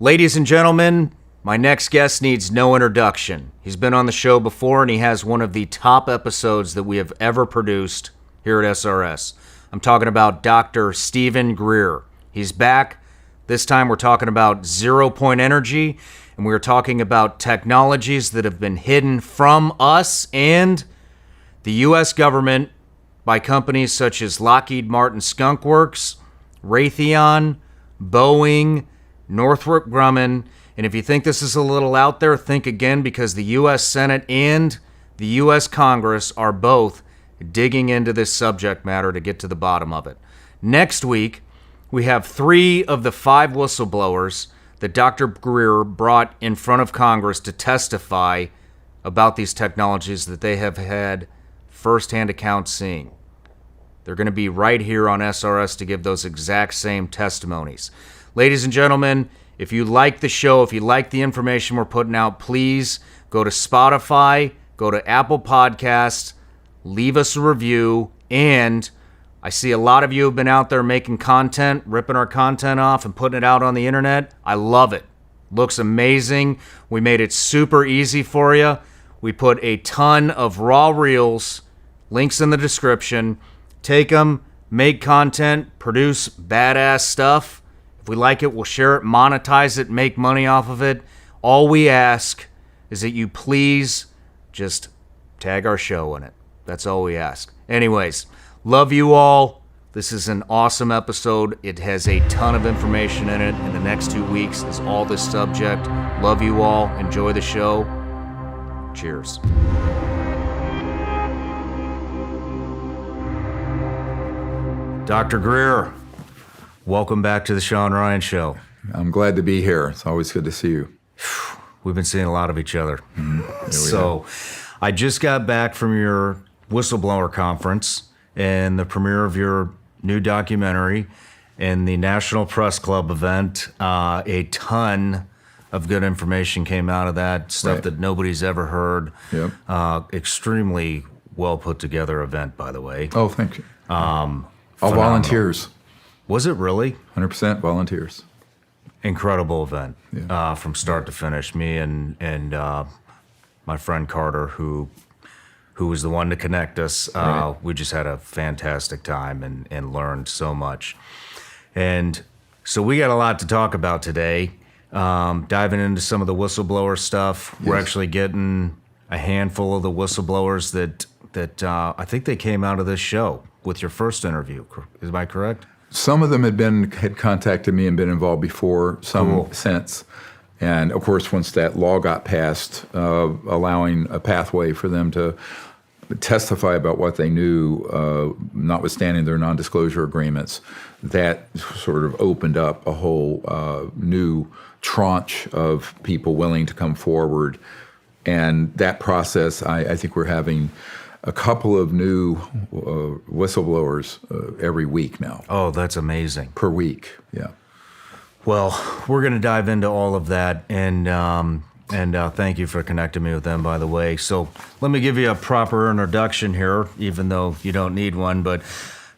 Ladies and gentlemen, my next guest needs no introduction. He's been on the show before, and he has one of the top episodes that we have ever produced here at SRS. I'm talking about Dr. Stephen Greer. He's back. This time we're talking about zero-point energy, and we're talking about technologies that have been hidden from us and the U.S. government by companies such as Lockheed Martin Skunk Works, Raytheon, Boeing, Northrop Grumman. And if you think this is a little out there, think again, because the U.S. Senate and the U.S. Congress are both digging into this subject matter to get to the bottom of it. Next week, we have 3 of the 5 whistleblowers that Dr. Greer brought in front of Congress to testify about these technologies that they have had firsthand accounts seeing. They're going to be right here on SRS to give those exact same testimonies. Ladies and gentlemen, if you like the show, if you like the information we're putting out, please go to Spotify, go to Apple Podcasts, leave us a review, and I see a lot of you have been out there making content, ripping our content off and putting it out on the internet. I love it. Looks amazing. We made it super easy for you. We put a ton of raw reels, links in the description. Take them, make content, produce badass stuff. If we like it, we'll share it, monetize it, make money off of it. All we ask is that you please just tag our show in it. That's all we ask. Anyways, love you all. This is an awesome episode. It has a ton of information in it. In the next 2 weeks is all this subject. Love you all. Enjoy the show. Cheers. Dr. Greer, welcome back to the Shawn Ryan Show. I'm glad to be here. It's always good to see you. We've been seeing a lot of each other. So I just got back from your Whistleblower conference and the premiere of your new documentary and the National Press Club event. A ton of good information came out of that, stuff that nobody's ever heard. Yep. Extremely well put together event, by the way. Oh, thank you. All volunteers. Was it really? 100% volunteers. Incredible event from start to finish. Me and my friend Carter, who was the one to connect us, we just had a fantastic time and learned so much. And so we got a lot to talk about today. Diving into some of the whistleblower stuff. We're actually getting a handful of the whistleblowers that I think they came out of this show with your first interview. Is I correct? Some of them had contacted me and been involved before, some since. And of course, once that law got passed, allowing a pathway for them to testify about what they knew, notwithstanding their non-disclosure agreements, that sort of opened up a whole new tranche of people willing to come forward. And that process, I think we're having a couple of new whistleblowers every week now. Oh, that's amazing. Per week, yeah. Well, we're going to dive into all of that, and thank you for connecting me with them, by the way. So let me give you a proper introduction here, even though you don't need one. But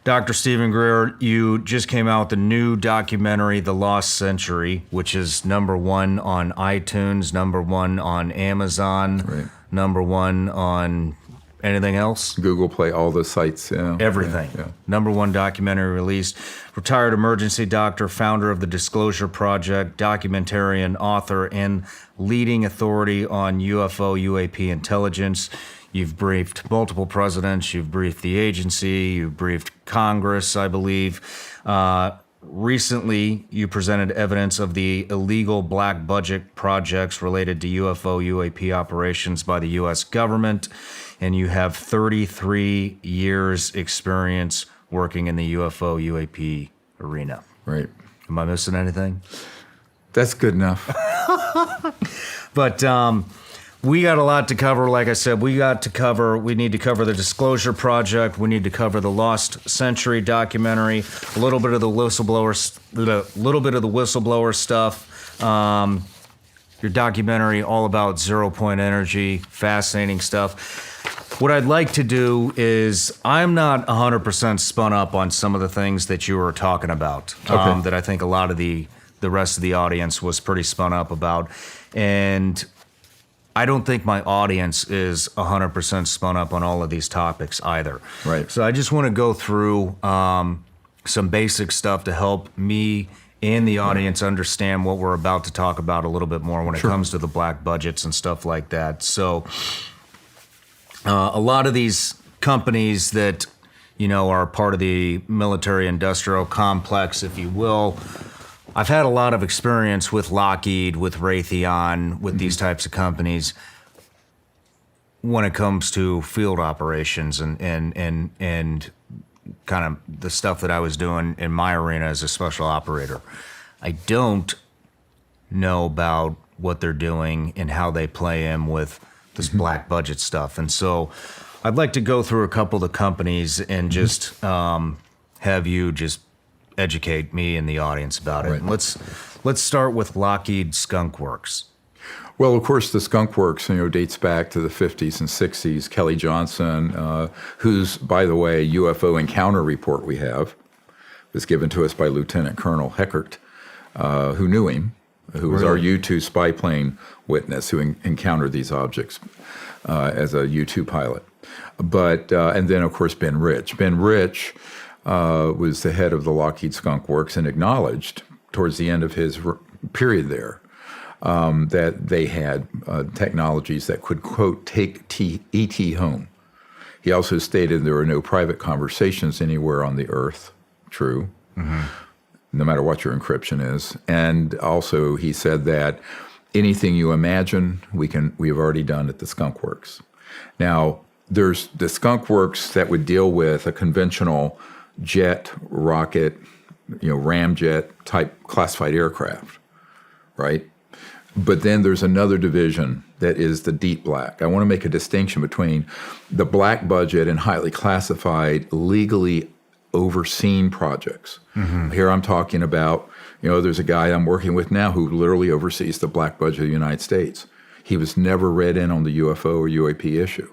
Dr. Stephen Greer, you just came out with a new documentary, The Lost Century, which is #1 on iTunes, #1 on Amazon, #1 on anything else? Google Play, all the sites, Everything. #1 documentary released. Retired emergency doctor, founder of the Disclosure Project, documentarian, author, and leading authority on UFO, UAP intelligence. You've briefed multiple presidents. You've briefed the agency. You've briefed Congress, I believe. Recently, you presented evidence of the illegal black budget projects related to UFO, UAP operations by the U.S. government, and you have 33 years experience working in the UFO, UAP arena. Right. Am I missing anything? That's good enough. But we got a lot to cover. Like I said, we need to cover the Disclosure Project. We need to cover the Lost Century documentary, a little bit of the whistleblower stuff. Your documentary all about zero-point energy, fascinating stuff. What I'd like to do is, I'm not 100% spun up on some of the things that you were talking about, that I think a lot of the the rest of the audience was pretty spun up about. And I don't think my audience is 100% spun up on all of these topics either. Right. So I just want to go through some basic stuff to help me and the audience understand what we're about to talk about a little bit more when it comes to the black budgets and stuff like that. So a lot of these companies that, you know, are part of the military industrial complex, if you will, I've had a lot of experience with Lockheed, with Raytheon, with these types of companies when it comes to field operations and kind of the stuff that I was doing in my arena as a special operator. I don't know about what they're doing and how they play in with this black budget stuff. And so I'd like to go through a couple of the companies and just have you just educate me and the audience about it. Right. And let's start with Lockheed Skunk Works. Well, of course, the Skunk Works, dates back to the 50s and 60s. Kelly Johnson, whose, by the way, UFO encounter report we have, was given to us by Lieutenant Colonel Heckert, who knew him, who was our U-2 spy plane witness who encountered these objects as a U-2 pilot. But and then, of course, Ben Rich. Ben Rich was the head of the Lockheed Skunk Works and acknowledged towards the end of his period there that they had technologies that could, quote, take ET home. He also stated there were no private conversations anywhere on the earth. True. No matter what your encryption is. And also he said that anything you imagine, we have already done at the Skunk Works. Now, there's the Skunk Works that would deal with a conventional jet, rocket, ramjet type classified aircraft, right? But then there's another division that is the deep black. I want to make a distinction between the black budget and highly classified, legally overseen projects. Here I'm talking about, there's a guy I'm working with now who literally oversees the black budget of the United States. He was never read in on the UFO or UAP issue.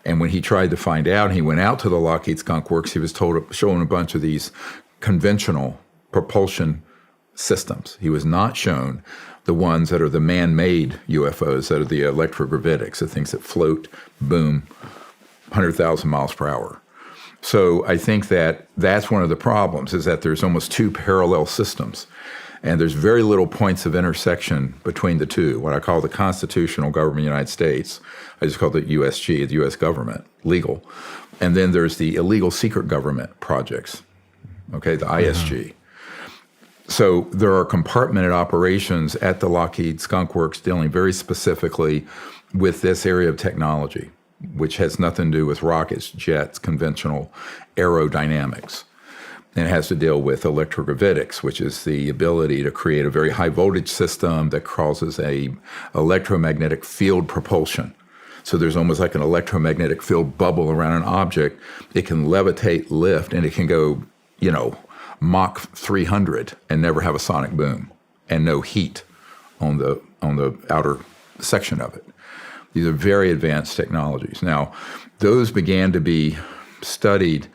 And when he tried to find out, he went out to the Lockheed Skunk Works, he was shown a bunch of these conventional propulsion systems. He was not shown the ones that are the man-made UFOs, that are the electrogravitics, the things that float, boom, 100,000 miles per hour. So I think that that's one of the problems, is that there's almost two parallel systems. And there's very little points of intersection between the two, what I call the constitutional government of the United States. I just call it USG, the U.S. government, legal. And then there's the illegal secret government projects, okay, the ISG. So there are compartmented operations at the Lockheed Skunk Works dealing very specifically with this area of technology, which has nothing to do with rockets, jets, conventional aerodynamics. And it has to deal with electrogravitics, which is the ability to create a very high voltage system that causes a electromagnetic field propulsion. So there's almost like an electromagnetic field bubble around an object. It can levitate, lift, and it can go, Mach 300 and never have a sonic boom and no heat on the outer section of it. These are very advanced technologies. Now, those began to be studied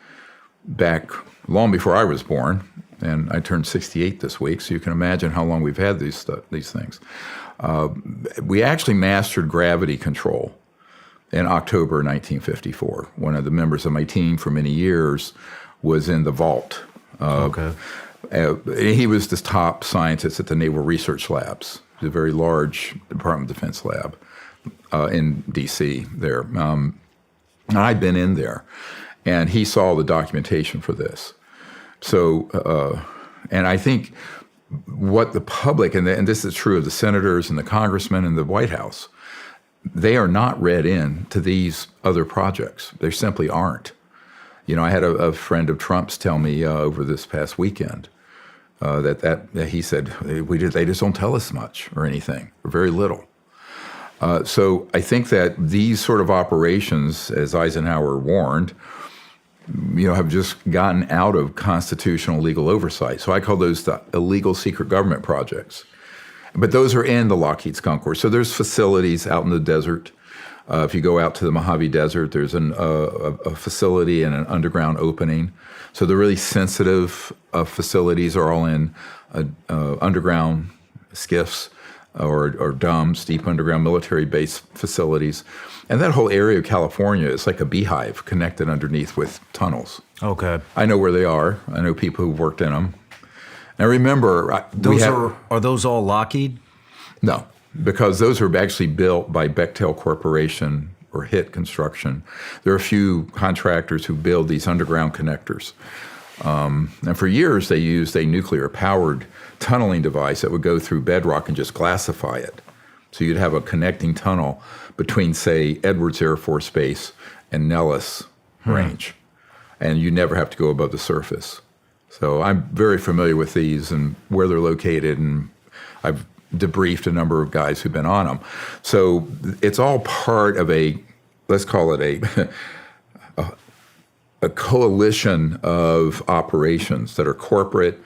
back long before I was born, and I turned 68 this week, so you can imagine how long we've had these things. We actually mastered gravity control in October 1954. One of the members of my team for many years was in the vault. He was the top scientist at the Naval Research Labs, a very large Department of Defense lab in D.C. there. And I'd been in there, and he saw the documentation for this. So, and I think what the public, and this is true of the senators and the congressmen and the White House, they are not read in to these other projects. They simply aren't. I had a friend of Trump's tell me over this past weekend that he said, they just don't tell us much or anything, or very little. So I think that these sort of operations, as Eisenhower warned, have just gotten out of constitutional legal oversight. So I call those the illegal secret government projects. But those are in the Lockheed Skunk Works. So there's facilities out in the desert. If you go out to the Mojave Desert, there's a facility and an underground opening. So the really sensitive facilities are all in underground skiffs or DUMBs, deep underground military base facilities. And that whole area of California is like a beehive connected underneath with tunnels. Okay. I know where they are. I know people who've worked in them. Now remember, Are those all Lockheed? No, because those are actually built by Bechtel Corporation or HIT Construction. There are a few contractors who build these underground connectors. And for years, they used a nuclear-powered tunneling device that would go through bedrock and just glassify it. So you'd have a connecting tunnel between, say, Edwards Air Force Base and Nellis Range. And you never have to go above the surface. So I'm very familiar with these and where they're located, and I've debriefed a number of guys who've been on them. So it's all part of let's call it a coalition of operations that are corporate,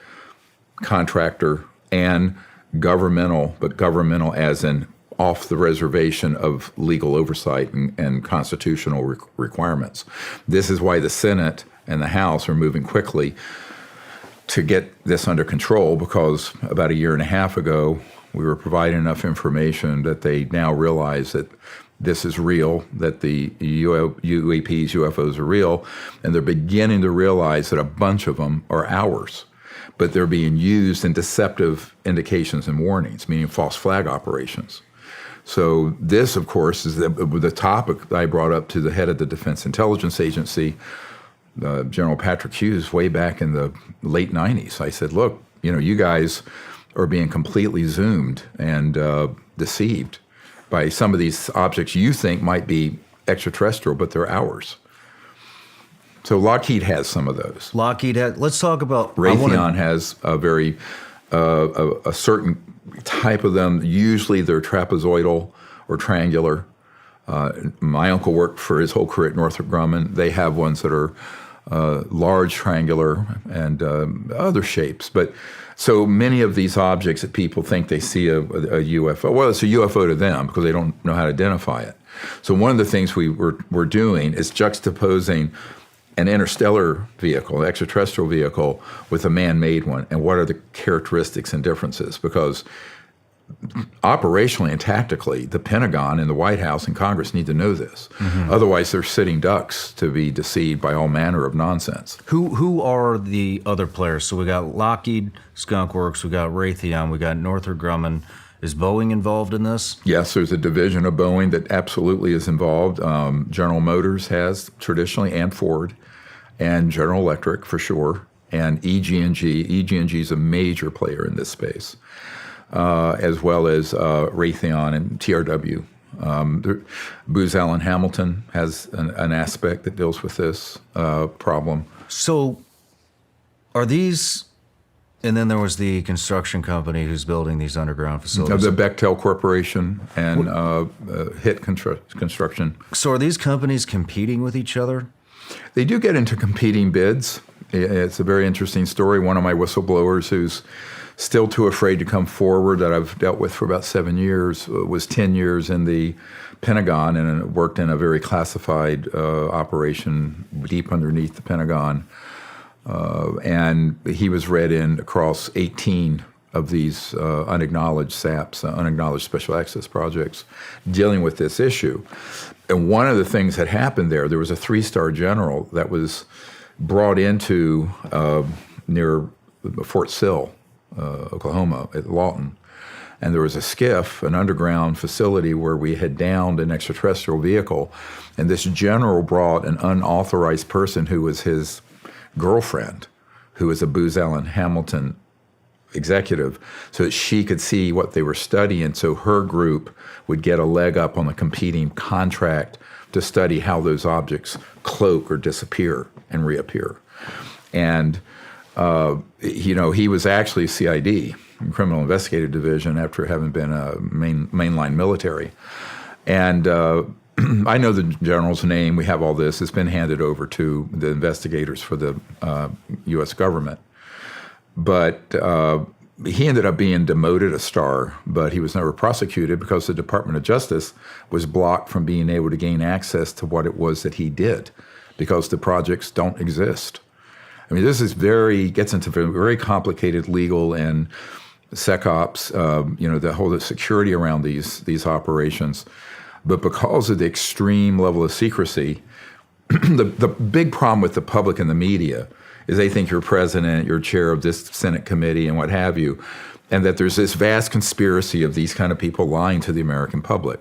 contractor, and governmental, but governmental as in off the reservation of legal oversight and constitutional requirements. This is why the Senate and the House are moving quickly to get this under control, because about a year and a half ago, we were providing enough information that they now realize that this is real, that the UAPs, UFOs are real, and they're beginning to realize that a bunch of them are ours, but they're being used in deceptive indications and warnings, meaning false flag operations. So this, of course, is the topic that I brought up to the head of the Defense Intelligence Agency, General Patrick Hughes, way back in the late 90s. I said, look, you guys are being completely zoomed and deceived by some of these objects you think might be extraterrestrial, but they're ours. So Lockheed has some of those. Let's talk about... Raytheon has a very, a certain type of them. Usually they're trapezoidal or triangular. My uncle worked for his whole career at Northrop Grumman. They have ones that are large, triangular, and other shapes. But so many of these objects that people think they see a UFO, well, it's a UFO to them because they don't know how to identify it. So one of the things we're doing is juxtaposing an interstellar vehicle, an extraterrestrial vehicle, with a man-made one, and what are the characteristics and differences? Because operationally and tactically, the Pentagon and the White House and Congress need to know this. Otherwise, they're sitting ducks to be deceived by all manner of nonsense. Who are the other players? So we got Lockheed, Skunk Works, we got Raytheon, we got Northrop Grumman. Is Boeing involved in this? Yes, there's a division of Boeing that absolutely is involved. General Motors has traditionally, and Ford, and General Electric for sure, and EG&G. EG&G is a major player in this space. As well as Raytheon and TRW. Booz Allen Hamilton has an aspect that deals with this problem. So are these, and then there was the construction company who's building these underground facilities. The Bechtel Corporation and HIT Construction. So are these companies competing with each other? They do get into competing bids. It's a very interesting story. One of my whistleblowers who's still too afraid to come forward, that I've dealt with for about 7 years, was 10 years in the Pentagon and worked in a very classified operation deep underneath the Pentagon. And he was read in across 18 of these unacknowledged SAPs, unacknowledged special access projects, dealing with this issue. And one of the things that happened there was a 3-star general that was brought into near Fort Sill, Oklahoma, at Lawton. And there was a skiff, an underground facility where we had downed an extraterrestrial vehicle. And this general brought an unauthorized person who was his girlfriend, who was a Booz Allen Hamilton executive, so that she could see what they were studying, so her group would get a leg up on the competing contract to study how those objects cloak or disappear and reappear. And he was actually CID, Criminal Investigative Division, after having been a mainline military. And I know the general's name. We have all this. It's been handed over to the investigators for the U.S. government. But he ended up being demoted a star, but he was never prosecuted because the Department of Justice was blocked from being able to gain access to what it was that he did, because the projects don't exist. I mean, gets into very complicated legal and SecOps, the security around these operations. But because of the extreme level of secrecy, the big problem with the public and the media is they think you're president, you're chair of this Senate committee and what have you, and that there's this vast conspiracy of these kind of people lying to the American public.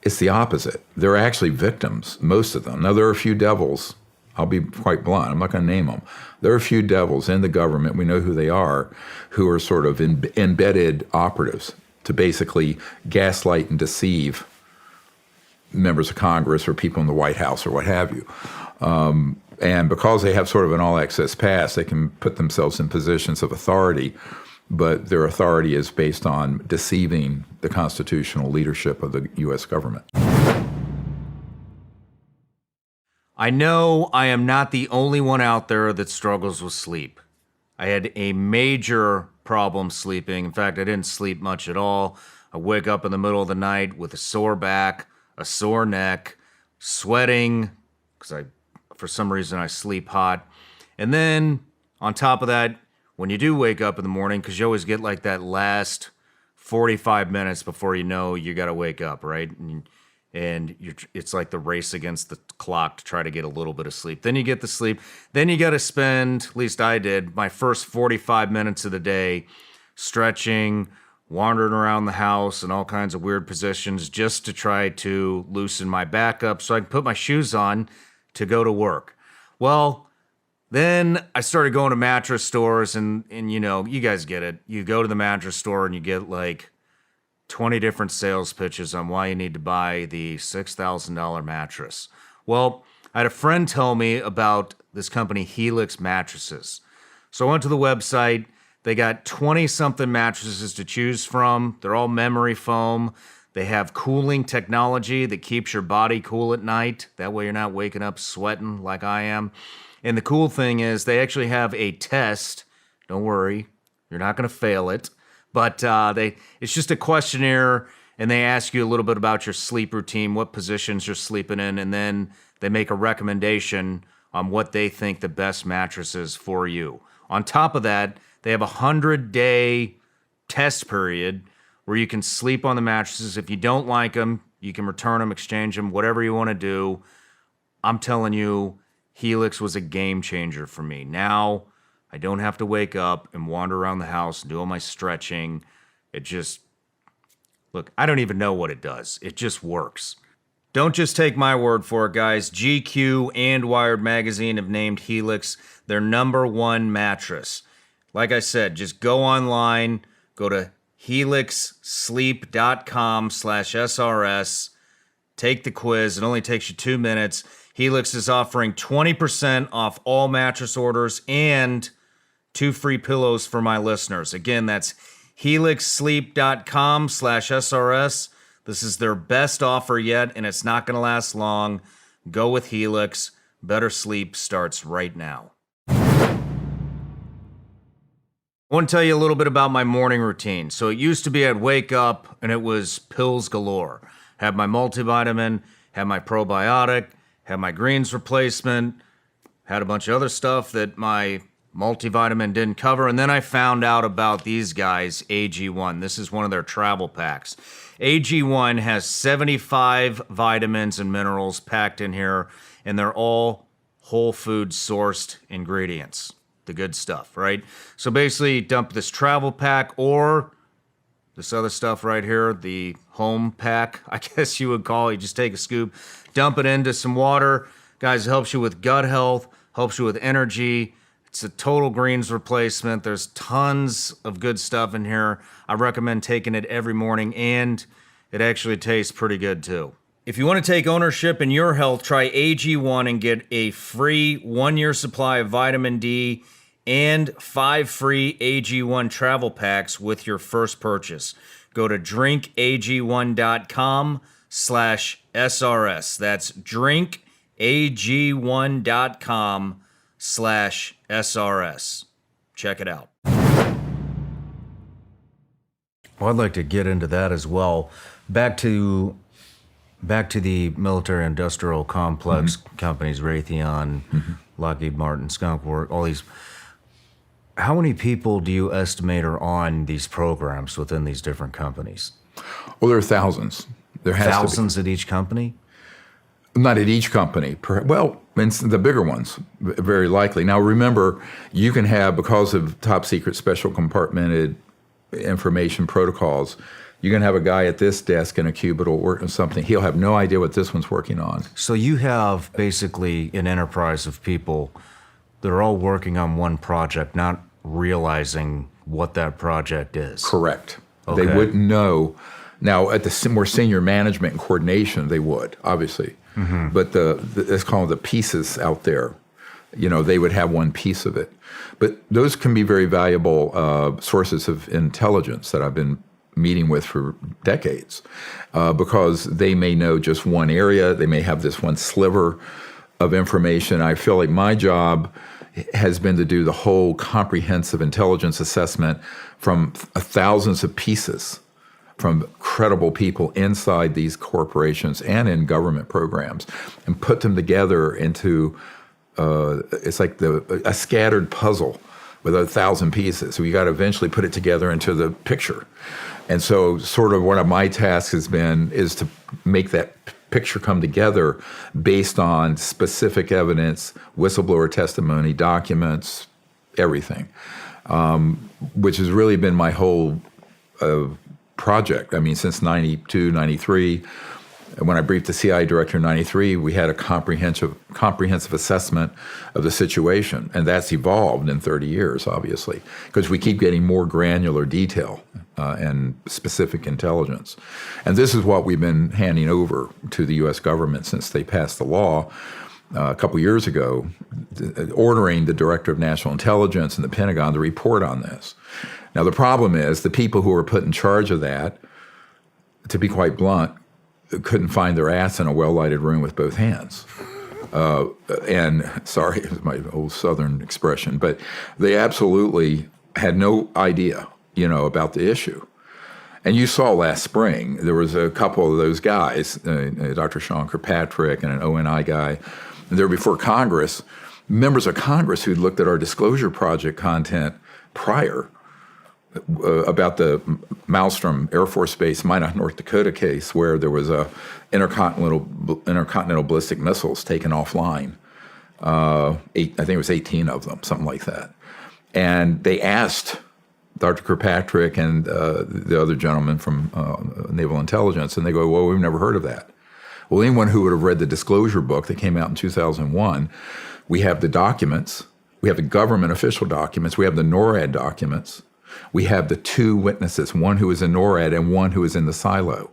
It's the opposite. They're actually victims, most of them. Now, there are a few devils. I'll be quite blunt. I'm not going to name them. There are a few devils in the government, we know who they are, who are sort of embedded operatives to basically gaslight and deceive members of Congress or people in the White House or what have you. And because they have sort of an all-access pass, they can put themselves in positions of authority, but their authority is based on deceiving the constitutional leadership of the U.S. government. I know I am not the only one out there that struggles with sleep. I had a major problem sleeping. In fact, I didn't sleep much at all. I wake up in the middle of the night with a sore back, a sore neck, sweating, because for some reason I sleep hot. And then on top of that, when you do wake up in the morning, because you always get like that last 45 minutes before you know you got to wake up, right? And it's like the race against the clock to try to get a little bit of sleep. Then you get the sleep. Then you got to spend, at least I did, my first 45 minutes of the day stretching, wandering around the house in all kinds of weird positions just to try to loosen my back up so I can put my shoes on to go to work. Well, then I started going to mattress stores and you guys get it. You go to the mattress store and you get like 20 different sales pitches on why you need to buy the $6,000 mattress. Well, I had a friend tell me about this company, Helix Mattresses. So I went to the website. They got 20-something mattresses to choose from. They're all memory foam. They have cooling technology that keeps your body cool at night. That way you're not waking up sweating like I am. And the cool thing is they actually have a test. Don't worry, you're not going to fail it. But it's just a questionnaire, and they ask you a little bit about your sleep routine, what positions you're sleeping in, and then they make a recommendation on what they think the best mattress is for you. On top of that, they have a 100-day test period where you can sleep on the mattresses. If you don't like them, you can return them, exchange them, whatever you want to do. I'm telling you, Helix was a game changer for me. Now, I don't have to wake up and wander around the house and do all my stretching. Look, I don't even know what it does. It just works. Don't just take my word for it, guys. GQ and Wired Magazine have named Helix their #1 mattress. Like I said, just go online, go to helixsleep.com/SRS, take the quiz. It only takes you 2 minutes. Helix is offering 20% off all mattress orders and 2 free pillows for my listeners. Again, that's helixsleep.com/SRS. This is their best offer yet, and it's not going to last long. Go with Helix. Better sleep starts right now. I want to tell you a little bit about my morning routine. So it used to be I'd wake up and it was pills galore. Had my multivitamin, had my probiotic, had my greens replacement, had a bunch of other stuff that my multivitamin didn't cover. And then I found out about these guys, AG1. This is one of their travel packs. AG1 has 75 vitamins and minerals packed in here, and they're all whole food sourced ingredients. The good stuff, right? So basically, dump this travel pack or this other stuff right here, the home pack, I guess you would call it. You just take a scoop, dump it into some water. Guys, it helps you with gut health, helps you with energy. It's a total greens replacement. There's tons of good stuff in here. I recommend taking it every morning, and it actually tastes pretty good too. If you want to take ownership in your health, try AG1 and get a free 1-year supply of vitamin D and 5 free AG1 travel packs with your first purchase. Go to drinkag1.com/SRS. That's drinkag1.com/SRS. Check it out. Well, I'd like to get into that as well. Back to Back to the military-industrial complex companies, Raytheon, Lockheed Martin, Skunk Works, all these. How many people do you estimate are on these programs within these different companies? Well, there are thousands. There has Thousands at each company? Not at each company. Well, the bigger ones, very likely. Now, remember, you can have, because of top secret special compartmented information protocols, you can have a guy at this desk in a cubicle working on something. He'll have no idea what this one's working on. So you have basically an enterprise of people that are all working on one project, not realizing what that project is. Correct. Okay. They wouldn't know. Now, at the more senior management and coordination, they would, obviously. But let's call them the pieces out there. They would have one piece of it. But those can be very valuable sources of intelligence that I've been meeting with for decades, because they may know just one area. They may have this one sliver of information. I feel like my job has been to do the whole comprehensive intelligence assessment from thousands of pieces from credible people inside these corporations and in government programs, and put them together into, it's like a scattered puzzle with 1,000 pieces. So you got to eventually put it together into the picture. And so sort of one of my tasks is to make that picture come together based on specific evidence, whistleblower testimony, documents, everything, which has really been my whole project. I mean, since 92, 93, when I briefed the CIA director in 93, we had a comprehensive assessment of the situation. And that's evolved in 30 years, obviously, because we keep getting more granular detail and specific intelligence. And this is what we've been handing over to the U.S. government since they passed the law a couple years ago, ordering the Director of National Intelligence and the Pentagon to report on this. Now, the problem is the people who were put in charge of that, to be quite blunt, couldn't find their ass in a well-lighted room with both hands. And sorry, it's my old Southern expression, but they absolutely had no idea, about the issue. And you saw last spring, there was a couple of those guys, Dr. Sean Kirkpatrick and an ONI guy, and they were before Congress, members of Congress who'd looked at our disclosure project content prior, about the Maelstrom Air Force Base, Minot, North Dakota case where there was a intercontinental ballistic missiles taken offline. I think it was 18 of them, something like that. And they asked Dr. Kirkpatrick and the other gentleman from Naval Intelligence, and they go, well, we've never heard of that. Well, anyone who would have read the disclosure book that came out in 2001, we have the documents, we have the government official documents, we have the NORAD documents, we have the two witnesses, one who was in NORAD and one who was in the silo,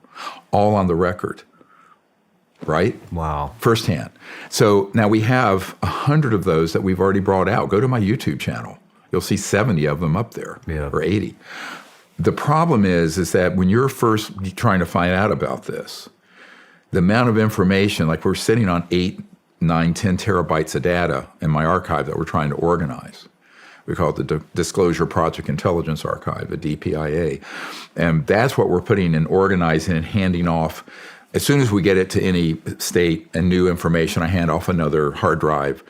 all on the record, right? Wow. Firsthand. So now we have 100 of those that we've already brought out. Go to my YouTube channel. You'll see 70 of them up there, or 80. The problem is that when you're first trying to find out about this, the amount of information, like we're sitting on 8, 9, 10 terabytes of data in my archive that we're trying to organize. We call it the Disclosure Project Intelligence Archive, the DPIA. And that's what we're putting and organizing and handing off. As soon as we get it to any state and new information, I hand off another hard drive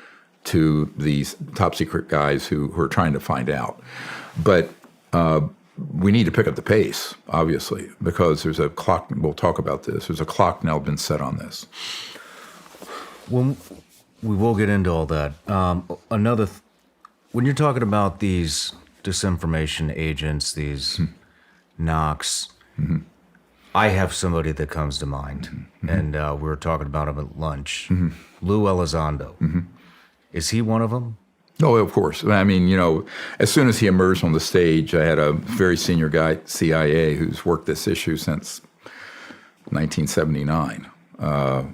to these top secret guys who are trying to find out. But we need to pick up the pace, obviously, because there's a clock. We'll talk about this. There's a clock now been set on this. Well, we will get into all that. When you're talking about these disinformation agents, these knocks, I have somebody that comes to mind, and we were talking about him at lunch. Lou Elizondo. Is he one of them? Oh, of course. I mean, as soon as he emerged on the stage, I had a very senior guy at CIA who's worked this issue since 1979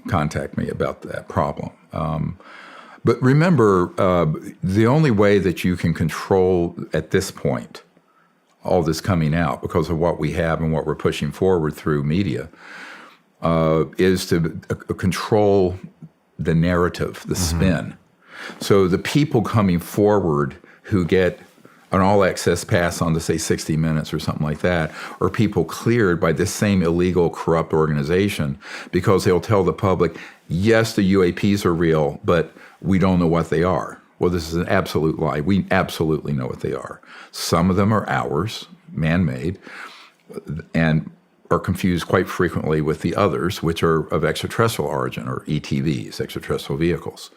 contact me about that problem. But remember, the only way that you can control at this point all this coming out, because of what we have and what we're pushing forward through media, is to control the narrative, the spin. So the people coming forward who get an all-access pass on to, say, 60 Minutes or something like that, or people cleared by this same illegal, corrupt organization because they'll tell the public, yes, the UAPs are real, but we don't know what they are. Well, this is an absolute lie. We absolutely know what they are. Some of them are ours, man-made, and are confused quite frequently with the others, which are of extraterrestrial origin, or ETVs, extraterrestrial vehicles.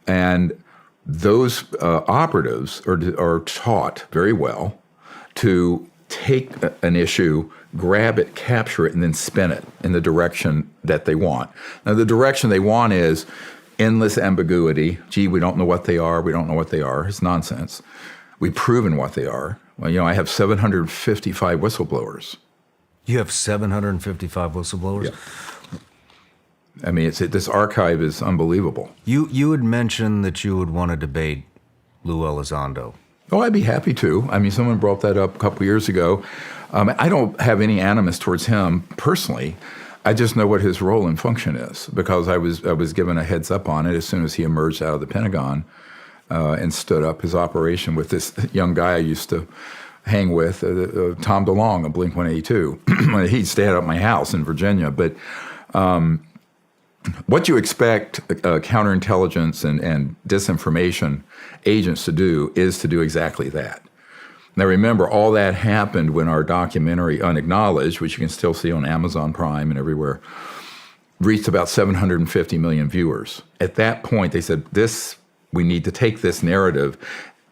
And those operatives are taught very well to take an issue, grab it, capture it, and then spin it in the direction that they want. Now, the direction they want is endless ambiguity. Gee, we don't know what they are. We don't know what they are. It's nonsense. We've proven what they are. Well, I have 755 whistleblowers. You have 755 whistleblowers? Yeah. I mean, this archive is unbelievable. You had mentioned that you would want to debate Lou Elizondo. Oh, I'd be happy to. I mean, someone brought that up a couple years ago. I don't have any animus towards him personally. I just know what his role and function is because I was given a heads up on it as soon as he emerged out of the Pentagon and stood up his operation with this young guy I used to hang with, Tom DeLonge of Blink-182. He'd stay at my house in Virginia. But what you expect counterintelligence and disinformation agents to do is to do exactly that. Now, remember, all that happened when our documentary Unacknowledged, which you can still see on Amazon Prime and everywhere, reached about 750 million viewers. At that point, they said, we need to take this narrative,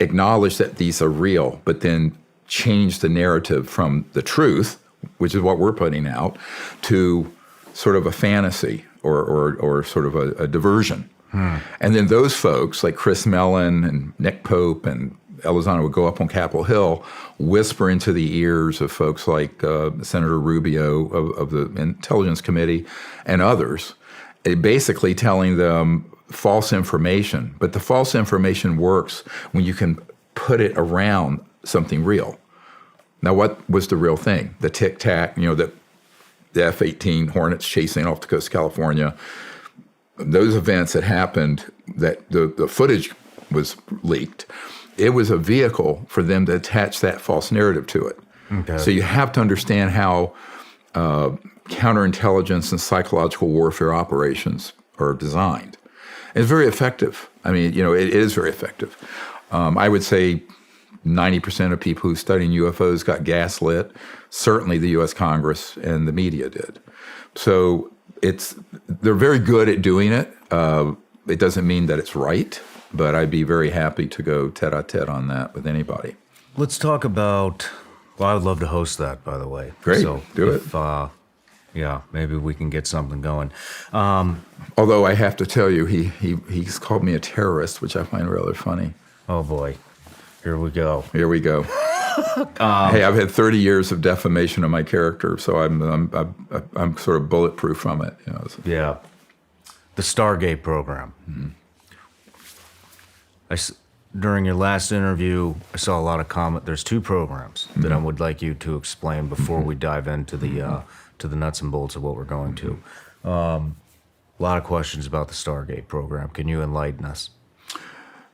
acknowledge that these are real, but then change the narrative from the truth, which is what we're putting out, to sort of a fantasy or sort of a diversion. And then those folks like Chris Mellon and Nick Pope and Elizondo would go up on Capitol Hill, whisper into the ears of folks like Senator Rubio of the Intelligence Committee and others, basically telling them false information. But the false information works when you can put it around something real. Now, what was the real thing? The tic-tac, the F-18 Hornets chasing off the coast of California, those events that happened, that the footage was leaked, it was a vehicle for them to attach that false narrative to it. Okay. So you have to understand how counterintelligence and psychological warfare operations are designed. It's very effective. I mean, it is very effective. I would say 90% of people who study UFOs got gaslit. Certainly the U.S. Congress and the media did. So they're very good at doing it. It doesn't mean that it's right, but I'd be very happy to go tete-a-tete on that with anybody. Let's talk about, I would love to host that, by the way. Great, so do it. Yeah, maybe we can get something going. Although I have to tell you, he's called me a terrorist, which I find rather funny. Oh, boy. Here we go. Hey, I've had 30 years of defamation of my character, so I'm sort of bulletproof from it. So. Yeah. The Stargate program. Mm-hmm. During your last interview, I saw a lot of comment. There's two programs that I would like you to explain before we dive into the nuts and bolts of what we're going to. A lot of questions about the Stargate program. Can you enlighten us?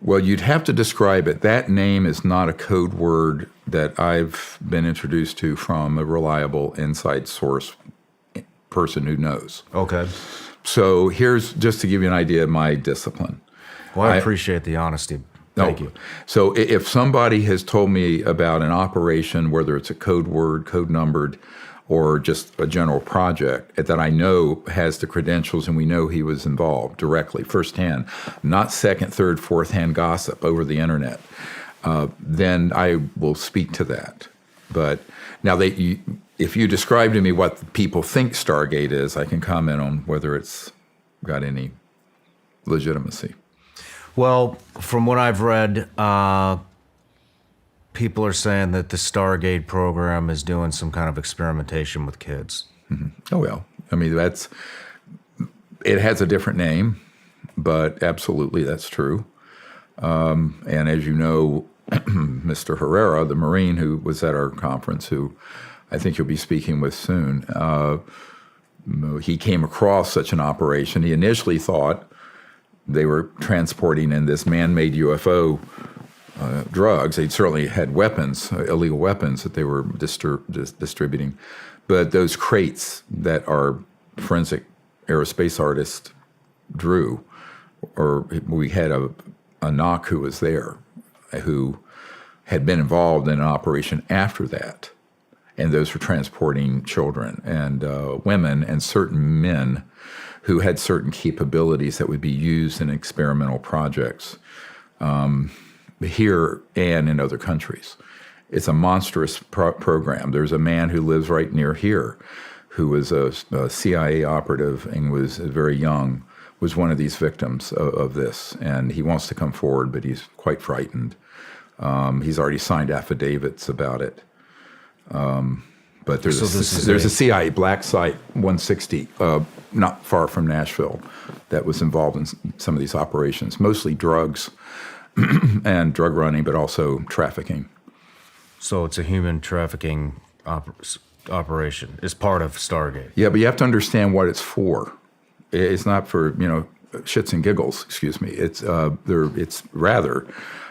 Well, you'd have to describe it. That name is not a code word that I've been introduced to from a reliable inside source person who knows. Okay. So here's just to give you an idea of my discipline. Well, I appreciate the honesty. Thank you. So if somebody has told me about an operation, whether it's a code word, code numbered, or just a general project that I know has the credentials and we know he was involved directly, firsthand, not second, third, fourth-hand gossip over the internet, then I will speak to that. But now, if you describe to me what people think Stargate is, I can comment on whether it's got any legitimacy. Well, from what I've read, people are saying that the Stargate program is doing some kind of experimentation with kids. Mm-hmm. Oh, well. I mean, it has a different name, but absolutely that's true. And as you know, Mr. Herrera, the Marine who was at our conference, who I think you'll be speaking with soon, he came across such an operation. He initially thought they were transporting in this man-made UFO drugs. They certainly had weapons, illegal weapons that they were distributing. But those crates that our forensic aerospace artist drew, or we had a knock who was there, who had been involved in an operation after that. And those were transporting children and women and certain men who had certain capabilities that would be used in experimental projects here and in other countries. It's a monstrous program. There's a man who lives right near here who was a CIA operative and was very young, was one of these victims of this. And he wants to come forward, but he's quite frightened. He's already signed affidavits about it. But there's a CIA black site 160 not far from Nashville that was involved in some of these operations, mostly drugs and drug running, but also trafficking. So it's a human trafficking operation. It's part of Stargate. Yeah, but you have to understand what it's for. It's not for, shits and giggles, excuse me. It's rather,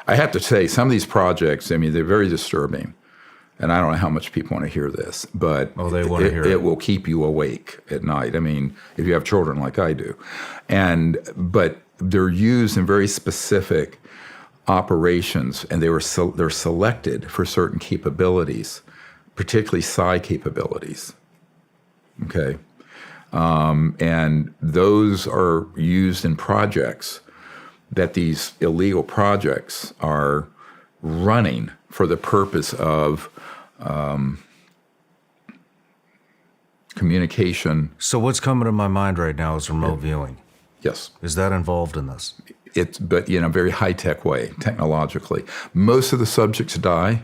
I have to say, some of these projects, they're very disturbing. And I don't know how much people want to hear this, but they want to hear it. It will keep you awake at night. If you have children like I do. But they're used in very specific operations, and they're selected for certain capabilities, particularly psi capabilities. Okay. And those are used in projects that these illegal projects are running for the purpose of communication. So what's coming to my mind right now is remote viewing. Yes. Is that involved in this? But in a very high-tech way, technologically. Most of the subjects die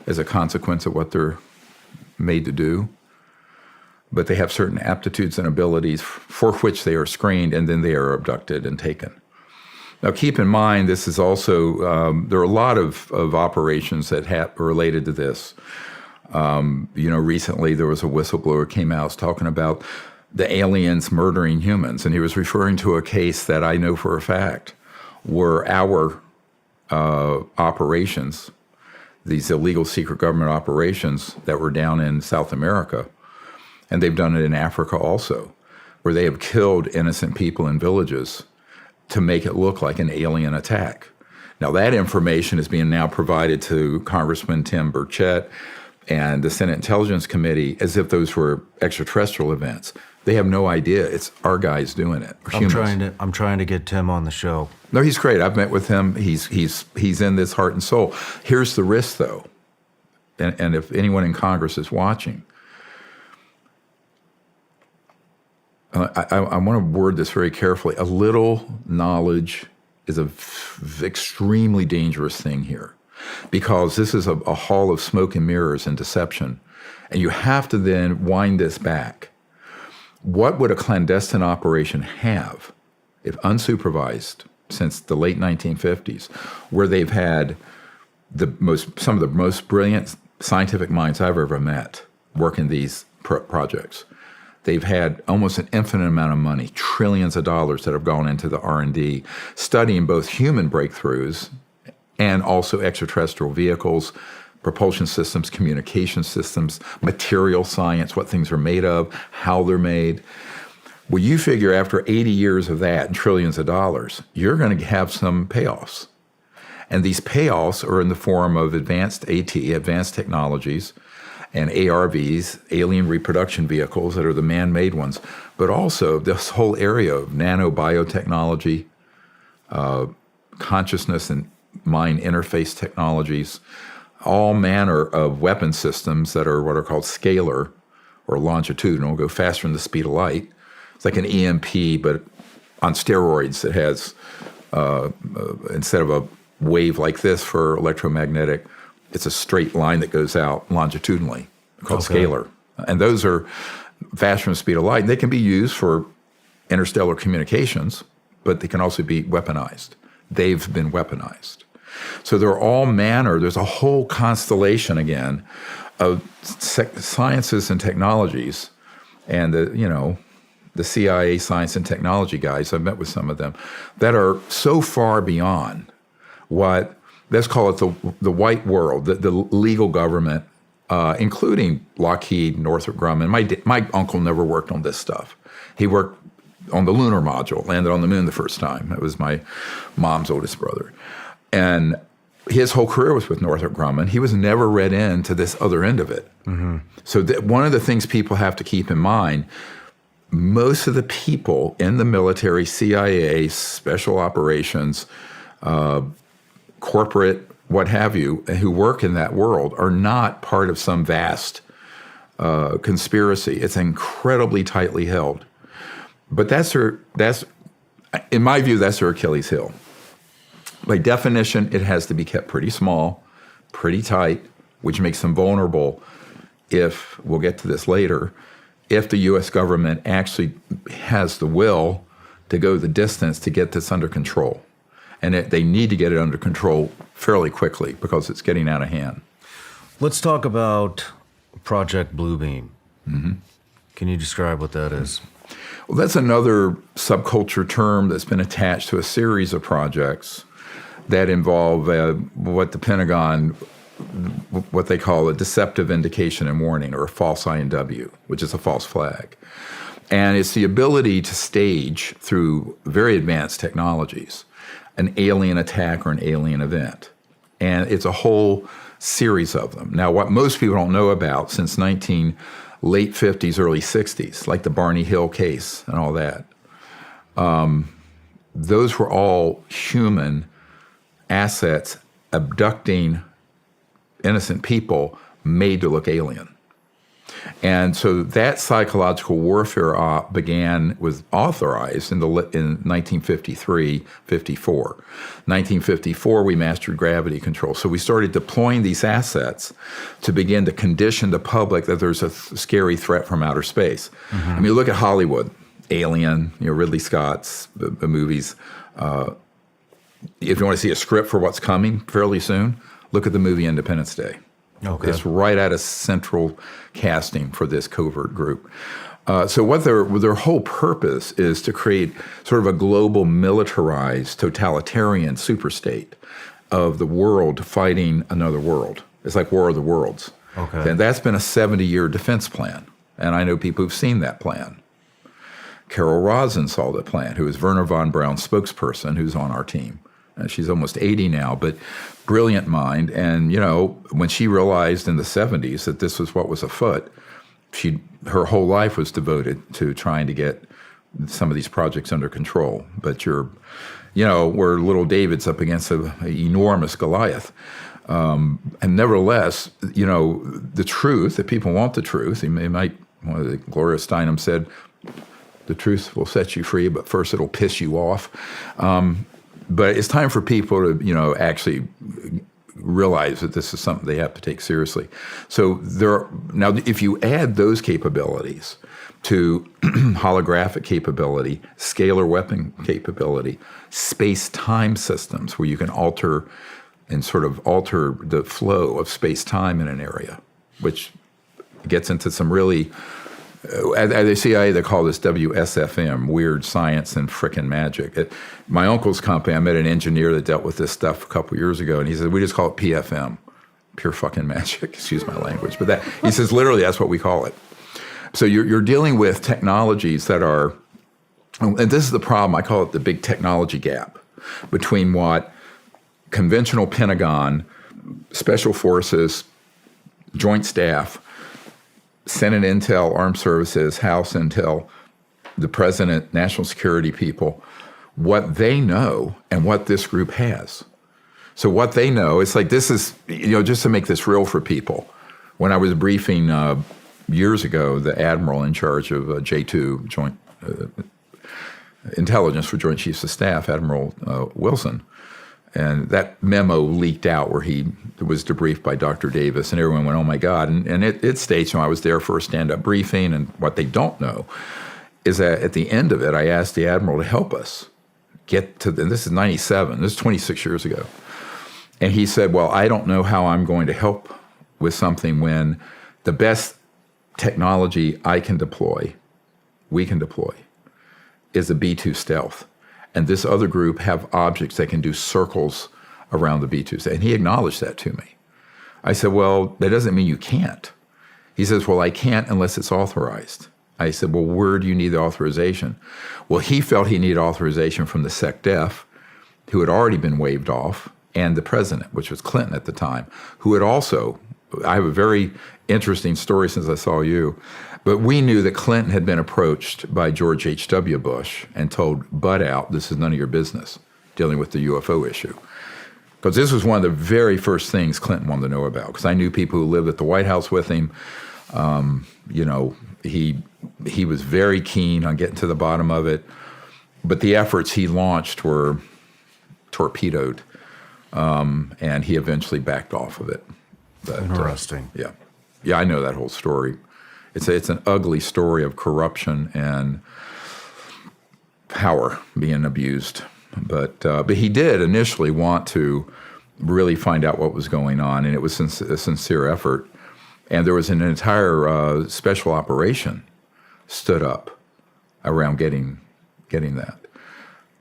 as a consequence of what they're made to do. But they have certain aptitudes and abilities for which they are screened, and then they are abducted and taken. Now, keep in mind, this is also, there are a lot of operations that are related to this. Recently there was a whistleblower came out talking about the aliens murdering humans, and he was referring to a case that I know for a fact were our operations, these illegal secret government operations that were down in South America, and they've done it in Africa also, where they have killed innocent people in villages to make it look like an alien attack. Now, that information is being now provided to Congressman Tim Burchett and the Senate Intelligence Committee as if those were extraterrestrial events. They have no idea. It's our guys doing it. I'm trying to get Tim on the show. No, he's great. I've met with him. He's in this heart and soul. Here's the risk, though, and if anyone in Congress is watching, I want to word this very carefully. A little knowledge is an extremely dangerous thing here, because this is a hall of smoke and mirrors and deception, and you have to then wind this back. What would a clandestine operation have if unsupervised since the late 1950s, where they've had some of the most brilliant scientific minds I've ever met working these projects? They've had almost an infinite amount of money, trillions of dollars that have gone into the R&D, studying both human breakthroughs and also extraterrestrial vehicles, propulsion systems, communication systems, material science, what things are made of, how they're made. Well, you figure after 80 years of that and trillions of dollars, you're going to have some payoffs. And these payoffs are in the form of advanced technologies, and ARVs, alien reproduction vehicles that are the man-made ones, but also this whole area of nanobiotechnology, consciousness and mind interface technologies, all manner of weapon systems that are what are called scalar or longitudinal, go faster than the speed of light. It's like an EMP, but on steroids that has, instead of a wave like this for electromagnetic, it's a straight line that goes out longitudinally called scalar. And those are faster than the speed of light. They can be used for interstellar communications, but they can also be weaponized. They've been weaponized. So there are all manner, there's a whole constellation again of sciences and technologies, and the CIA science and technology guys, I've met with some of them, that are so far beyond what let's call it the white world, the legal government, including Lockheed, Northrop Grumman. My uncle never worked on this stuff. He worked on the lunar module, landed on the moon the first time. That was my mom's oldest brother. And his whole career was with Northrop Grumman. He was never read into this other end of it. Mm-hmm. So one of the things people have to keep in mind, most of the people in the military, CIA, special operations, corporate, what have you, who work in that world are not part of some vast conspiracy. It's incredibly tightly held. But in my view, that's their Achilles heel. By definition, it has to be kept pretty small, pretty tight, which makes them vulnerable if, we'll get to this later, if the U.S. government actually has the will to go the distance to get this under control. And they need to get it under control fairly quickly because it's getting out of hand. Let's talk about Project Bluebeam. Mm-hmm. Can you describe what that is? Well, that's another subculture term that's been attached to a series of projects that involve what the Pentagon, what they call a deceptive indication and warning, or a false INW, which is a false flag. And it's the ability to stage, through very advanced technologies, an alien attack or an alien event. And it's a whole series of them. Now, what most people don't know about, since late 50s, early 60s, like the Barney Hill case and all that, those were all human assets abducting innocent people made to look alien. And so that psychological warfare was authorized in 1953, 54. 1954, we mastered gravity control. So we started deploying these assets to begin to condition the public that there's a scary threat from outer space. Mm-hmm. I mean, look at Hollywood, Alien, Ridley Scott's the movies. If you want to see a script for what's coming fairly soon, look at the movie Independence Day. Okay. It's right at a central casting for this covert group. So what their whole purpose is to create sort of a global militarized totalitarian superstate of the world fighting another world. It's like War of the Worlds. Okay. And that's been a 70-year defense plan. And I know people who've seen that plan. Carol Rosin saw the plan, who is Werner von Braun's spokesperson, who's on our team. She's almost 80 now, but brilliant mind. And, when she realized in the 70s that this was what was afoot, her whole life was devoted to trying to get some of these projects under control. But where little David's up against an enormous Goliath. And nevertheless, the truth, if people want the truth, Gloria Steinem said, the truth will set you free, but first it'll piss you off. But it's time for people to, actually realize that this is something they have to take seriously. So now, if you add those capabilities to holographic capability, scalar weapon capability, space-time systems where you can alter the flow of space-time in an area, which gets into some really, at the CIA, they call this WSFM, weird science and frickin' magic. At my uncle's company, I met an engineer that dealt with this stuff a couple years ago, and he said, we just call it PFM, pure fucking magic, excuse my language. But he says, literally, that's what we call it. So you're dealing with technologies that are, and this is the problem, I call it the big technology gap between what conventional Pentagon, special forces, joint staff, Senate Intel, Armed Services, House Intel, the President, national security people, what they know and what this group has. So what they know, it's like this is, just to make this real for people. When I was briefing years ago, the admiral in charge of J2, Joint Intelligence for Joint Chiefs of Staff, Admiral Wilson, and that memo leaked out where he was debriefed by Dr. Davis, and everyone went, oh, my God. And it states, I was there for a stand-up briefing, and what they don't know is that at the end of it, I asked the Admiral to help us get to, and this is 97, this is 26 years ago. And he said, well, I don't know how I'm going to help with something when the best technology we can deploy, is a B-2 stealth. And this other group have objects that can do circles around the B-2s. And he acknowledged that to me. I said, well, that doesn't mean you can't. He says, well, I can't unless it's authorized. I said, well, where do you need the authorization? Well, he felt he needed authorization from the SecDef, who had already been waived off, and the president, which was Clinton at the time, who had also, I have a very interesting story since I saw you, but we knew that Clinton had been approached by George H.W. Bush and told, butt out, this is none of your business, dealing with the UFO issue. Because this was one of the very first things Clinton wanted to know about, because I knew people who lived at the White House with him. He was very keen on getting to the bottom of it, but the efforts he launched were torpedoed, and he eventually backed off of it. But, Interesting. Yeah, I know that whole story. It's an ugly story of corruption and power being abused. But he did initially want to really find out what was going on, and it was a sincere effort. And there was an entire special operation stood up around getting that.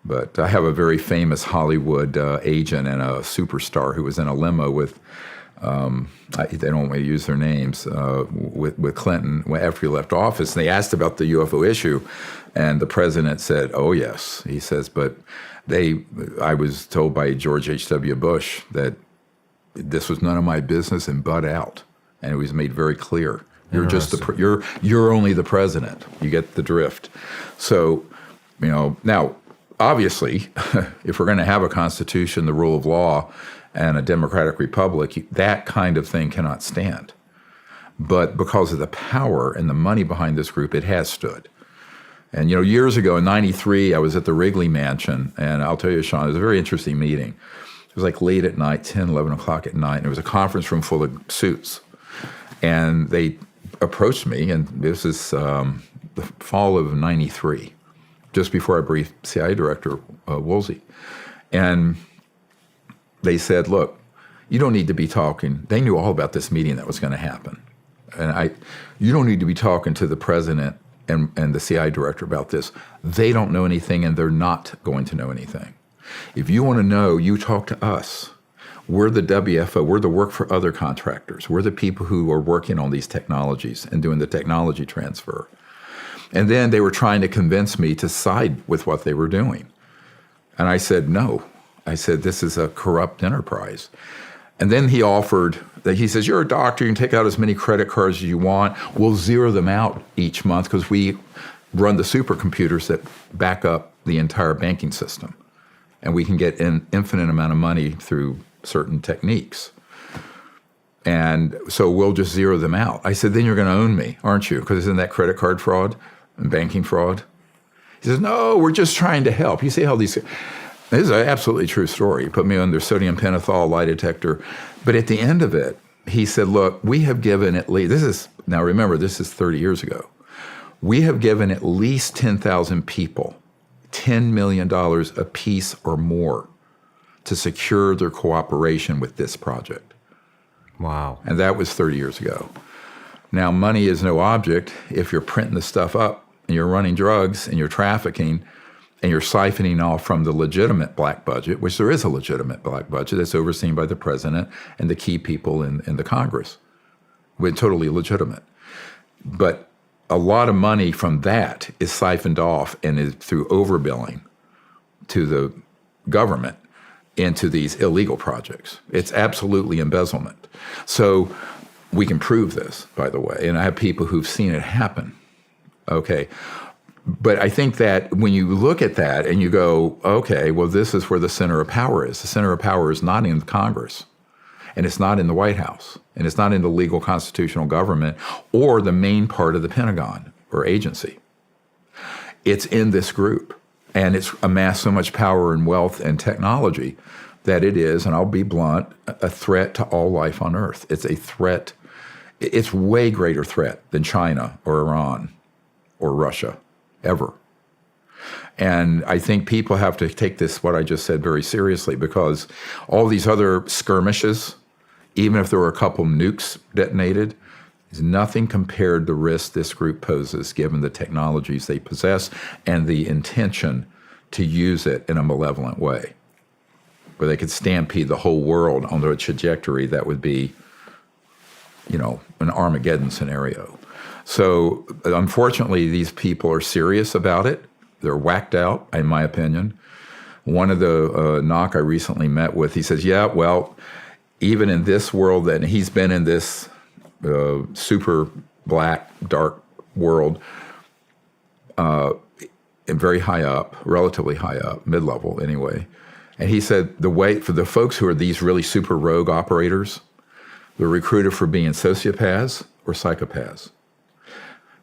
But I have a very famous Hollywood agent and a superstar who was in a limo with, they don't want me to use their names, with Clinton after he left office. And they asked about the UFO issue, and the president said, oh, yes. He says, but I was told by George H.W. Bush that this was none of my business and butt out. And it was made very clear. You're just you're only the president. You get the drift. So, now, obviously, if we're going to have a constitution, the rule of law, and a democratic republic, that kind of thing cannot stand. But because of the power and the money behind this group, it has stood. And, years ago in 93, I was at the Wrigley Mansion, and I'll tell you, Shawn, it was a very interesting meeting. It was like late at night, 10, 11 o'clock at night, and there was a conference room full of suits. And they approached me, and this is the fall of 93, just before I briefed CIA Director Woolsey. And they said, look, you don't need to be talking. They knew all about this meeting that was going to happen. And you don't need to be talking to the president and the CIA Director about this. They don't know anything, and they're not going to know anything. If you want to know, you talk to us. We're the WFO. We're the work for other contractors. We're the people who are working on these technologies and doing the technology transfer. And then they were trying to convince me to side with what they were doing. And I said, no. I said, this is a corrupt enterprise. And then he offered that, he says, you're a doctor. You can take out as many credit cards as you want. We'll zero them out each month because we run the supercomputers that back up the entire banking system. And we can get an infinite amount of money through certain techniques. And so we'll just zero them out. I said, then you're going to own me, aren't you? Because isn't that credit card fraud and banking fraud? He says, no, we're just trying to help. You see how this is an absolutely true story. He put me under sodium pentothal lie detector. But at the end of it, he said, look, we have given at least, now remember, this is 30 years ago. We have given at least 10,000 people $10 million apiece or more to secure their cooperation with this project. Wow. And that was 30 years ago. Now, money is no object if you're printing the stuff up and you're running drugs and you're trafficking and you're siphoning off from the legitimate black budget, which there is a legitimate black budget that's overseen by the president and the key people in the Congress. We're totally legitimate. But a lot of money from that is siphoned off and is through overbilling to the government into these illegal projects. It's absolutely embezzlement. So we can prove this, by the way, and I have people who've seen it happen. Okay. But I think that when you look at that and you go, okay, well, this is where the center of power is. The center of power is not in Congress, and it's not in the White House, and it's not in the legal constitutional government or the main part of the Pentagon or agency. It's in this group. And it's amassed so much power and wealth and technology that it is, and I'll be blunt, a threat to all life on Earth. It's a threat. It's way greater threat than China or Iran or Russia, ever. And I think people have to take this, what I just said, very seriously, because all these other skirmishes, even if there were a couple nukes detonated, is nothing compared to the risk this group poses given the technologies they possess and the intention to use it in a malevolent way. where they could stampede the whole world onto a trajectory that would be, an Armageddon scenario. So unfortunately, these people are serious about it. They're whacked out, in my opinion. One of the knock I recently met with, he says, yeah, well, even in this world, and he's been in this super black, dark world, and very high up, relatively high up, mid-level anyway. And he said the way for the folks who are these really super rogue operators, they're recruited for being sociopaths or psychopaths.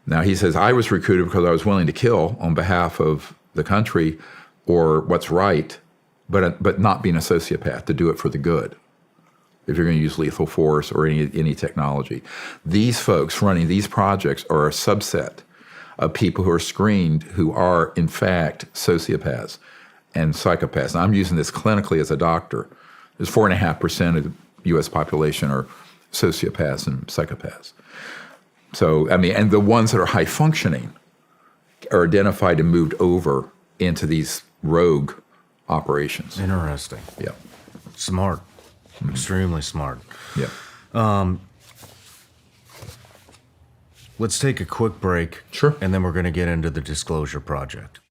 Now, he says, I was recruited because I was willing to kill on behalf of the country or what's right, but not being a sociopath, to do it for the good, if you're going to use lethal force or any technology. These folks running these projects are a subset of people who are screened who are, in fact, sociopaths and psychopaths. And I'm using this clinically as a doctor. There's 4.5% of the U.S. population are sociopaths and psychopaths. So, I mean, and the ones that are high functioning are identified and moved over into these rogue operations. Interesting. Yeah. Smart. Extremely smart. Yeah. Let's take a quick break. Sure. And then we're going to get into the Disclosure Project.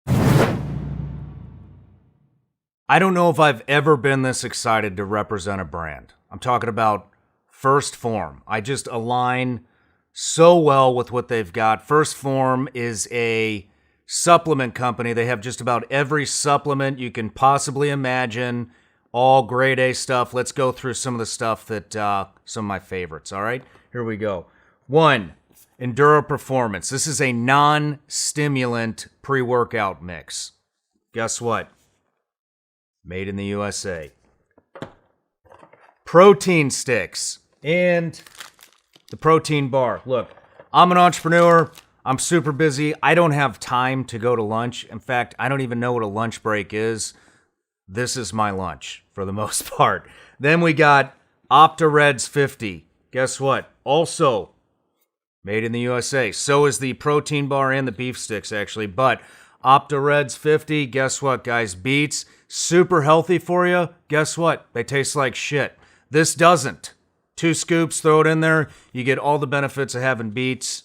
I don't know if I've ever been this excited to represent a brand. I'm talking about First Form. I just align so well with what they've got. First Form is a supplement company. They have just about every supplement you can possibly imagine. All grade A stuff. Let's go through some of the stuff that, some of my favorites, all right? Here we go. 1, Enduro Performance. This is a non-stimulant pre-workout mix. Guess what? Made in the USA. Protein sticks and the protein bar. Look, I'm an entrepreneur. I'm super busy. I don't have time to go to lunch. In fact, I don't even know what a lunch break is. This is my lunch for the most part. Then we got OptaReds 50. Guess what? Also made in the USA. So is the protein bar and the beef sticks, actually. But OptaReds 50, guess what, guys? Beets, super healthy for you. Guess what? They taste like shit. This doesn't. 2 scoops, throw it in there. You get all the benefits of having beets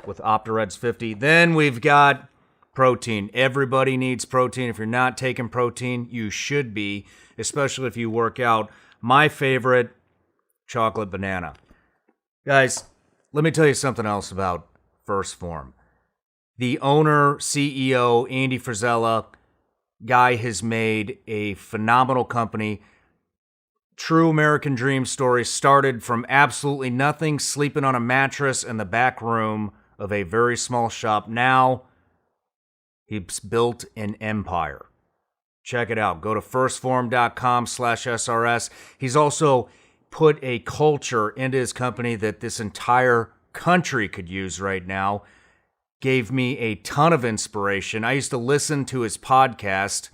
with OptaReds 50. Then we've got protein. Everybody needs protein. If you're not taking protein, you should be, especially if you work out. My favorite, chocolate banana. Guys, let me tell you something else about First Form. The owner, CEO, Andy Frisella, guy has made a phenomenal company. True American dream story. Started from absolutely nothing, sleeping on a mattress in the back room of a very small shop. Now, he's built an empire. Check it out. Go to firstform.com/SRS. He's also put a culture into his company that this entire country could use right now. Gave me a ton of inspiration. I used to listen to his podcast,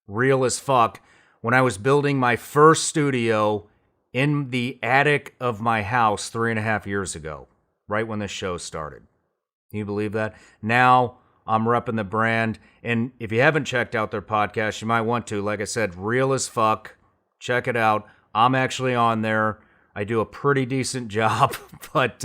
Real as Fuck, when I was building my first studio in the attic of my house 3.5 years ago, right when this show started. Can you believe that? Now I'm repping the brand. And if you haven't checked out their podcast, you might want to. Like I said, Real as Fuck. Check it out. I'm actually on there. I do a pretty decent job, but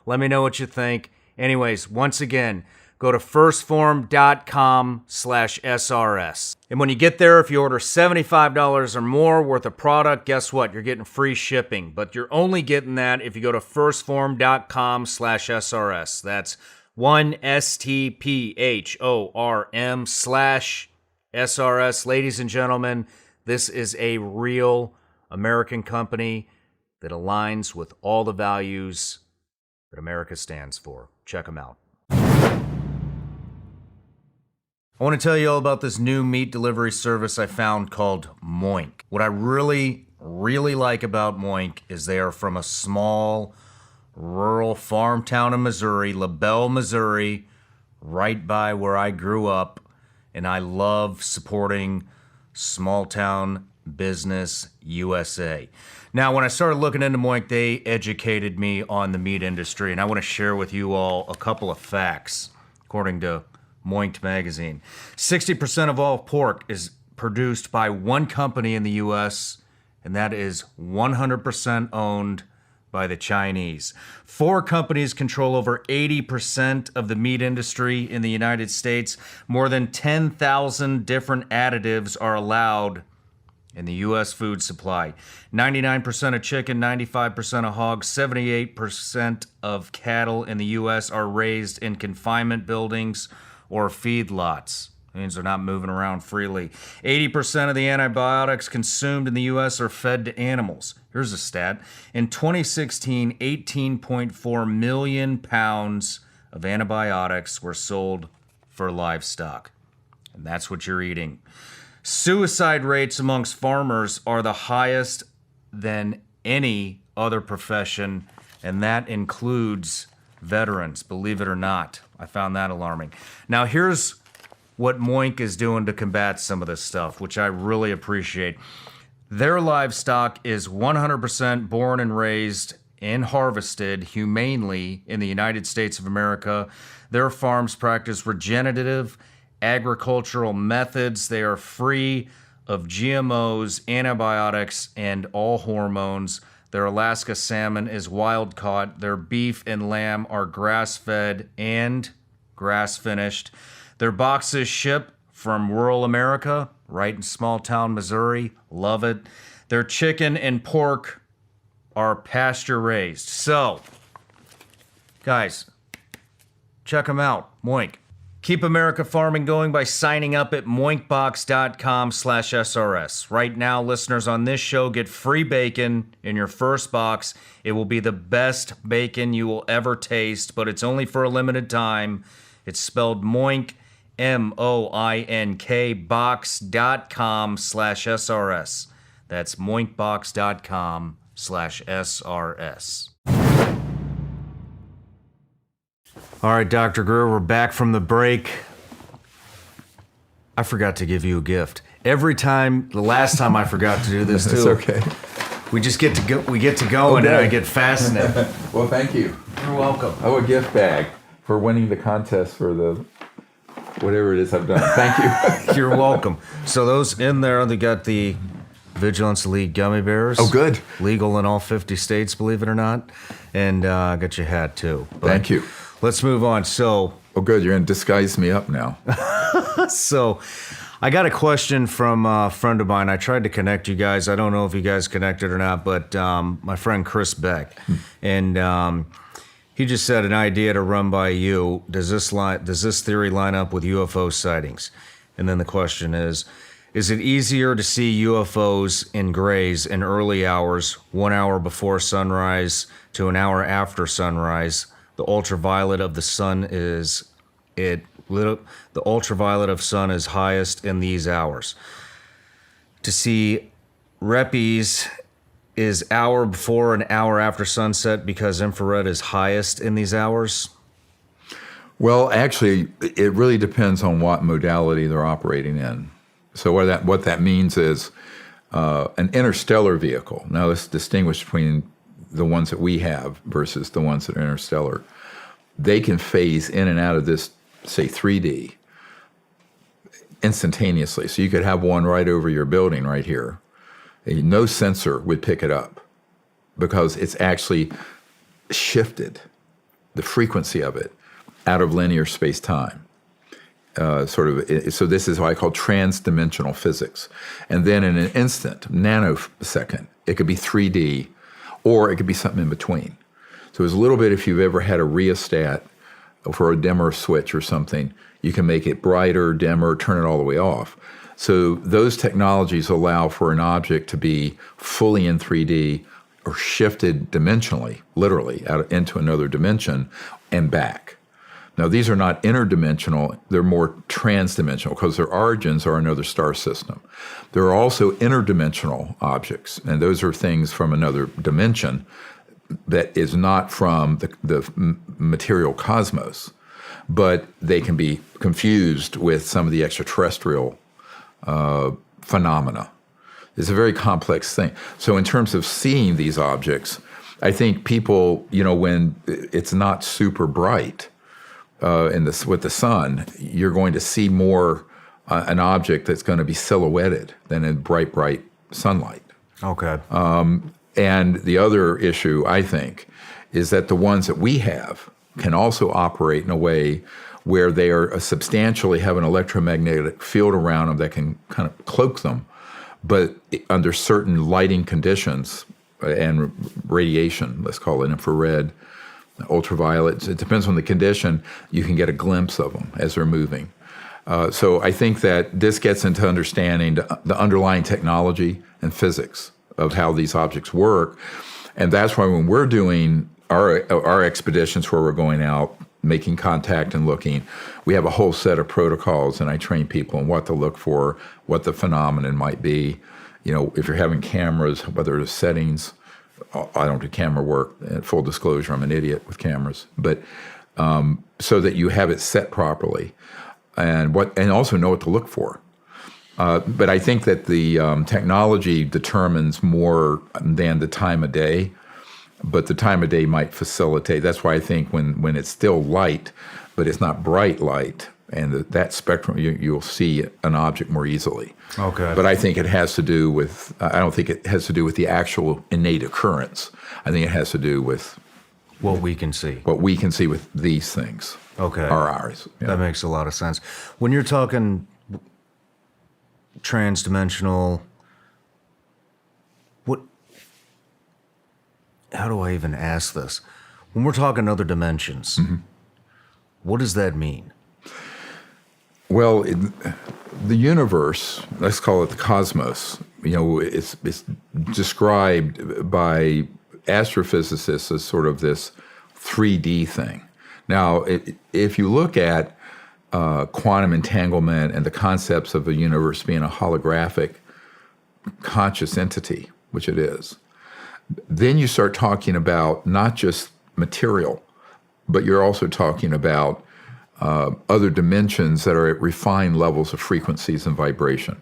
let me know what you think. Anyways, once again, go to firstform.com/SRS. And when you get there, if you order $75 or more worth of product, guess what? You're getting free shipping. But you're only getting that if you go to firstform.com/SRS. That's 1STPHORM/SRS. Ladies and gentlemen, this is a real American company that aligns with all the values that America stands for. Check them out. I want to tell you all about this new meat delivery service I found called Moink. What I really like about Moink is they are from a small rural farm town in Missouri, LaBelle, Missouri, right by where I grew up, and I love supporting small town business USA. Now, when I started looking into Moink, they educated me on the meat industry, and I want to share with you all a couple of facts, according to Moink magazine. 60% of all pork is produced by one company in the U.S., and that is 100% owned by the Chinese. 4 companies control over 80% of the meat industry in the United States. More than 10,000 different additives are allowed in the U.S. food supply. 99% of chicken, 95% of hogs, 78% of cattle in the U.S. are raised in confinement buildings or feedlots. It means they're not moving around freely. 80% of the antibiotics consumed in the U.S. are fed to animals. Here's a stat. In 2016, 18.4 million pounds of antibiotics were sold for livestock. And that's what you're eating. Suicide rates amongst farmers are the highest than any other profession, and that includes veterans, believe it or not. I found that alarming. Now, here's what Moink is doing to combat some of this stuff, which I really appreciate. Their livestock is 100% born and raised and harvested humanely in the United States of America. Their farms practice regenerative agricultural methods. They are free of GMOs, antibiotics, and all hormones. Their Alaska salmon is wild caught. Their beef and lamb are grass-fed and grass-finished. Their boxes ship from rural America, right in small-town Missouri. Love it. Their chicken and pork are pasture-raised. So, guys, check them out. Moink. Keep America farming going by signing up at moinkbox.com/SRS. Right now, listeners on this show get free bacon in your first box. It will be the best bacon you will ever taste, but it's only for a limited time. It's spelled Moink, MOINK, box.com/SRS. That's moinkbox.com/SRS. All right, Dr. Greer, we're back from the break. I forgot to give you a gift. Every time, the last time I forgot to do this too. It's okay. We just get to go. We get to go, and I get fascinated. Well, thank you. You're welcome. Oh, a gift bag for winning the contest for the whatever it is I've done. Thank you. You're welcome. So those in there, they got the Vigilance League gummy bears. Oh, good. Legal in all 50 states, believe it or not. And I got your hat too. But thank you. Let's move on. So. Oh, good. You're going to disguise me up now. So, I got a question from a friend of mine. I tried to connect you guys. I don't know if you guys connected or not, but my friend Chris Beck. And he just said an idea to run by you. Does this theory line up with UFO sightings? And then the question is it easier to see UFOs in grays in early hours, 1 hour before sunrise to an hour after sunrise? The ultraviolet of the sun is highest in these hours. To see reppies is hour before and hour after sunset because infrared is highest in these hours. Well, actually, it really depends on what modality they're operating in. So what that means is an interstellar vehicle. Now let's distinguish between the ones that we have versus the ones that are interstellar. They can phase in and out of this, say, 3D instantaneously. So you could have one right over your building right here. No sensor would pick it up because it's actually shifted, the frequency of it, out of linear space-time. So this is what I call trans-dimensional physics. And then in an instant, nanosecond, it could be 3D, or it could be something in between. So it's a little bit, if you've ever had a rheostat for a dimmer switch or something, you can make it brighter, dimmer, turn it all the way off. So those technologies allow for an object to be fully in 3D or shifted dimensionally, literally, out into another dimension and back. Now, these are not interdimensional, they're more transdimensional because their origins are another star system. There are also interdimensional objects, and those are things from another dimension that is not from the material cosmos, but they can be confused with some of the extraterrestrial phenomena. It's a very complex thing. So in terms of seeing these objects, I think people, when it's not super bright, with the sun, you're going to see more an object that's going to be silhouetted than in bright sunlight. Okay. And the other issue, I think, is that the ones that we have can also operate in a way where they are substantially have an electromagnetic field around them that can kind of cloak them, but under certain lighting conditions and radiation, let's call it infrared, ultraviolet, it depends on the condition, you can get a glimpse of them as they're moving. So I think that this gets into understanding the underlying technology and physics of how these objects work. And that's why when we're doing our expeditions where we're going out, making contact and looking, we have a whole set of protocols, and I train people on what to look for, what the phenomenon might be. You know, if you're having cameras, whether it's settings, I don't do camera work. Full disclosure, I'm an idiot with cameras. But so that you have it set properly, and also know what to look for. But I think that the technology determines more than the time of day. But the time of day might facilitate. That's why I think when it's still light, but it's not bright light, and that spectrum, you'll see an object more easily. Okay. But I think it has to do with, I don't think it has to do with the actual innate occurrence. I think it has to do with what we can see. What we can see with these things. Okay. Are ours. Yeah. That makes a lot of sense. When you're talking transdimensional, how do I even ask this? When we're talking other dimensions, what does that mean? Well, the universe, let's call it the cosmos, you know, it's described by astrophysicists as sort of this 3D thing. Now, if you look at quantum entanglement and the concepts of the universe being a holographic conscious entity, which it is, then you start talking about not just material, but you're also talking about other dimensions that are at refined levels of frequencies and vibration.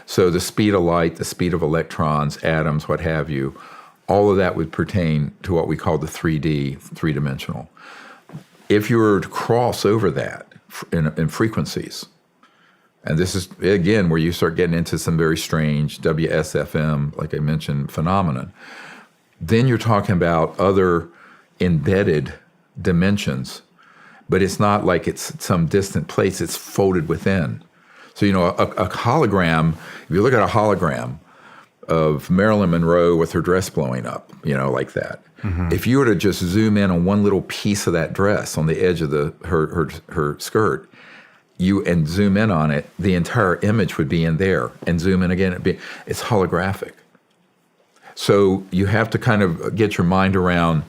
So the speed of light, the speed of electrons, atoms, what have you, all of that would pertain to what we call the 3D, three-dimensional. If you were to cross over that in frequencies, and this is, again, where you start getting into some very strange WSFM, like I mentioned, phenomenon, then you're talking about other embedded dimensions, but it's not like it's some distant place, it's folded within. So, you know, a hologram, if you look at a hologram of Marilyn Monroe with her dress blowing up, you know, like that, if you were to just zoom in on one little piece of that dress on the edge of her skirt, and zoom in on it, the entire image would be in there, and zoom in again, it's holographic. So you have to kind of get your mind around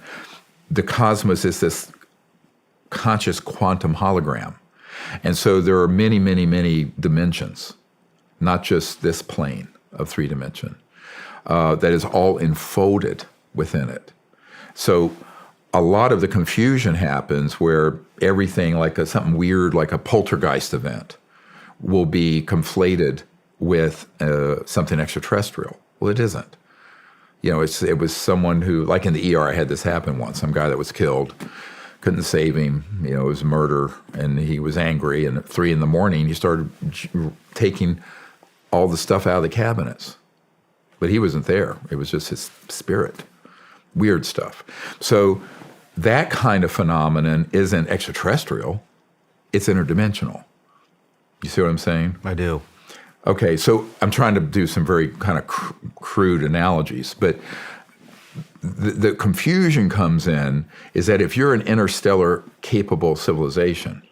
the cosmos is this conscious quantum hologram. And so there are many, many, many dimensions, not just this plane of 3-dimension, that is all enfolded within it. So a lot of the confusion happens where everything like something weird, like a poltergeist event, will be conflated with something extraterrestrial. Well, it isn't. You know, it was someone who, like in the ER, I had this happen once, some guy that was killed, couldn't save him, you know, it was murder, and he was angry, and at 3 a.m, he started taking all the stuff out of the cabinets. But he wasn't there. It was just his spirit. Weird stuff. So that kind of phenomenon isn't extraterrestrial, it's interdimensional. You see what I'm saying? I do. Okay, so I'm trying to do some very kind of crude analogies, but the confusion comes in is that if you're an interstellar capable civilization,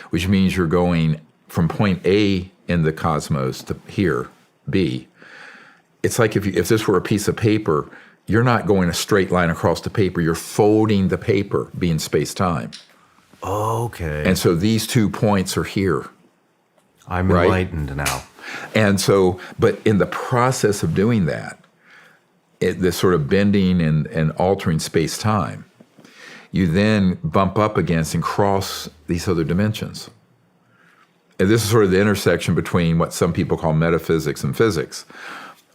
which means you're going from point A in the cosmos to here, B, it's like if this were a piece of paper, you're not going a straight line across the paper, you're folding the paper, being space-time. Okay. And so these 2 points are here. I'm enlightened now. And so, but in the process of doing that, this sort of bending and altering space-time, you then bump up against and cross these other dimensions. And this is sort of the intersection between what some people call metaphysics and physics,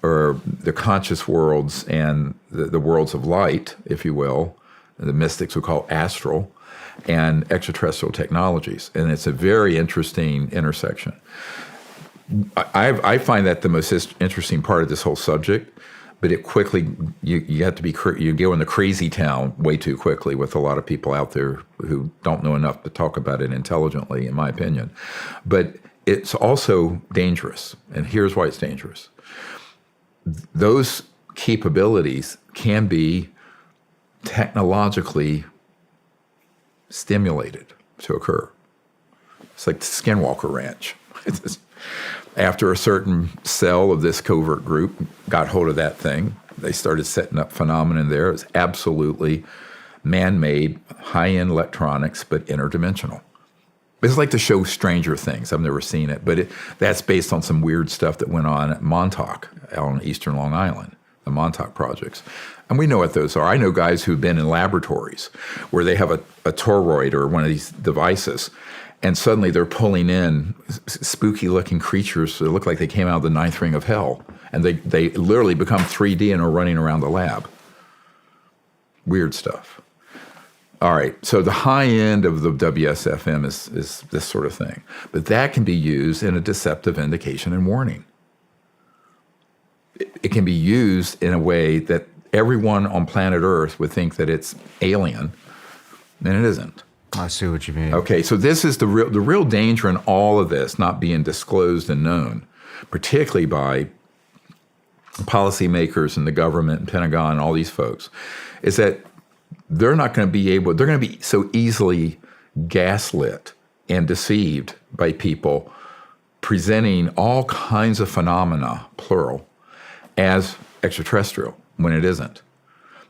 or the conscious worlds and the worlds of light, if you will, the mystics would call astral, and extraterrestrial technologies. And it's a very interesting intersection. I find that the most interesting part of this whole subject, but it quickly, you have to be, you go in the crazy town way too quickly with a lot of people out there who don't know enough to talk about it intelligently, in my opinion. But it's also dangerous, and here's why it's dangerous. Those capabilities can be technologically stimulated to occur. It's like the Skinwalker Ranch. After a certain cell of this covert group got hold of that thing, they started setting up phenomena there. It was absolutely man-made, high-end electronics, but interdimensional. It's like the show Stranger Things. I've never seen it, but that's based on some weird stuff that went on at Montauk on eastern Long Island, the Montauk projects. And we know what those are. I know guys who've been in laboratories where they have a toroid or one of these devices, and suddenly they're pulling in spooky-looking creatures that look like they came out of the ninth ring of hell, and they literally become 3D and are running around the lab. Weird stuff. All right, so the high end of the WSFM is this sort of thing. But that can be used in a deceptive indication and warning. It can be used in a way that everyone on planet Earth would think that it's alien, and it isn't. I see what you mean. Okay, so this is the real danger in all of this not being disclosed and known, particularly by policymakers and the government and Pentagon and all these folks, is that they're going to be so easily gaslit and deceived by people presenting all kinds of phenomena, plural, as extraterrestrial when it isn't.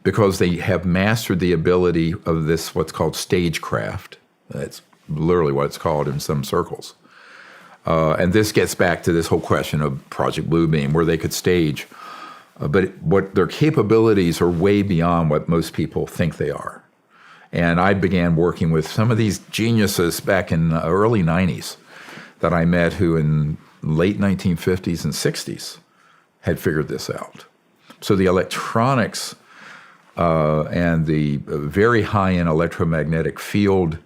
Because they have mastered the ability of this, what's called stagecraft. That's literally what it's called in some circles. And this gets back to this whole question of Project Bluebeam, where they could stage. But what their capabilities are way beyond what most people think they are. And I began working with some of these geniuses back in the early 90s that I met who in late 1950s and 60s had figured this out. So the electronics and the very high-end electromagnetic field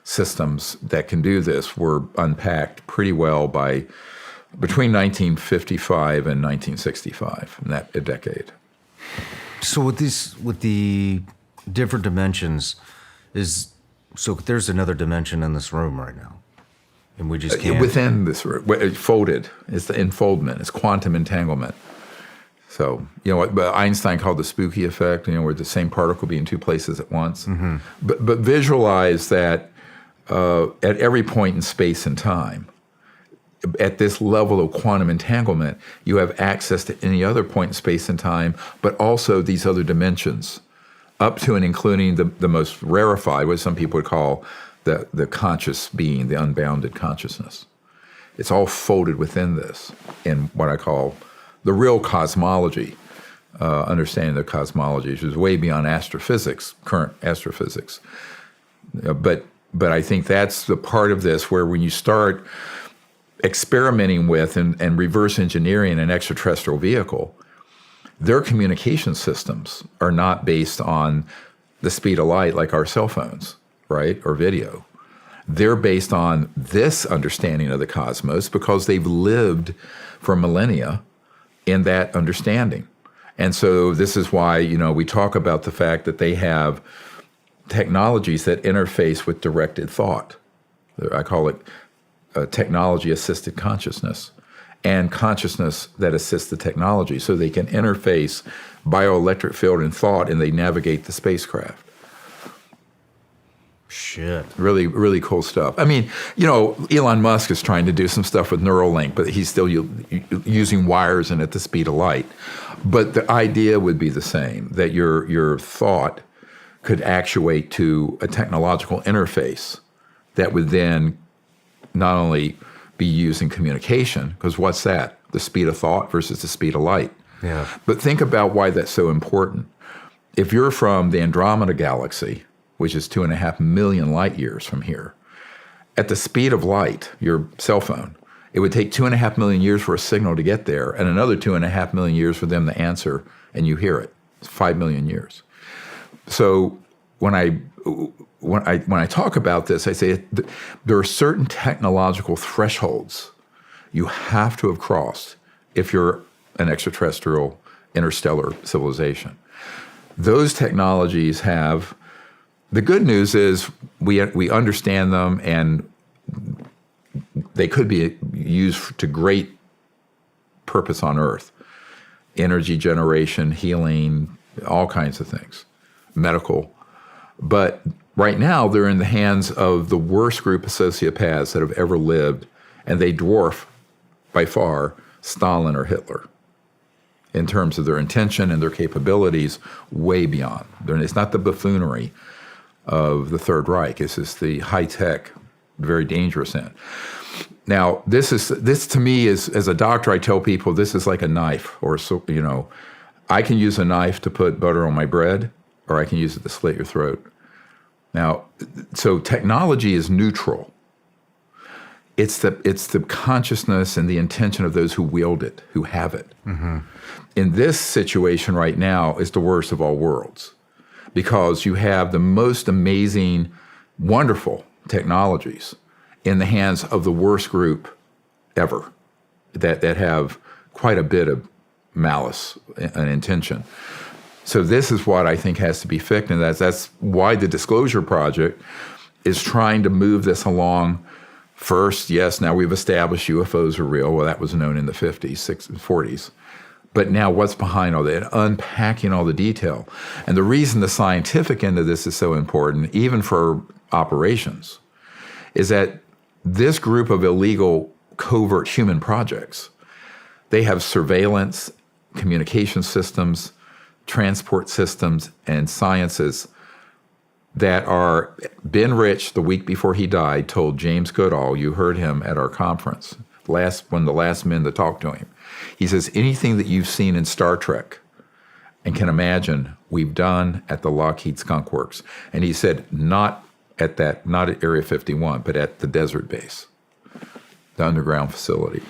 systems that can do this were unpacked pretty well by between 1955 and 1965, in that a decade. So with the different dimensions, there's another dimension in this room right now, and we just can't. Within this room, folded, it's the enfoldment, it's quantum entanglement. So, what Einstein called the spooky effect, where the same particle be in two places at once. Mm-hmm. But visualize that at every point in space and time, at this level of quantum entanglement, you have access to any other point in space and time, but also these other dimensions, up to and including the most rarefied, what some people would call the conscious being, the unbounded consciousness. It's all folded within this in what I call the real cosmology, understanding the cosmology, which is way beyond astrophysics, current astrophysics. But I think that's the part of this where when you start experimenting with and reverse engineering an extraterrestrial vehicle, their communication systems are not based on the speed of light like our cell phones, right, or video. They're based on this understanding of the cosmos because they've lived for millennia in that understanding. And so this is why, we talk about the fact that they have technologies that interface with directed thought. I call it technology-assisted consciousness, and consciousness that assists the technology. So they can interface bioelectric field and thought, and they navigate the spacecraft. Shit. Really, really cool stuff. I mean, Elon Musk is trying to do some stuff with Neuralink, but he's still using wires and at the speed of light. But the idea would be the same, that your thought could actuate to a technological interface that would then not only be used in communication, because what's that? The speed of thought versus the speed of light. Yeah. But think about why that's so important. If you're from the Andromeda Galaxy, which is 2.5 million light years from here, at the speed of light, your cell phone, it would take 2.5 million years for a signal to get there, and another 2.5 million years for them to answer, and you hear it. It's 5 million years. So when I talk about this, I say there are certain technological thresholds you have to have crossed if you're an extraterrestrial interstellar civilization. Those technologies have, the good news is we understand them, and they could be used to great purpose on Earth. Energy generation, healing, all kinds of things, medical. But right now, they're in the hands of the worst group of sociopaths that have ever lived, and they dwarf, by far, Stalin or Hitler in terms of their intention and their capabilities, way beyond. It's not the buffoonery of the Third Reich. It's just the high-tech, very dangerous end. Now, this to me is, as a doctor, I tell people this is like a knife, or I can use a knife to put butter on my bread, or I can use it to slit your throat. Now, so technology is neutral. It's the consciousness and the intention of those who wield it, who have it. Mm-hmm. In this situation right now is the worst of all worlds, because you have the most amazing, wonderful technologies in the hands of the worst group ever that have quite a bit of malice and intention. So this is what I think has to be fixed, and that's why the Disclosure Project is trying to move this along. First, yes, now we've established UFOs are real. Well, that was known in the 50s, 60s, 40s. But now what's behind all that? Unpacking all the detail. And the reason the scientific end of this is so important, even for operations, is that this group of illegal covert human projects, they have surveillance, communication systems, transport systems, and sciences that are. Ben Rich, the week before he died, told James Goodall, you heard him at our conference, one of the last men to talk to him. He says, anything that you've seen in Star Trek and can imagine, we've done at the Lockheed Skunk Works. And he said, not at Area 51, but at the desert base, the underground facility.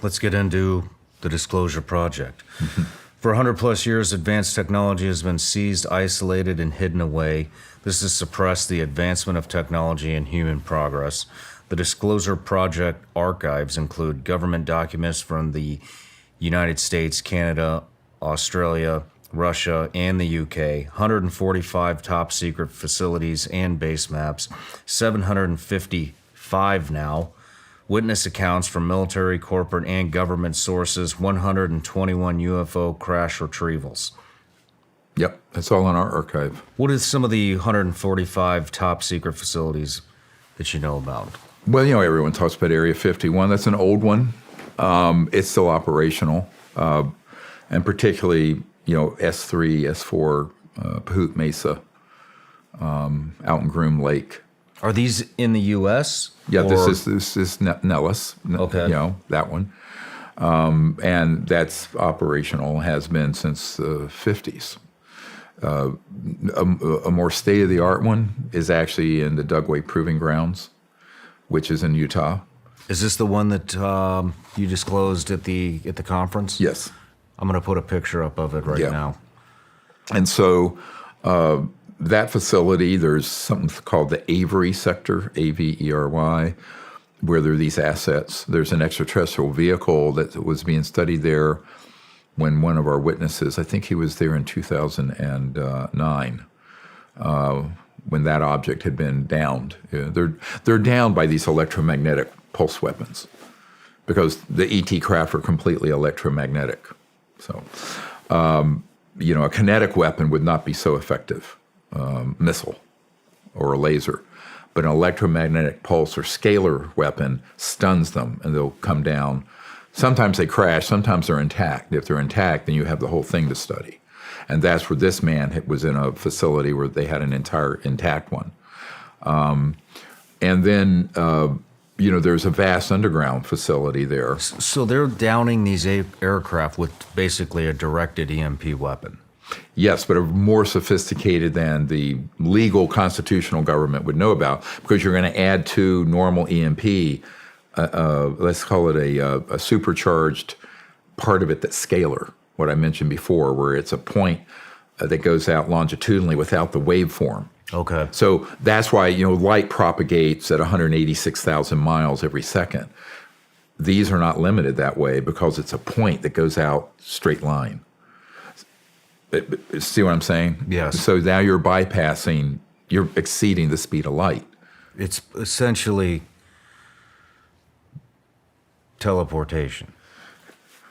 Let's get into the Disclosure Project. Mm-hmm. For 100 plus years, advanced technology has been seized, isolated, and hidden away. This has suppressed the advancement of technology and human progress. The Disclosure Project archives include government documents from the United States, Canada, Australia, Russia, and the UK, 145 top secret facilities and base maps, 755 now, witness accounts from military, corporate, and government sources, 121 UFO crash retrievals. Yep, that's all in our archive. What are some of the 145 top secret facilities that you know about? Well, everyone talks about Area 51. That's an old one. It's still operational. And particularly, S3, S4, Pahut Mesa, out in Groom Lake. Are these in the U.S.? Yeah, this is Nellis. Okay. That one. And that's operational, has been since the 50s. A more state-of-the-art one is actually in the Dugway Proving Grounds, which is in Utah. Is this the one that you disclosed at the conference? Yes. I'm going to put a picture up of it right now. And so that facility, there's something called the Avery sector, Avery, where there are these assets. There's an extraterrestrial vehicle that was being studied there when one of our witnesses, I think he was there in 2009, when that object had been downed. They're downed by these electromagnetic pulse weapons because the ET craft are completely electromagnetic. So, a kinetic weapon would not be so effective, missile or a laser. But an electromagnetic pulse or scalar weapon stuns them and they'll come down. Sometimes they crash, sometimes they're intact. If they're intact, then you have the whole thing to study. And that's where this man was in a facility where they had an entire intact one. And then, there's a vast underground facility there. So they're downing these aircraft with basically a directed EMP weapon. Yes, but are more sophisticated than the legal constitutional government would know about, because you're going to add to normal EMP, let's call it a supercharged part of it that's scalar, what I mentioned before, where it's a point that goes out longitudinally without the waveform. Okay. So that's why, light propagates at 186,000 miles every second. These are not limited that way because it's a point that goes out straight line. See what I'm saying? Yes. So now you're exceeding the speed of light. It's essentially teleportation.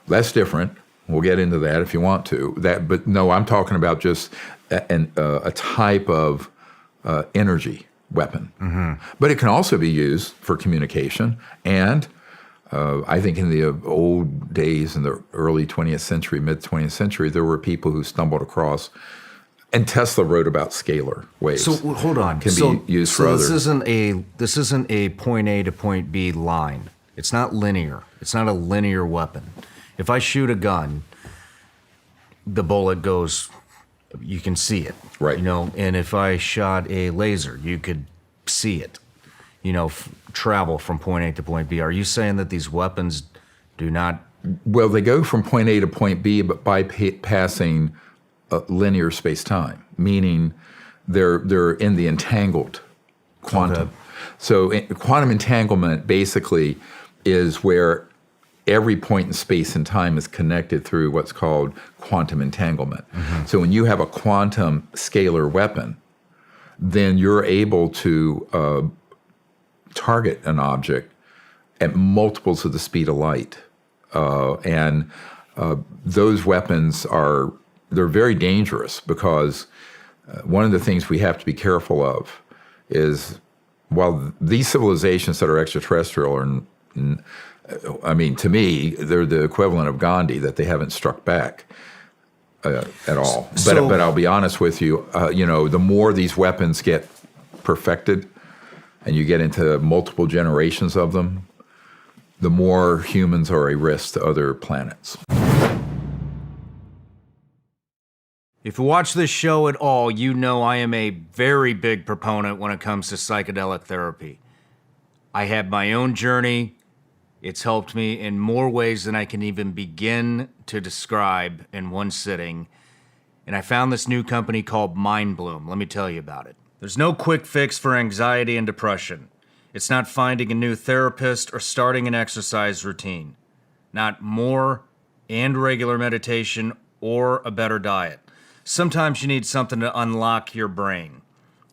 That's different. We'll get into that if you want to. But no, I'm talking about just a type of energy weapon. Mm-hmm. But it can also be used for communication. And I think in the old days, in the early 20th century, mid 20th century, there were people who stumbled across. And Tesla wrote about scalar waves. So hold on. Can be used for other. This isn't a point A to point B line. It's not linear. It's not a linear weapon. If I shoot a gun, the bullet goes. You can see it, right? And if I shot a laser, you could see it. Travel from point A to point B. Are you saying that these weapons do not? Well, they go from point A to point B, but bypassing linear space-time, meaning they're in the entangled quantum. Okay. So quantum entanglement basically is where every point in space and time is connected through what's called quantum entanglement. Mm-hmm. So when you have a quantum scalar weapon, then you're able to target an object at multiples of the speed of light. And those weapons they're very dangerous because one of the things we have to be careful of is while these civilizations that are extraterrestrial are, to me, they're the equivalent of Gandhi, that they haven't struck back at all. But I'll be honest with you, the more these weapons get perfected and you get into multiple generations of them, the more humans are a risk to other planets. If you watch this show at all, you know I am a very big proponent when it comes to psychedelic therapy. I had my own journey. It's helped me in more ways than I can even begin to describe in one sitting. And I found this new company called Mind Bloom. Let me tell you about it. There's no quick fix for anxiety and depression. It's not finding a new therapist or starting an exercise routine. Not more and regular meditation or a better diet. Sometimes you need something to unlock your brain,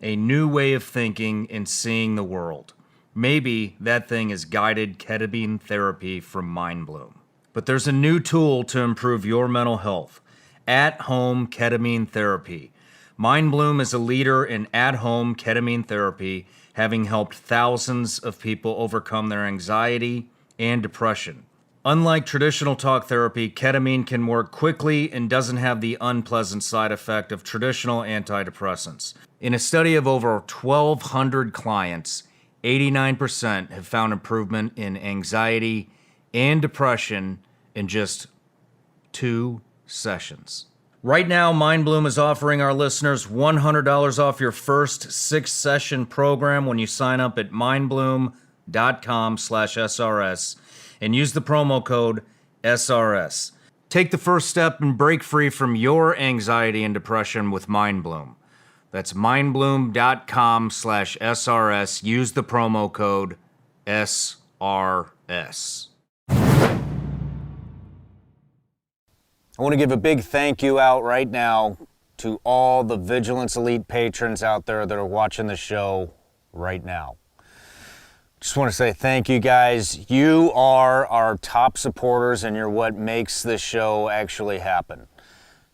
a new way of thinking and seeing the world. Maybe that thing is guided ketamine therapy from Mind Bloom. But there's a new tool to improve your mental health, at-home ketamine therapy. Mind Bloom is a leader in at-home ketamine therapy, having helped thousands of people overcome their anxiety and depression. Unlike traditional talk therapy, ketamine can work quickly and doesn't have the unpleasant side effect of traditional antidepressants. In a study of over 1,200 clients, 89% have found improvement in anxiety and depression in just 2 sessions. Right now, Mind Bloom is offering our listeners $100 off your first 6-session program when you sign up at mindbloom.com/SRS. and use the promo code SRS. Take the first step and break free from your anxiety and depression with Mind Bloom. That's mindbloom.com/SRS. Use the promo code SRS. I want to give a big thank you out right now to all the Vigilance Elite patrons out there that are watching the show right now. Just want to say thank you guys. You are our top supporters and you're what makes this show actually happen.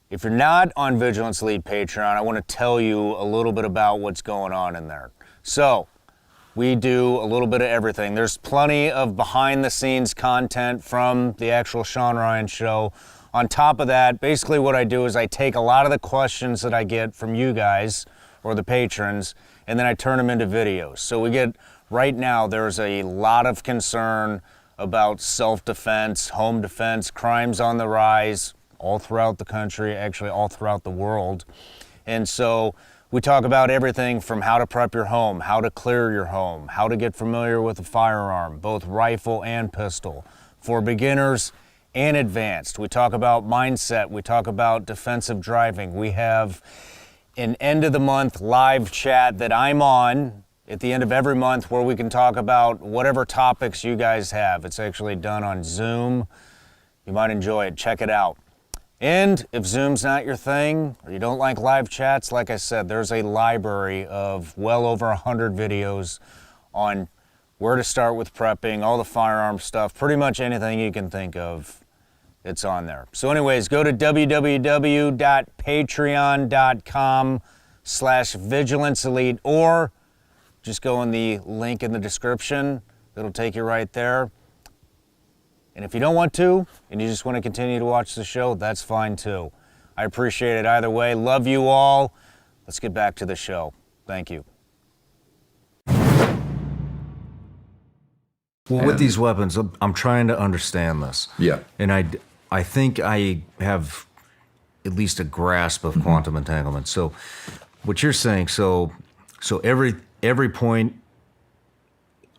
If you're not on Vigilance Elite Patreon, I want to tell you a little bit about what's going on in there. So, we do a little bit of everything. There's plenty of behind the scenes content from the actual Shawn Ryan Show. On top of that, basically what I do is I take a lot of the questions that I get from you guys or the patrons and then I turn them into videos. So we get right now, there's a lot of concern about self-defense, home defense, crimes on the rise all throughout the country, actually all throughout the world. And so we talk about everything from how to prep your home, how to clear your home, how to get familiar with a firearm, both rifle and pistol, for beginners and advanced. We talk about mindset. We talk about defensive driving. We have an end of the month live chat that I'm on at the end of every month where we can talk about whatever topics you guys have. It's actually done on Zoom. You might enjoy it. Check it out. And if Zoom's not your thing, or you don't like live chats, like I said, there's a library of well over 100 videos on where to start with prepping, all the firearm stuff, pretty much anything you can think of, it's on there. So anyways, go to www.patreon.com/vigilanceelite, or just go in the link in the description. It'll take you right there. And if you don't want to, and you just want to continue to watch the show, that's fine too. I appreciate it either way. Love you all. Let's get back to the show. Thank you. Well, with these weapons, I'm trying to understand this. Yeah. And I think I have at least a grasp of quantum entanglement. So what you're saying, so every point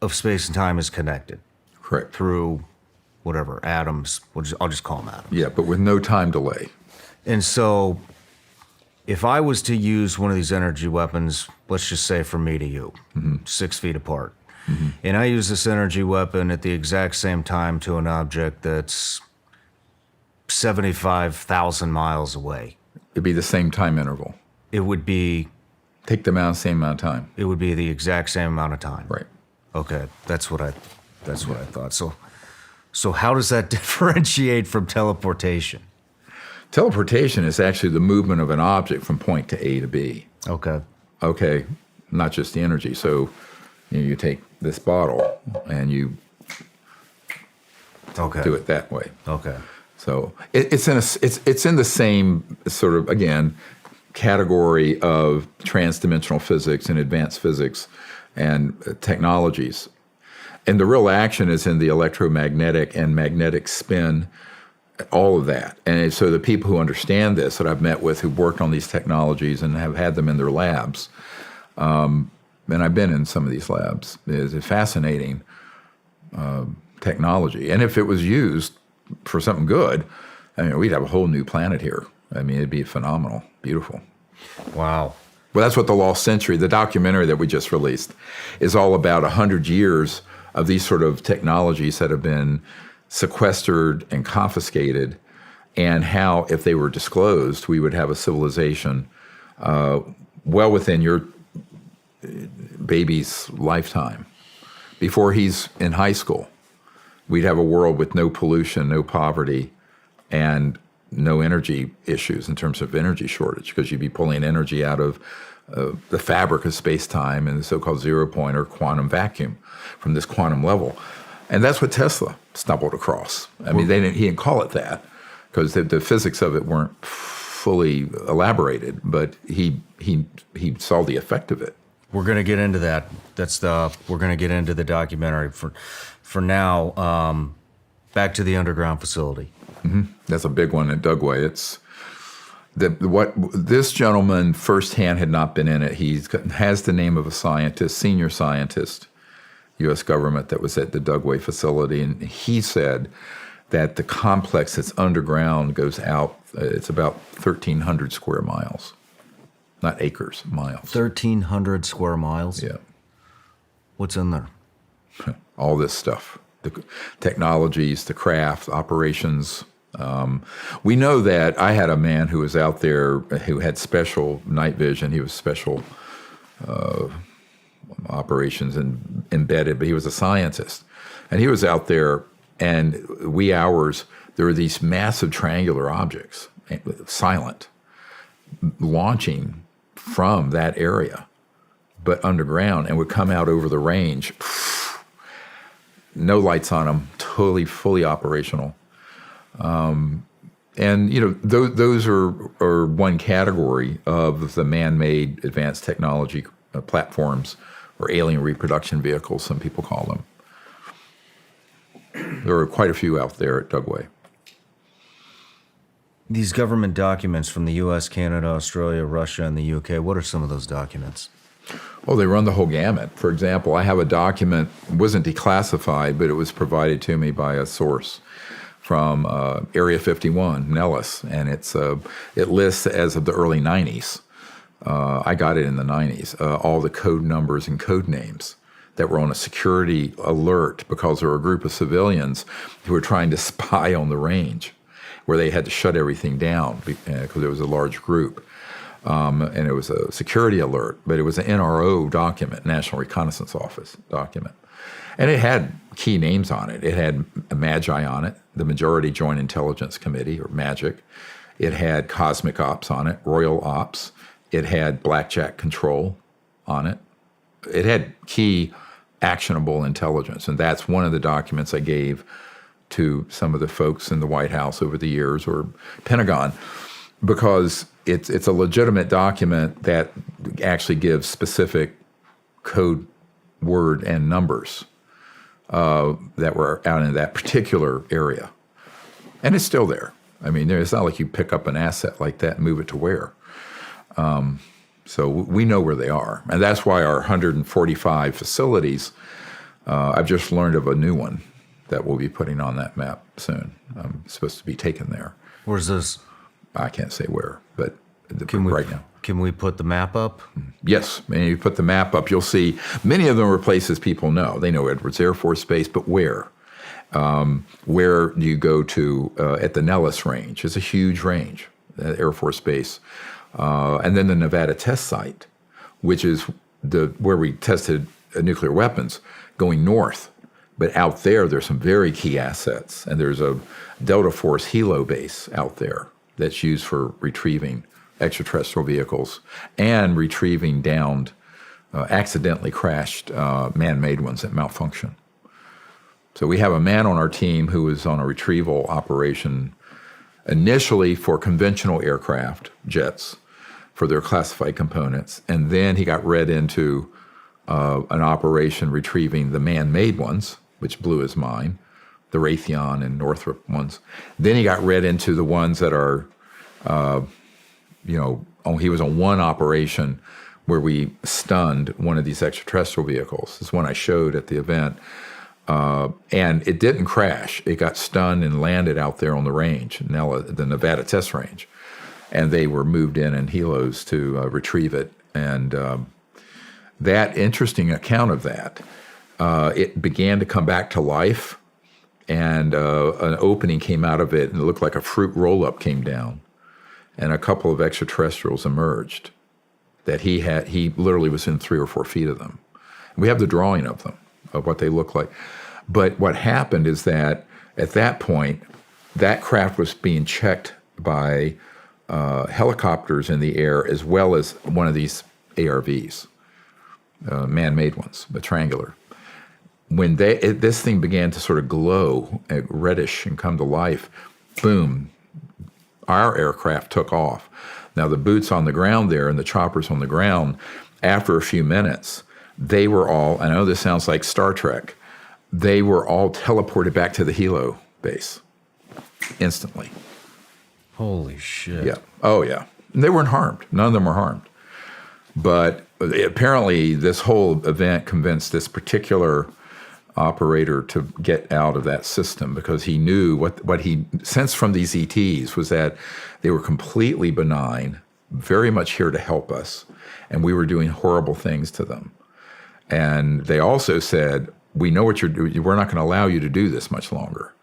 of space and time is connected. Correct. Through whatever, atoms. I'll just call them atoms. Yeah, but with no time delay. And so if I was to use one of these energy weapons, let's just say from me to you, 6 feet apart, and I use this energy weapon at the exact same time to an object that's 75,000 miles away. It'd be the same time interval. It would be... Take the same amount of time. It would be the exact same amount of time. Right. Okay, that's what I thought. So how does that differentiate from teleportation? Teleportation is actually the movement of an object from point to A to B. Okay. Okay, not just the energy. So you take this bottle and you do it that way. Okay. So it's in the same sort of, again, category of transdimensional physics and advanced physics and technologies. And the real action is in the electromagnetic and magnetic spin, all of that. And so the people who understand this that I've met with who've worked on these technologies and have had them in their labs, and I've been in some of these labs, is a fascinating technology. And if it was used for something good, I mean, we'd have a whole new planet here. I mean, it'd be phenomenal, beautiful. Wow. Well, that's what The Lost Century, the documentary that we just released, is all about 100 years of these sort of technologies that have been sequestered and confiscated, and how, if they were disclosed, we would have a civilization well within your baby's lifetime. Before he's in high school, we'd have a world with no pollution, no poverty, and no energy issues in terms of energy shortage, because you'd be pulling energy out of the fabric of space-time and the so-called zero point or quantum vacuum from this quantum level. And that's what Tesla stumbled across. I mean, he didn't call it that because the physics of it weren't fully elaborated, but he saw the effect of it. We're going to get into that. We're going to get into the documentary. For now, back to the underground facility. That's a big one at Dugway. It's what this gentleman firsthand had not been in it. He has the name of a scientist, senior scientist, U.S. government, that was at the Dugway facility, and he said that the complex that's underground goes out. It's about 1,300 square miles, not acres, miles. 1,300 square miles. Yeah. What's in there? All this stuff, the technologies, the craft, operations. We know that I had a man who was out there who had special night vision. He was special operations and embedded, but he was a scientist. And he was out there, and wee hours, there were these massive triangular objects, silent, launching from that area, but underground, and would come out over the range. No lights on them, totally, fully operational. And, those are one category of the man-made advanced technology platforms, or alien reproduction vehicles, some people call them. There are quite a few out there at Dugway. These government documents from the U.S., Canada, Australia, Russia, and the U.K., what are some of those documents? Oh, they run the whole gamut. For example, I have a document, wasn't declassified, but it was provided to me by a source from Area 51, Nellis, and it lists, as of the early 90s, I got it in the 90s, all the code numbers and code names that were on a security alert because there were a group of civilians who were trying to spy on the range, where they had to shut everything down because it was a large group. And it was a security alert, but it was an NRO document, National Reconnaissance Office document. And it had key names on it. It had MAGI on it, the Majority Joint Intelligence Committee, or MAGIC. It had Cosmic Ops on it, Royal Ops. It had Blackjack Control on it. It had key actionable intelligence, and that's one of the documents I gave to some of the folks in the White House over the years, or Pentagon, because it's a legitimate document that actually gives specific code word and numbers that were out in that particular area. And it's still there. I mean, it's not like you pick up an asset like that and move it to where. So we know where they are. And that's why our 145 facilities, I've just learned of a new one that we'll be putting on that map soon. It's supposed to be taken there. Where's this? I can't say where, but right now. Can we put the map up? Yes, and you put the map up, you'll see many of them are places people know. They know Edwards Air Force Base, but where? Where do you go to at the Nellis Range? It's a huge range, Air Force Base. And then the Nevada test site, which is where we tested nuclear weapons, going north. But out there's some very key assets. And there's a Delta Force helo base out there that's used for retrieving extraterrestrial vehicles and retrieving downed, accidentally crashed man-made ones that malfunction. So we have a man on our team who was on a retrieval operation initially for conventional aircraft, jets, for their classified components. And then he got read into an operation retrieving the man-made ones, which blew his mind, the Raytheon and Northrop ones. Then he got read into the ones that are, he was on one operation where we stunned one of these extraterrestrial vehicles. This is one I showed at the event. And it didn't crash. It got stunned and landed out there on the range, the Nevada test range. And they were moved in helos to retrieve it. And that interesting account of that, it began to come back to life. And an opening came out of it, and it looked like a fruit roll-up came down. And a couple of extraterrestrials emerged that he literally was in 3 or 4 feet of them. We have the drawing of them, of what they look like. But what happened is that at that point, that craft was being checked by helicopters in the air, as well as one of these ARVs, man-made ones, the triangular. When this thing began to sort of glow, reddish, and come to life, boom, our aircraft took off. Now the boots on the ground there and the choppers on the ground, after a few minutes, they were all, I know this sounds like Star Trek, they were all teleported back to the helo base instantly. Holy shit. Yeah. Oh, yeah. And they weren't harmed. None of them were harmed. But apparently this whole event convinced this particular operator to get out of that system, because he knew what he sensed from these ETs was that they were completely benign, very much here to help us, and we were doing horrible things to them. And they also said, we know what you're doing. We're not going to allow you to do this much longer.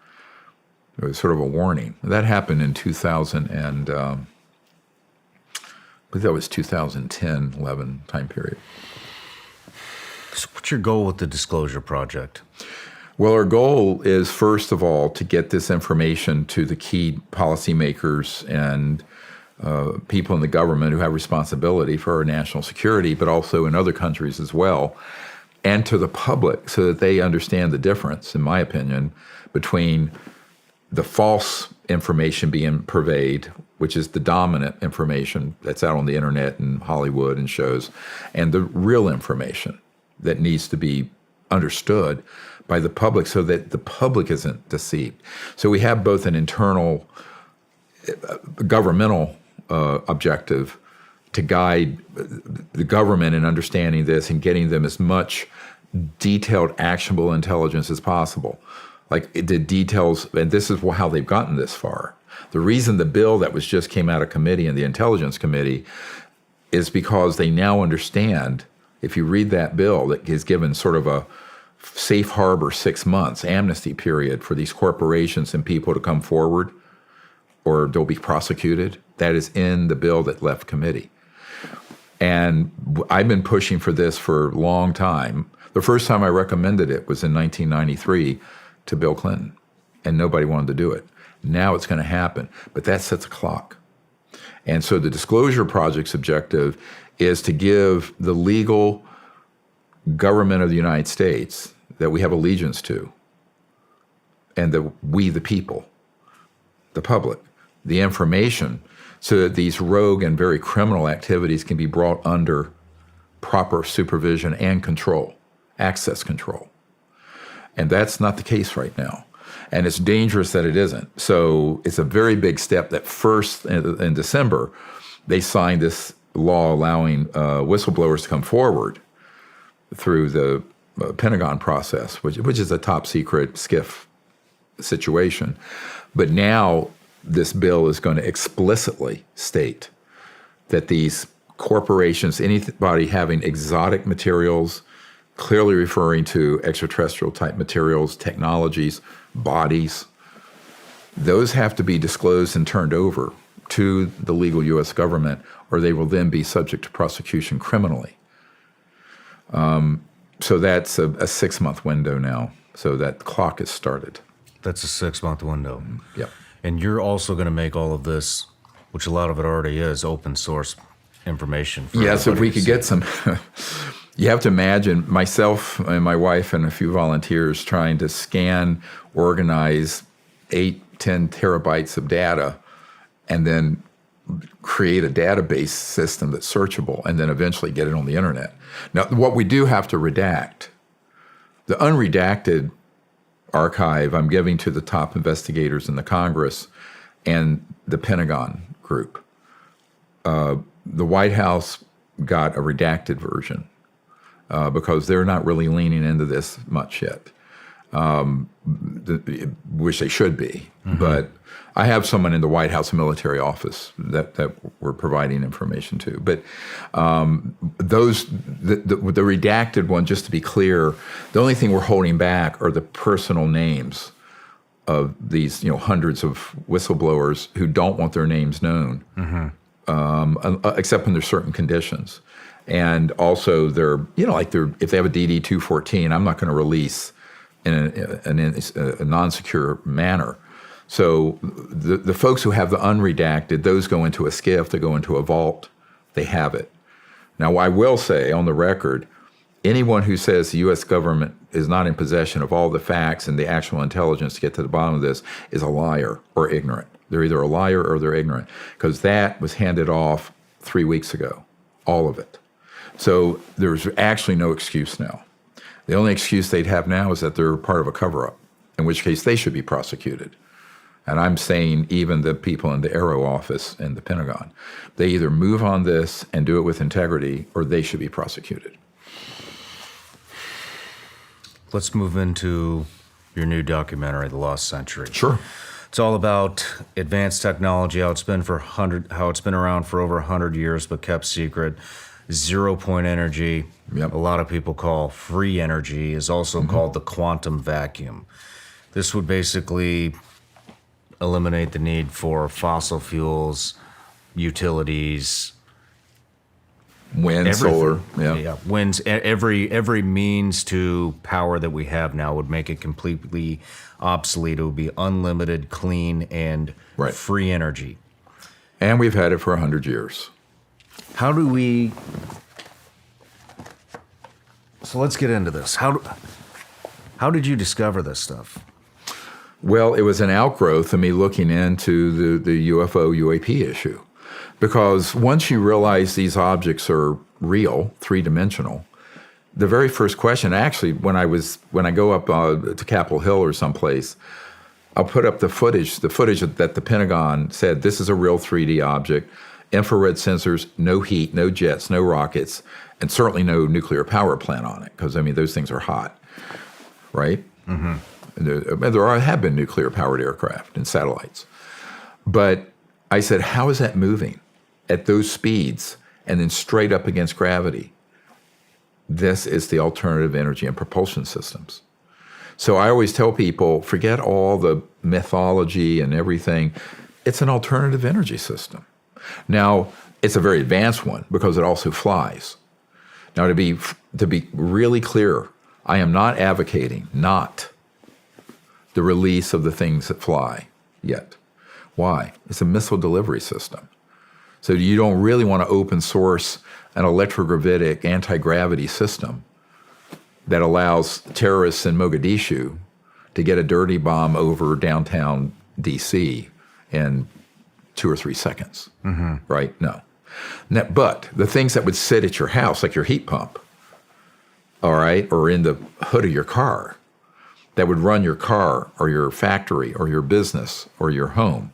It was sort of a warning. That happened in 2000 and I believe that was 2010, 11 time period. So what's your goal with the Disclosure Project? Well, our goal is, first of all, to get this information to the key policymakers and people in the government who have responsibility for our national security, but also in other countries as well, and to the public so that they understand the difference, in my opinion, between the false information being purveyed, which is the dominant information that's out on the internet and Hollywood and shows, and the real information that needs to be understood by the public so that the public isn't deceived. So we have both an internal governmental objective to guide the government in understanding this and getting them as much detailed, actionable intelligence as possible. Like the details, and this is how they've gotten this far. The reason the bill that just came out of committee and the Intelligence Committee is because they now understand, if you read that bill that is given sort of a safe harbor 6 months amnesty period for these corporations and people to come forward or they'll be prosecuted. That is in the bill that left committee. And I've been pushing for this for a long time. The first time I recommended it was in 1993 to Bill Clinton, and nobody wanted to do it. Now it's going to happen, but that sets a clock. And so the Disclosure Project's objective is to give the legal government of the United States that we have allegiance to, and that we, the people, the public, the information, so that these rogue and very criminal activities can be brought under proper supervision and control, access control. And that's not the case right now. And it's dangerous that it isn't. So it's a very big step that first, in December, they signed this law allowing whistleblowers to come forward through the Pentagon process, which is a top secret SCIF situation. But now this bill is going to explicitly state that these corporations, anybody having exotic materials, clearly referring to extraterrestrial type materials, technologies, bodies, those have to be disclosed and turned over to the legal U.S. government, or they will then be subject to prosecution criminally. So that's a 6-month window now. So that clock has started. That's a 6-month window. Yep. And you're also going to make all of this, which a lot of it already is, open source information. Yes, if we could get some. You have to imagine myself and my wife and a few volunteers trying to scan, organize 8-10 terabytes of data, and then create a database system that's searchable, and then eventually get it on the internet. Now, what we do have to redact, the unredacted archive I'm giving to the top investigators in the Congress and the Pentagon group. The White House got a redacted version because they're not really leaning into this much yet, which they should be. Mm-hmm. But I have someone in the White House military office that we're providing information to. But the redacted one, just to be clear, the only thing we're holding back are the personal names of these, hundreds of whistleblowers who don't want their names known, except under certain conditions. And also, if they have a DD-214, I'm not going to release in a non-secure manner. So the folks who have the unredacted, those go into a SCIF, they go into a vault, they have it. Now, I will say on the record, anyone who says the U.S. government is not in possession of all the facts and the actual intelligence to get to the bottom of this is a liar or ignorant. They're either a liar or they're ignorant, because that was handed off 3 weeks ago, all of it. So there's actually no excuse now. The only excuse they'd have now is that they're part of a cover-up, in which case they should be prosecuted. And I'm saying even the people in the Aero office and the Pentagon, they either move on this and do it with integrity, or they should be prosecuted. Let's move into your new documentary, The Lost Century. Sure. It's all about advanced technology, how it's been around for over 100 years but kept secret. 0-point energy, a lot of people call free energy, is also called the quantum vacuum. This would basically eliminate the need for fossil fuels, utilities, wind, solar, winds. Every means to power that we have now would make it completely obsolete. It would be unlimited, clean, and free energy. And we've had it for 100 years. How do we? So let's get into this. How did you discover this stuff? Well, it was an outgrowth of me looking into the UFO UAP issue. Because once you realize these objects are real, three-dimensional, the very first question, actually, when I go up to Capitol Hill or someplace, I'll put up the footage that the Pentagon said, this is a real 3D object, infrared sensors, no heat, no jets, no rockets, and certainly no nuclear power plant on it, because, those things are hot, right? Mm-hmm. There have been nuclear-powered aircraft and satellites. But I said, how is that moving at those speeds and then straight up against gravity. This is the alternative energy and propulsion systems. So I always tell people, forget all the mythology and everything. It's an alternative energy system. Now, it's a very advanced one because it also flies. Now, to be really clear, I am not advocating the release of the things that fly yet. Why? It's a missile delivery system. So you don't really want to open source an electrogravitic anti-gravity system that allows terrorists in Mogadishu to get a dirty bomb over downtown D.C. in 2 or 3 seconds, right? No. Now, but the things that would sit at your house, like your heat pump, all right, or in the hood of your car, that would run your car or your factory or your business or your home,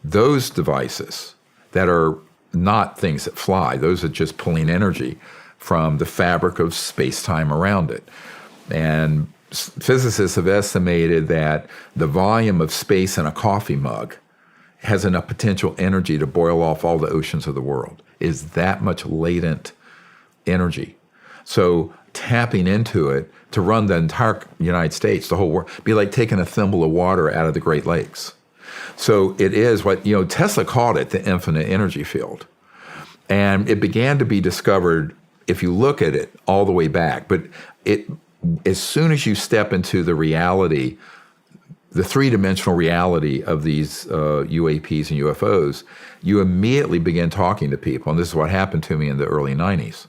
those devices that are not things that fly, those are just pulling energy from the fabric of space-time around it. And physicists have estimated that the volume of space in a coffee mug has enough potential energy to boil off all the oceans of the world. Is that much latent energy. So tapping into it to run the entire United States, the whole world, be like taking a thimble of water out of the Great Lakes. So it is what, Tesla called it the infinite energy field. And it began to be discovered, if you look at it, all the way back. But as soon as you step into the reality, the three-dimensional reality of these UAPs and UFOs, you immediately begin talking to people, and this is what happened to me in the early 90s,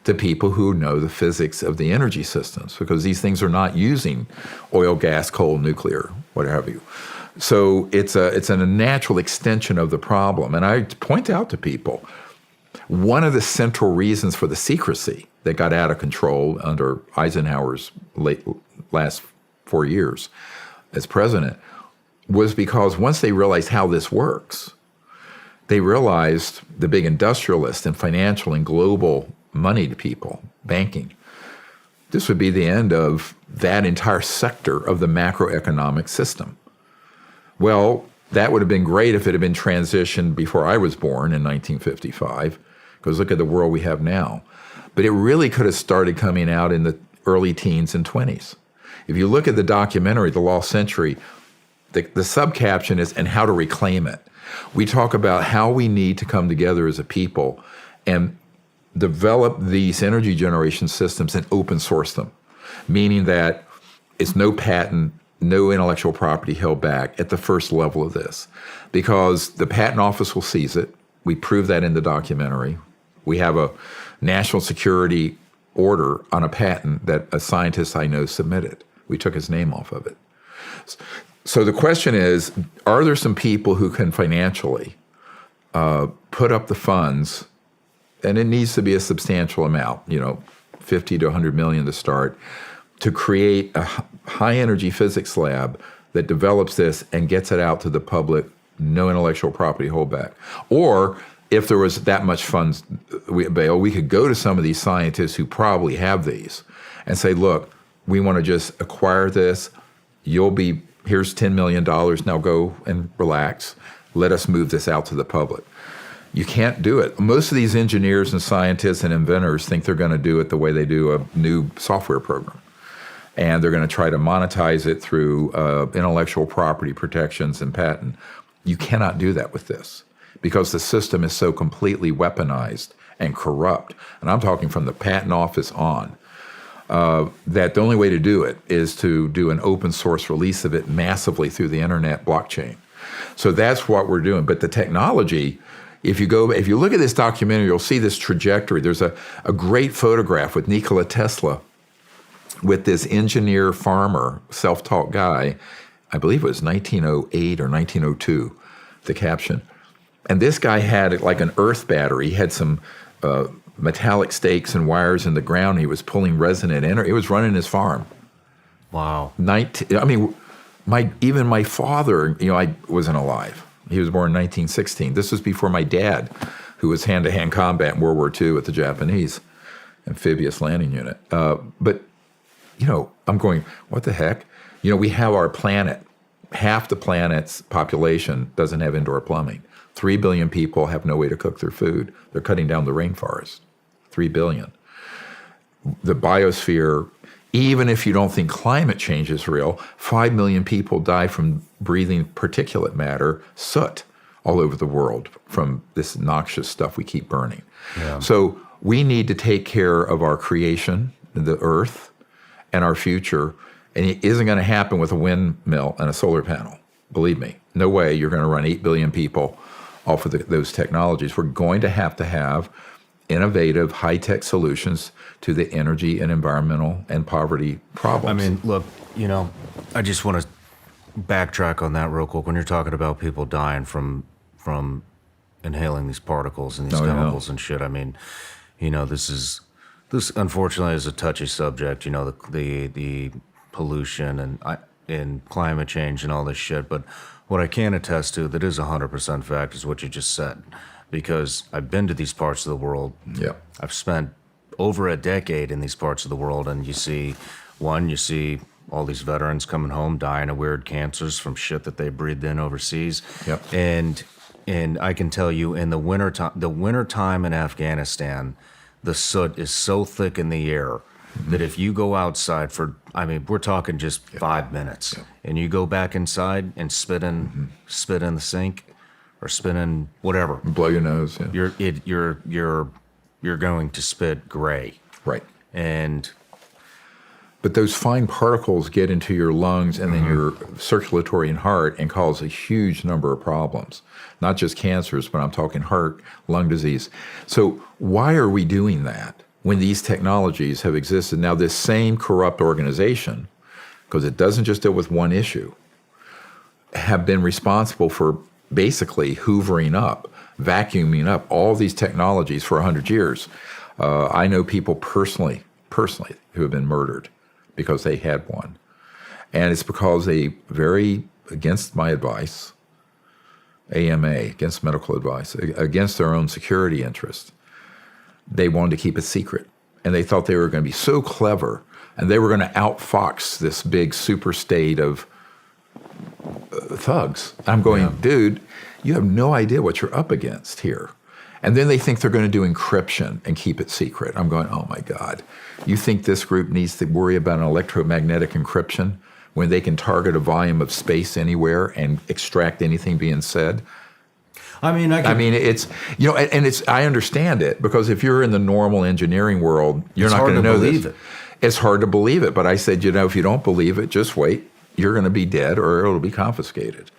to people who know the physics of the energy systems, because these things are not using oil, gas, coal, nuclear, what have you. So it's a natural extension of the problem. And I point out to people, one of the central reasons for the secrecy that got out of control under Eisenhower's last 4 years as president was because once they realized how this works, they realized, the big industrialists and financial and global moneyed people, banking, this would be the end of that entire sector of the macroeconomic system. Well, that would have been great if it had been transitioned before I was born in 1955, because look at the world we have now. But it really could have started coming out in the early teens and 20s. If you look at the documentary, The Lost Century, the subcaption is, and how to reclaim it. We talk about how we need to come together as a people and develop these energy generation systems and open source them, meaning that it's no patent, no intellectual property held back at the first level of this, because the patent office will seize it. We prove that in the documentary. We have a national security order on a patent that a scientist I know submitted. We took his name off of it. So the question is, are there some people who can financially put up the funds, and it needs to be a substantial amount, 50 to 100 million to start, to create a high energy physics lab that develops this and gets it out to the public, no intellectual property holdback? Or if there was that much funds available, we could go to some of these scientists who probably have these and say, look, we want to just acquire this. Here's $10 million, now go and relax. Let us move this out to the public. You can't do it. Most of these engineers and scientists and inventors think they're going to do it the way they do a new software program. And they're going to try to monetize it through intellectual property protections and patent. You cannot do that with this, because the system is so completely weaponized and corrupt. And I'm talking from the patent office on. That the only way to do it is to do an open source release of it massively through the internet blockchain. So that's what we're doing. But the technology, if you look at this documentary, you'll see this trajectory. There's a great photograph with Nikola Tesla with this engineer farmer, self-taught guy. I believe it was 1908 or 1902, the caption. And this guy had like an earth battery. He had some metallic stakes and wires in the ground. He was pulling resonant energy. He was running his farm. Wow. Even my father, I wasn't alive. He was born in 1916. This was before my dad, who was hand-to-hand combat in World War II with the Japanese amphibious landing unit. But I'm going, what the heck? We have our planet. Half the planet's population doesn't have indoor plumbing. 3 billion people have no way to cook their food. They're cutting down the rainforest. 3 billion. The biosphere, even if you don't think climate change is real, 5 million people die from breathing particulate matter, soot, all over the world from this noxious stuff we keep burning. Yeah. So we need to take care of our creation, the earth, and our future. And it isn't going to happen with a windmill and a solar panel. Believe me, no way you're going to run 8 billion people off of those technologies. We're going to have innovative, high-tech solutions to the energy and environmental and poverty problems. I mean, look, I just want to backtrack on that real quick. When you're talking about people dying from inhaling these particles and these chemicals and shit, I mean, this unfortunately is a touchy subject. The pollution and climate change and all this shit. But what I can attest to that is 100% fact is what you just said, because I've been to these parts of the world. Yeah, I've spent over a decade in these parts of the world, and you see all these veterans coming home dying of weird cancers from shit that they breathed in overseas. Yep. And I can tell you, in the wintertime in Afghanistan, the soot is so thick in the air that if you go outside we're talking just 5 minutes, and you go back inside and spit in the sink or spit in whatever, blow your nose. Yeah. you're going to spit gray. Right. But those fine particles get into your lungs and then your circulatory and heart and cause a huge number of problems. Not just cancers, but I'm talking heart, lung disease. So why are we doing that when these technologies have existed? Now, this same corrupt organization, because it doesn't just deal with one issue, have been responsible for basically hoovering up, vacuuming up all these technologies for 100 years. I know people personally who have been murdered because they had one. And it's because they, very against my advice, AMA, against medical advice, against their own security interest, they wanted to keep it secret. And they thought they were going to be so clever, and they were going to outfox this big super state of thugs. I'm going, dude, you have no idea what you're up against here. And then they think they're going to do encryption and keep it secret. I'm going, oh my God. You think this group needs to worry about an electromagnetic encryption when they can target a volume of space anywhere and extract anything being said? I mean, it's, and it's, I understand it, because if you're in the normal engineering world, you're not going to know this. It's hard to believe it. But I said, if you don't believe it, just wait. You're going to be dead, or it'll be confiscated.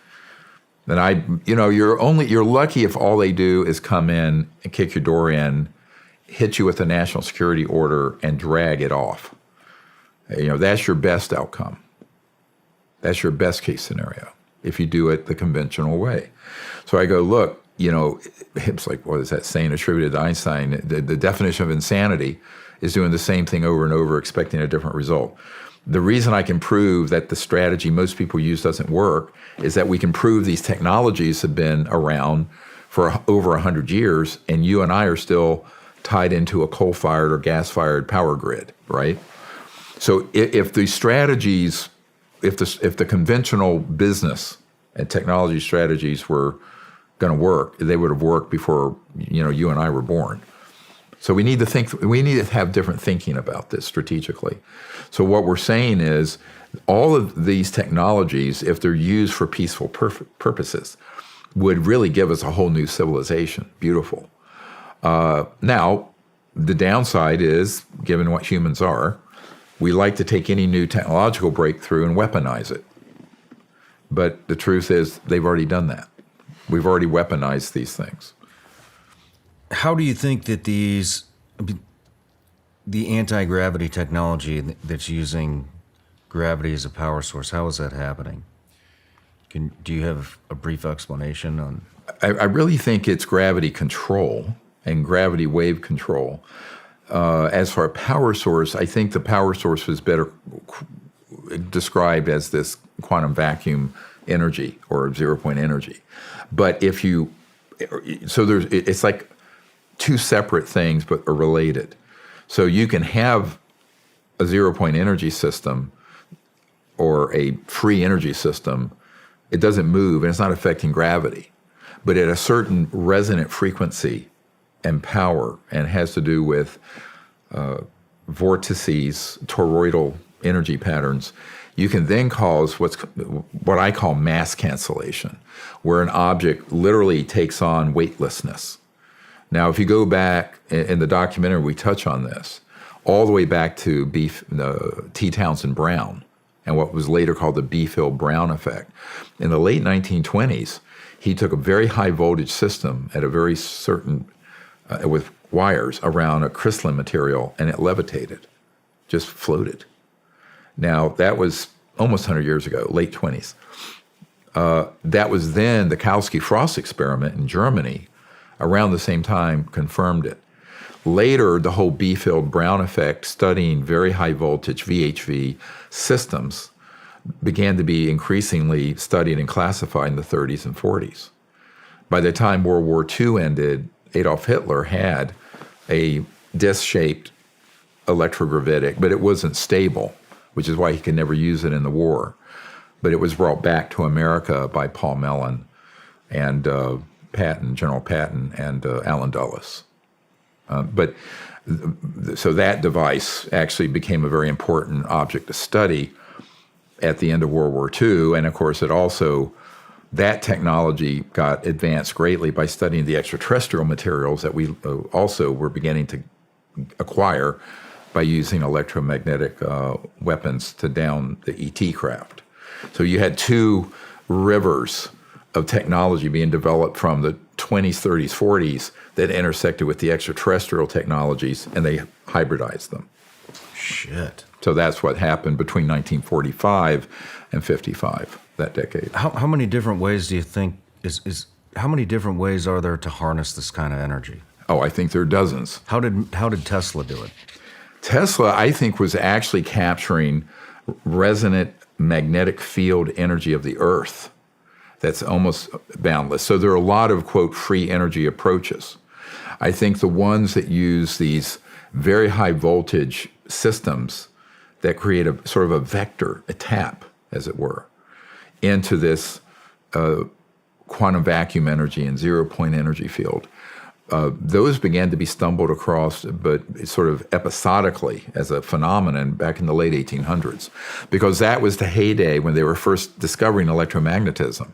And you're lucky if all they do is come in and kick your door in, hit you with a national security order, and drag it off. That's your best outcome. That's your best case scenario if you do it the conventional way. So I go, look, it's like, what is that saying attributed to Einstein? The definition of insanity is doing the same thing over and over, expecting a different result. The reason I can prove that the strategy most people use doesn't work is that we can prove these technologies have been around for over 100 years, and you and I are still tied into a coal-fired or gas-fired power grid, right? So if the strategies, if the conventional business and technology strategies were going to work, they would have worked before you and I were born. So we need to have different thinking about this strategically. So what we're saying is all of these technologies, if they're used for peaceful purposes, would really give us a whole new civilization. Beautiful. Now, the downside is, given what humans are, we like to take any new technological breakthrough and weaponize it. But the truth is, they've already done that. We've already weaponized these things. How do you think that the anti-gravity technology that's using gravity as a power source, how is that happening? Do you have a brief explanation on? I really think it's gravity control and gravity wave control. As for a power source, I think the power source was better described as this quantum vacuum energy or zero-point energy. But it's like two separate things but are related. So you can have a zero-point energy system or a free energy system. It doesn't move and it's not affecting gravity. but at a certain resonant frequency and power, and has to do with vortices, toroidal energy patterns, you can then cause what I call mass cancellation, where an object literally takes on weightlessness. Now, if you go back in the documentary, we touch on this, all the way back to T. Townsend Brown and what was later called the B-Phil-Brown effect. In the late 1920s, he took a very high voltage system at a very certain, with wires around a crystalline material, and it levitated, just floated. Now, that was almost 100 years ago, late 20s. That was then the Kautsky-Frost experiment in Germany, around the same time, confirmed it. Later, the whole B-Phil-Brown effect, studying very high voltage VHV systems, began to be increasingly studied and classified in the 30s and 40s. By the time World War II ended, Adolf Hitler had a disc-shaped electrogravitic, but it wasn't stable, which is why he could never use it in the war. But it was brought back to America by Paul Mellon and General Patton, and Allen Dulles. So that device actually became a very important object to study at the end of World War II. And of course, that technology got advanced greatly by studying the extraterrestrial materials that we also were beginning to acquire by using electromagnetic weapons to down the ET craft. So you had two rivers of technology being developed from the 20s, 30s, 40s that intersected with the extraterrestrial technologies, and they hybridized them. Shit. So that's what happened between 1945 and 55, that decade. How many different ways do you think how many different ways are there to harness this kind of energy? Oh, I think there are dozens. How did Tesla do it? Tesla, I think, was actually capturing resonant magnetic field energy of the Earth that's almost boundless. So there are a lot of, quote, free energy approaches. I think the ones that use these very high voltage systems that create a sort of a vector, a tap, as it were, into this quantum vacuum energy and zero-point energy field, those began to be stumbled across, but sort of episodically as a phenomenon back in the late 1800s, because that was the heyday when they were first discovering electromagnetism.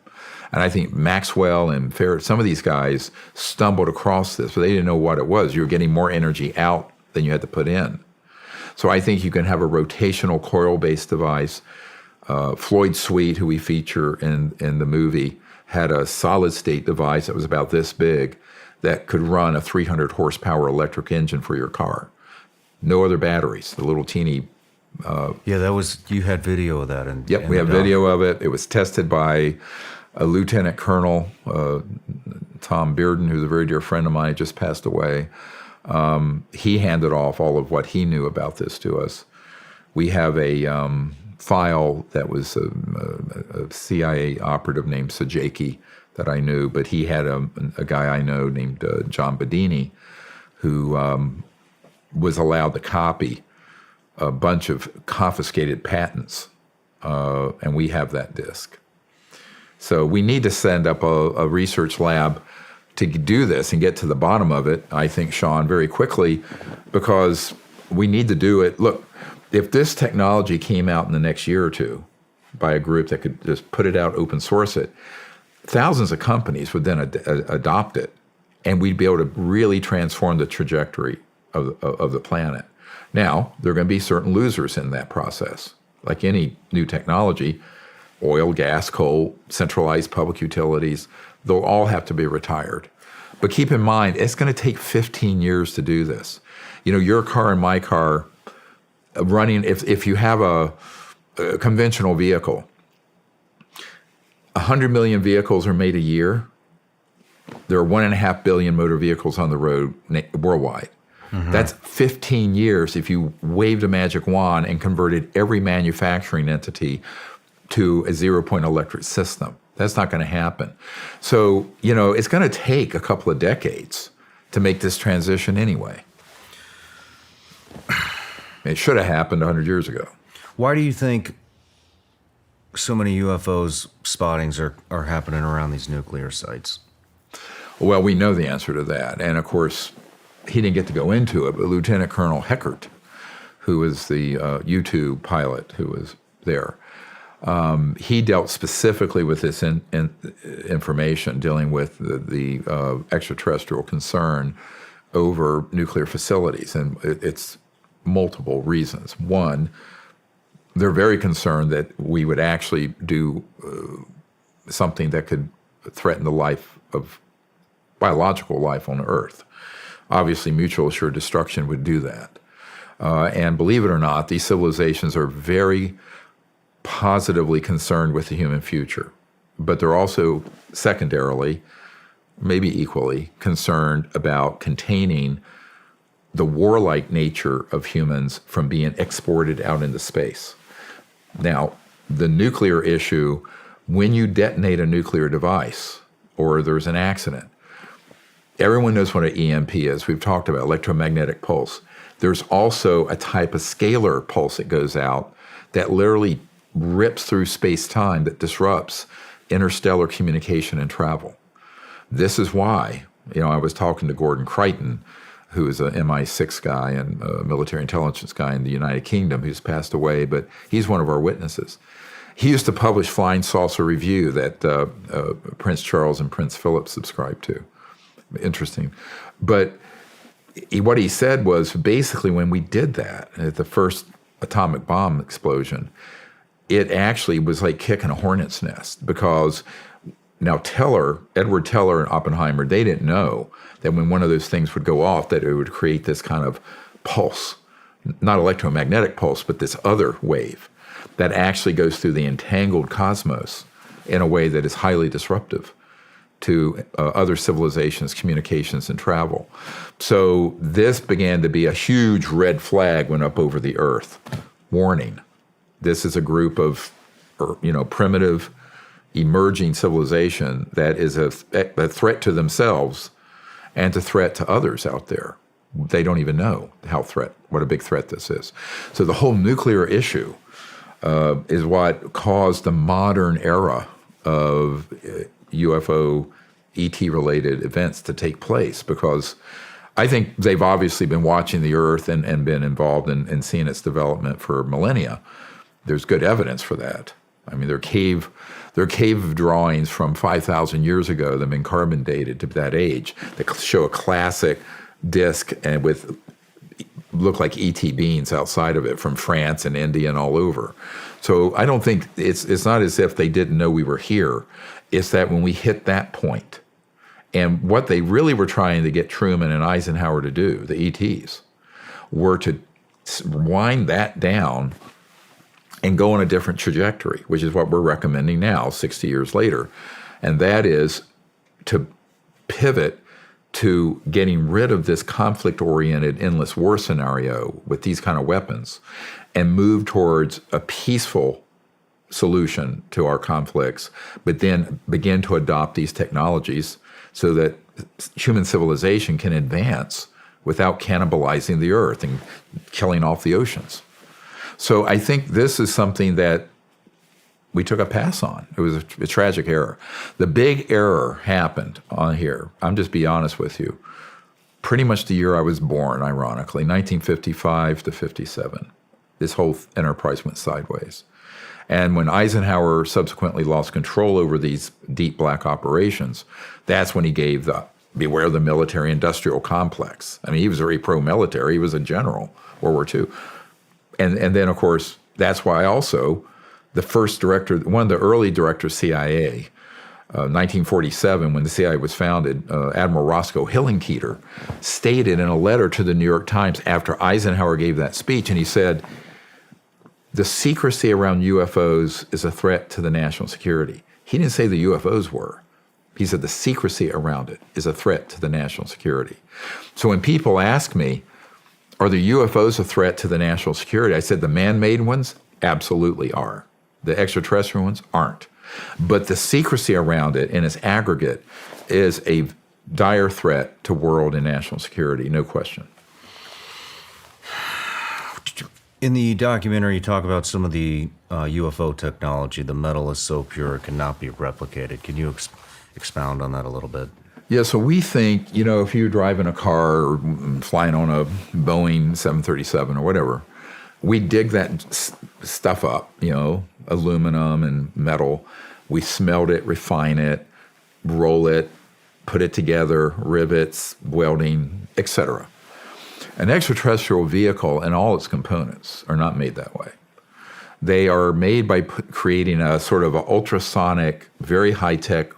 And I think Maxwell and Faraday, some of these guys stumbled across this, but they didn't know what it was. You were getting more energy out than you had to put in. So I think you can have a rotational coil-based device. Floyd Sweet, who we feature in the movie, had a solid-state device that was about this big that could run a 300 horsepower electric engine for your car. No other batteries, the little teeny... you had video of that. Yep, we have video of it. It was tested by a Lieutenant Colonel, Tom Bearden, who's a very dear friend of mine, just passed away. He handed off all of what he knew about this to us. We have a file that was a CIA operative named Sajaki that I knew, but he had a guy I know named John Bedini, who was allowed to copy a bunch of confiscated patents, and we have that disk. So we need to send up a research lab to do this and get to the bottom of it, I think, Shawn, very quickly, because we need to do it. Look, if this technology came out in the next year or two by a group that could just put it out, open source it, thousands of companies would then adopt it, and we'd be able to really transform the trajectory of the planet. Now, there are going to be certain losers in that process. Like any new technology, oil, gas, coal, centralized public utilities, they'll all have to be retired. But keep in mind, it's going to take 15 years to do this. You know, your car and my car running, if you have a conventional vehicle, 100 million vehicles are made a year. There are 1.5 billion motor vehicles on the road worldwide. Mm-hmm. That's 15 years if you waved a magic wand and converted every manufacturing entity to a zero-point electric system. That's not going to happen. So, you know, it's going to take a couple of decades to make this transition anyway. It should have happened 100 years ago. Why do you think so many UFOs spottings are happening around these nuclear sites? Well, we know the answer to that. And of course, he didn't get to go into it, but Lieutenant Colonel Heckert, who was the U-2 pilot who was there, he dealt specifically with this information, dealing with the extraterrestrial concern over nuclear facilities. And it's multiple reasons. One, they're very concerned that we would actually do something that could threaten the life of biological life on Earth. Obviously, mutual assured destruction would do that. And believe it or not, these civilizations are very positively concerned with the human future. But they're also secondarily, maybe equally, concerned about containing the warlike nature of humans from being exported out into space. Now, the nuclear issue, when you detonate a nuclear device or there's an accident, everyone knows what an EMP is. We've talked about electromagnetic pulse. There's also a type of scalar pulse that goes out that literally rips through space-time, that disrupts interstellar communication and travel. This is why, I was talking to Gordon Crichton, who is an MI6 guy and a military intelligence guy in the United Kingdom, who's passed away, but he's one of our witnesses. He used to publish Flying Saucer Review that Prince Charles and Prince Philip subscribed to. Interesting. But what he said was, basically, when we did that at the first atomic bomb explosion, it actually was like kicking a hornet's nest, because now Edward Teller and Oppenheimer, they didn't know that when one of those things would go off, that it would create this kind of pulse, not electromagnetic pulse, but this other wave that actually goes through the entangled cosmos in a way that is highly disruptive to other civilizations, communications, and travel. So this began to be a huge red flag went up over the Earth. Warning, this is a group of, primitive, emerging civilization that is a threat to themselves and a threat to others out there. They don't even know what a big threat this is. So the whole nuclear issue is what caused the modern era of UFO, ET-related events to take place, because I think they've obviously been watching the Earth and been involved in seeing its development for millennia. There's good evidence for that. I mean, they're cave drawings from 5,000 years ago that have been carbon dated to that age that show a classic disc and look like ET beings outside of it from France and India and all over. So I don't think it's not as if they didn't know we were here. It's that when we hit that point, and what they really were trying to get Truman and Eisenhower to do, the ETs, were to wind that down and go on a different trajectory, which is what we're recommending now, 60 years later. And that is to pivot to getting rid of this conflict-oriented endless war scenario with these kind of weapons and move towards a peaceful solution to our conflicts, but then begin to adopt these technologies so that human civilization can advance without cannibalizing the Earth and killing off the oceans. So I think this is something that we took a pass on. It was a tragic error. The big error happened on here. I'm just be honest with you. Pretty much the year I was born, ironically, 1955 to 57. This whole enterprise went sideways. And when Eisenhower subsequently lost control over these deep black operations, that's when he gave the beware the military-industrial complex. I mean, he was very pro-military. He was a general, World War II. And then, of course, that's why also the first director, one of the early directors of CIA, 1947, when the CIA was founded, Admiral Roscoe Hillenkoetter, stated in a letter to the New York Times after Eisenhower gave that speech, and he said, the secrecy around UFOs is a threat to the national security. He didn't say the UFOs were. He said the secrecy around it is a threat to the national security. So when people ask me, are the UFOs a threat to the national security? I said the man-made ones absolutely are. The extraterrestrial ones aren't. But the secrecy around it in its aggregate is a dire threat to world and national security, no question. In the documentary, you talk about some of the UFO technology. The metal is so pure it cannot be replicated. Can you expound on that a little bit? Yeah, so we think, if you're driving a car or flying on a Boeing 737 or whatever, we dig that stuff up, aluminum and metal. We smelt it, refine it, roll it, put it together, rivets, welding, etc. An extraterrestrial vehicle and all its components are not made that way. They are made by creating a sort of an ultrasonic, very high-tech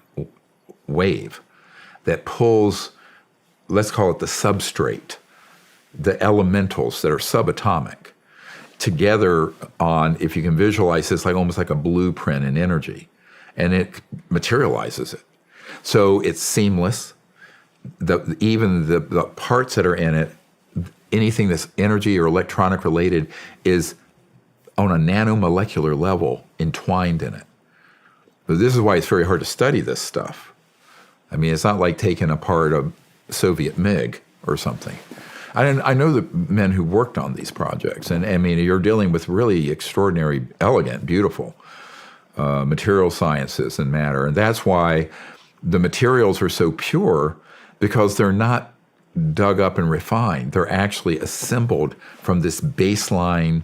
wave that pulls, let's call it the substrate, the elementals that are subatomic, together on, if you can visualize this, almost like a blueprint in energy, and it materializes it. So it's seamless. Even the parts that are in it, anything that's energy or electronic related, is on a nanomolecular level entwined in it. But this is why it's very hard to study this stuff. I mean, it's not like taking apart a Soviet MiG or something. I know the men who worked on these projects, and I mean, you're dealing with really extraordinary, elegant, beautiful material sciences and matter. And that's why the materials are so pure, because they're not dug up and refined. They're actually assembled from this baseline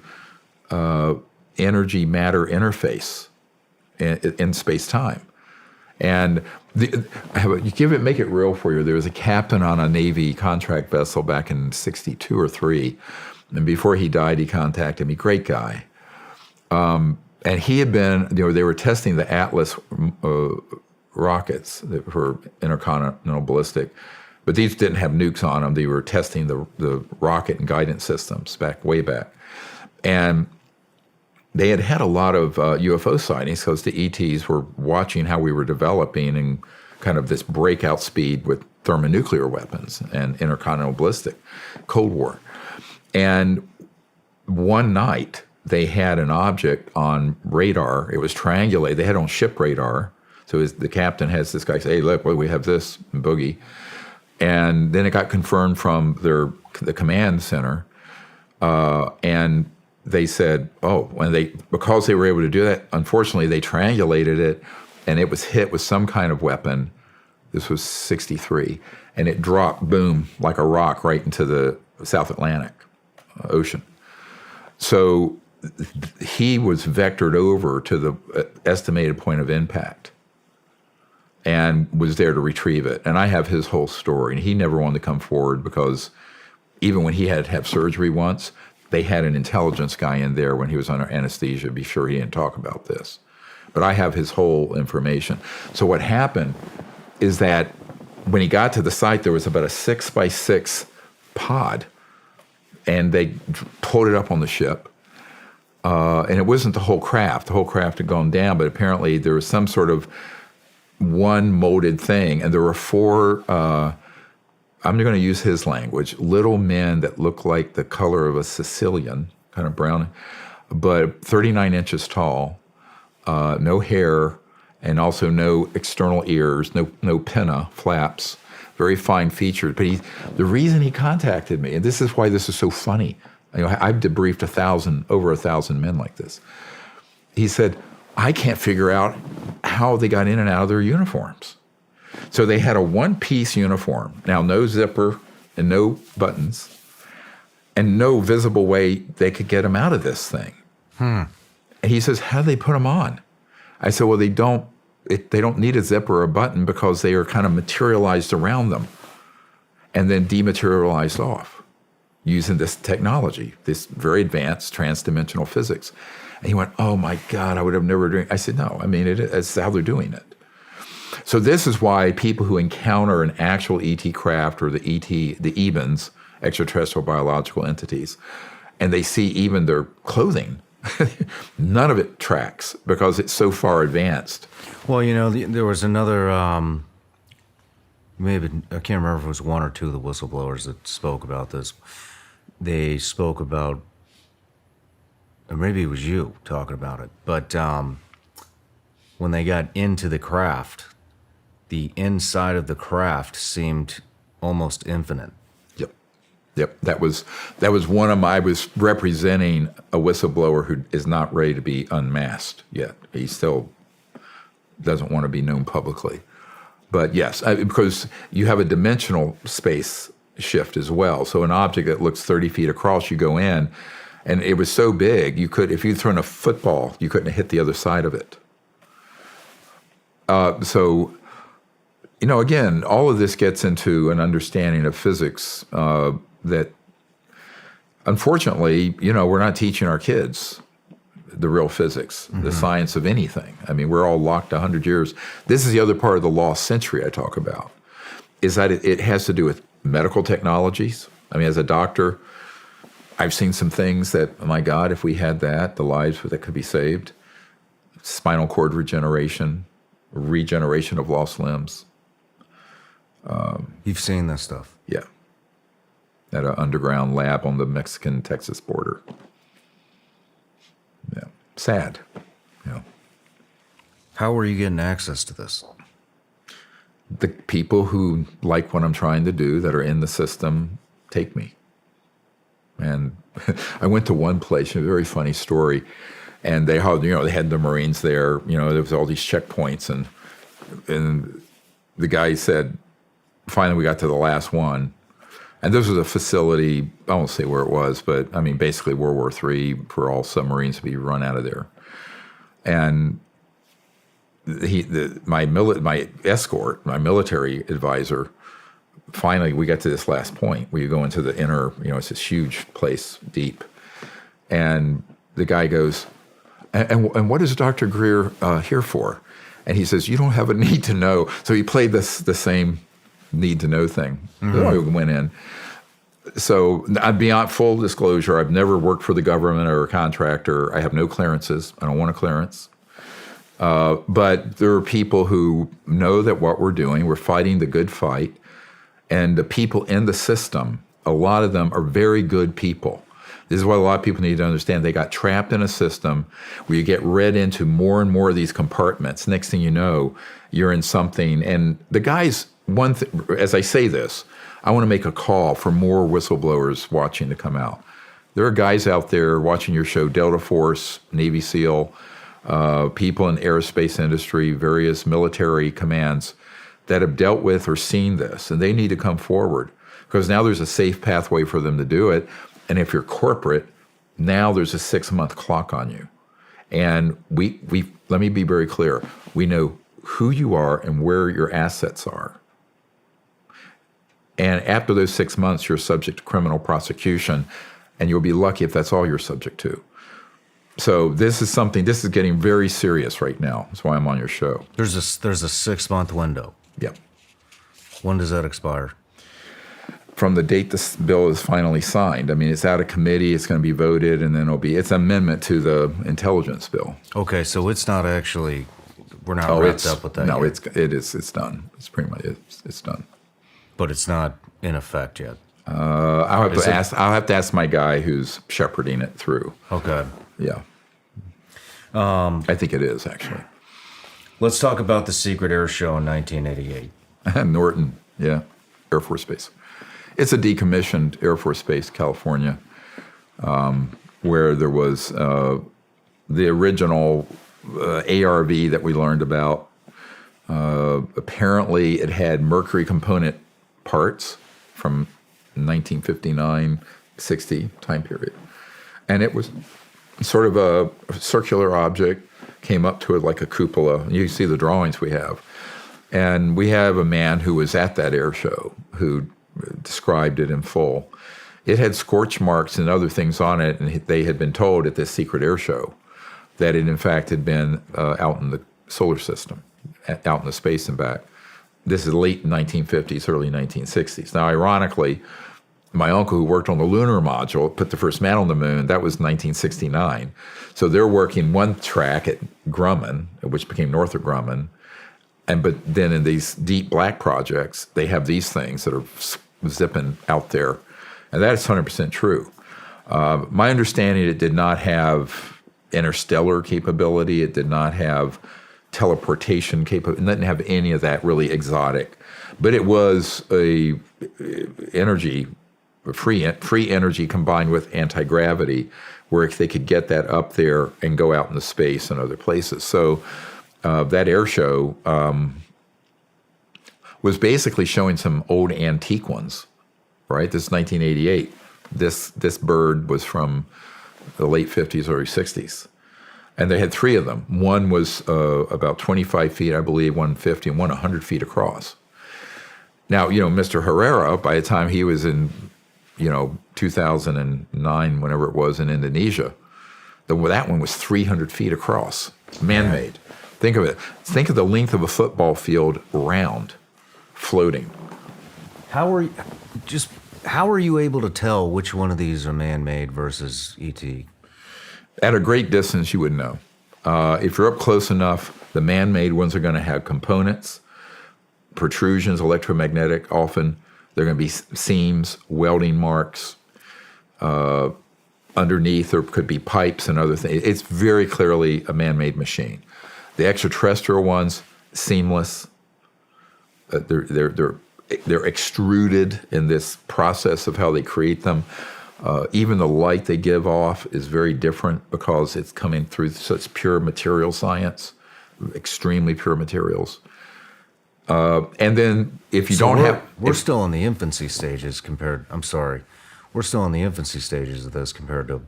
energy matter interface in space-time. And make it real for you. There was a captain on a Navy contract vessel back in 62 or 3, and before he died, he contacted me. Great guy. And he had been, they were testing the Atlas rockets for intercontinental ballistic, but these didn't have nukes on them. They were testing the rocket and guidance systems way back. And they had a lot of UFO sightings because the ETs were watching how we were developing in kind of this breakout speed with thermonuclear weapons and intercontinental ballistic, Cold War. And one night, they had an object on radar. It was triangulated. They had it on ship radar. So the captain has this guy say, hey, look, we have this boogie. And then it got confirmed from the command center. And they said, because they were able to do that, unfortunately, they triangulated it, and it was hit with some kind of weapon. This was 63. And it dropped, boom, like a rock right into the South Atlantic Ocean. So he was vectored over to the estimated point of impact and was there to retrieve it. And I have his whole story. And he never wanted to come forward because even when he had to have surgery once, they had an intelligence guy in there when he was under anesthesia. Be sure he didn't talk about this. But I have his whole information. So what happened is that when he got to the site, there was about a 6x6 pod, and they pulled it up on the ship. And it wasn't the whole craft. The whole craft had gone down, but apparently there was some sort of one molded thing, and there were 4, I'm going to use his language, little men that look like the color of a Sicilian, kind of brown, but 39 inches tall, no hair, and also no external ears, no pinna, flaps, very fine featured. But the reason he contacted me, and this is why this is so funny, I've debriefed over 1,000 men like this. He said, I can't figure out how they got in and out of their uniforms. So they had a one-piece uniform. Now, no zipper and no buttons and no visible way they could get them out of this thing. And he says, how do they put them on? I said, well, they don't need a zipper or a button because they are kind of materialized around them and then dematerialized off using this technology, this very advanced transdimensional physics. And he went, oh, my God, I would have never dreamed. I said, no, I mean, it's how they're doing it. So this is why people who encounter an actual ET craft or the EBENs, extraterrestrial biological entities, and they see even their clothing, none of it tracks because it's so far advanced. Well, there was another, maybe, I can't remember if it was one or two of the whistleblowers that spoke about this. They spoke about, or maybe it was you talking about it, but when they got into the craft, the inside of the craft seemed almost infinite. Yep. That was one of my. I was representing a whistleblower who is not ready to be unmasked yet. He still doesn't want to be known publicly. But yes, because you have a dimensional space shift as well. So an object that looks 30 feet across, you go in, and it was so big, if you'd thrown a football, you couldn't have hit the other side of it. So, again, all of this gets into an understanding of physics that, unfortunately, we're not teaching our kids the real physics, the science of anything. I mean, we're all locked 100 years. This is the other part of the lost century I talk about, is that it has to do with medical technologies. I mean, as a doctor, I've seen some things that, oh my God, if we had that, the lives that could be saved. Spinal cord regeneration of lost limbs. You've seen this stuff? Yeah. At an underground lab on the Mexican-Texas border. Yeah. Sad. Yeah. How are you getting access to this? The people who like what I'm trying to do, that are in the system, take me. And I went to one place, a very funny story, and they had the Marines there. There was all these checkpoints, and the guy said, finally we got to the last one, and this was a facility. I won't say where it was, but I mean basically World War III, for all submarines to be run out of there. And my escort, my military advisor, finally we got to this last point where you go into the inner, it's this huge place, deep, and the guy goes, and what is Dr. Greer here for? And he says, you don't have a need to know. So he played the same need to know thing. So I went in. So beyond full disclosure, I've never worked for the government or a contractor. I have no clearances. I don't want a clearance. But there are people who know that what we're doing, we're fighting the good fight. And the people in the system, a lot of them are very good people. This is what a lot of people need to understand. They got trapped in a system where you get read into more and more of these compartments. Next thing you know, you're in something. And the guys, as I say this, I want to make a call for more whistleblowers watching to come out. There are guys out there watching your show, Delta Force, Navy SEAL, people in aerospace industry, various military commands that have dealt with or seen this, and they need to come forward because now there's a safe pathway for them to do it. And if you're corporate, now there's a 6-month clock on you. And we let me be very clear. We know who you are and where your assets are. And after those 6 months, you're subject to criminal prosecution, and you'll be lucky if that's all you're subject to. So this is getting very serious right now. That's why I'm on your show. There's a 6-month window. Yep. When does that expire? From the date this bill is finally signed. I mean, it's out of committee, it's going to be voted, and then it's an amendment to the intelligence bill. Okay, so it's not actually, we're not wrapped up with that No, yet. it's done. It's pretty much, it's done. But it's not in effect yet. I'll have to ask my guy who's shepherding it through. Okay. Yeah. I think it is, actually. Let's talk about the secret air show in 1988. Norton, yeah, Air Force Base. It's a decommissioned Air Force Base, California, where there was the original ARV that we learned about. Apparently, it had mercury component parts from 1959, 60 time period. And it was sort of a circular object, came up to it like a cupola. You see the drawings we have. And we have a man who was at that air show who described it in full. It had scorch marks and other things on it, and they had been told at this secret air show that it in fact had been out in the solar system, out in the space and back. This is late 1950s, early 1960s. Now, ironically, my uncle who worked on the lunar module, put the first man on the moon, that was 1969. So they're working one track at Grumman, which became Northrop Grumman, but then in these deep black projects, they have these things that are zipping out there. And that is 100% true. My understanding, it did not have interstellar capability. It did not have teleportation capability. It didn't have any of that really exotic. But it was a energy, free energy combined with anti-gravity, where they could get that up there and go out into space and other places. So that air show, was basically showing some old antique ones, right? This is 1988. This bird was from the late 50s, early 60s. And they had three of them. One was about 25 feet, I believe, 150, and one 100 feet across. Now, Mr. Herrera, by the time he was in, 2009, whenever it was, in Indonesia, that one was 300 feet across, man-made. Think of it. Think of the length of a football field round, floating. How are you able to tell which one of these are man-made versus ET? At a great distance, you would know. If you're up close enough, the man-made ones are going to have components, protrusions, electromagnetic often. They're going to be seams, welding marks. Underneath, there could be pipes and other things. It's very clearly a man-made machine. The extraterrestrial ones, seamless. They're extruded in this process of how they create them. Even the light they give off is very different because it's coming through such pure material science, extremely pure materials. And then if you we're still in the infancy stages we're still in the infancy stages of this compared to.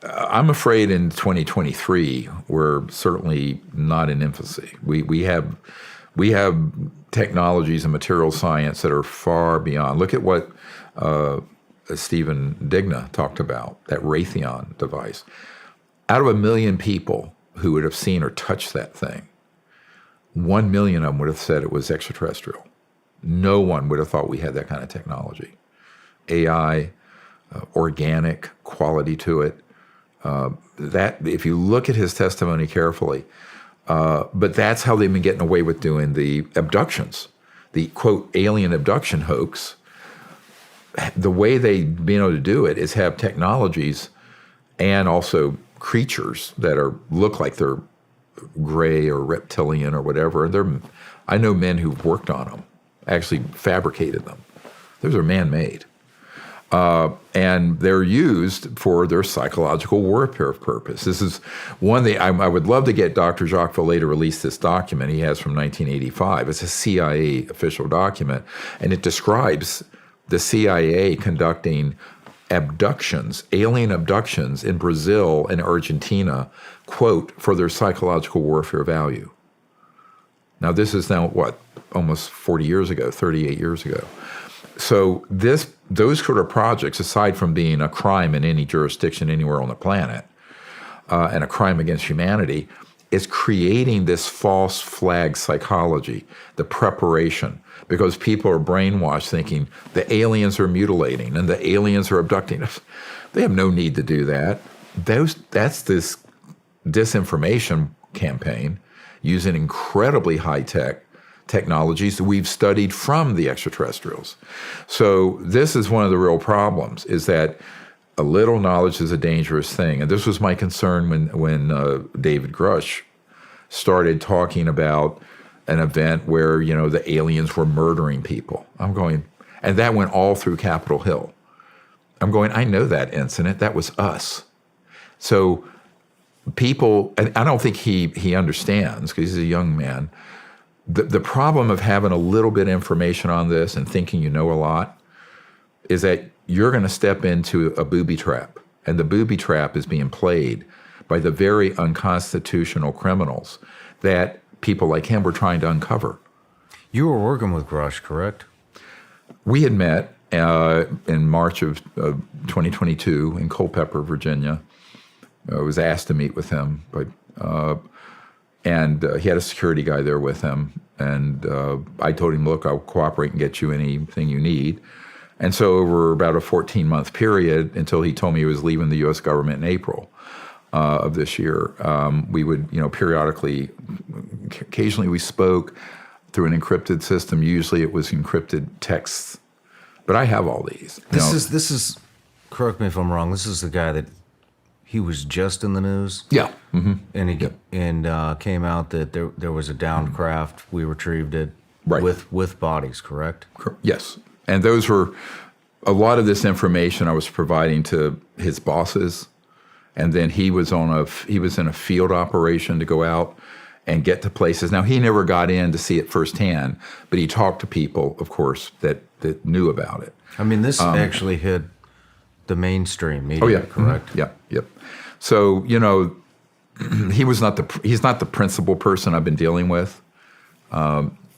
I'm afraid in 2023 we're certainly not in infancy. We have technologies and material science that are far beyond. Look at what Stephen Digna talked about, that Raytheon device. Out of 1 million people who would have seen or touched that thing, 1 million of them would have said it was extraterrestrial. No one would have thought we had that kind of technology. AI, organic quality to it. That, if you look at his testimony carefully, but that's how they've been getting away with doing the abductions, the quote alien abduction hoax. The way they've been able to do it is have technologies and also creatures that look like they're gray or reptilian or whatever. I know men who've worked on them, actually fabricated them. Those are man-made. And they're used for their psychological warfare purpose. This is one thing I would love to get Dr. Jacques Vallée to release this document he has from 1985. It's a CIA official document, and it describes the CIA conducting abductions, alien abductions in Brazil and Argentina, quote, for their psychological warfare value. Now, this is now, almost 40 years ago, 38 years ago. So those sort of projects, aside from being a crime in any jurisdiction anywhere on the planet, and a crime against humanity, is creating this false flag psychology, the preparation, because people are brainwashed thinking the aliens are mutilating and the aliens are abducting us. They have no need to do that. That's this disinformation campaign using incredibly high-tech technologies that we've studied from the extraterrestrials. So this is one of the real problems, is that a little knowledge is a dangerous thing. And this was my concern when David Grush started talking about an event where, the aliens were murdering people. I'm going, and that went all through Capitol Hill. I'm going, I know that incident. That was us. So people, and I don't think he understands, because he's a young man, the problem of having a little bit of information on this and thinking you know a lot is that you're going to step into a booby trap. And the booby trap is being played by the very unconstitutional criminals that people like him were trying to uncover. You were working with Grush, correct? We had met in March of 2022 in Culpeper, Virginia. I was asked to meet with him, but and he had a security guy there with him. And I told him, look, I'll cooperate and get you anything you need. And so over about a 14-month period, until he told me he was leaving the U.S. government in April of this year, we would, periodically, occasionally we spoke through an encrypted system. Usually it was encrypted texts. But I have all these. This is, correct me if I'm wrong, this is the guy that he was just in the news. Yeah. Mm-hmm. And came out that there was a downed craft. We retrieved it with bodies, correct? Yes. And those were a lot of this information I was providing to his bosses. And then he was in a field operation to go out and get to places. Now, he never got in to see it firsthand, but he talked to people, of course, that knew about it. I mean, this actually hit the mainstream media, Oh, yeah. correct? Mm-hmm. Yep. So, he's not the principal person I've been dealing with.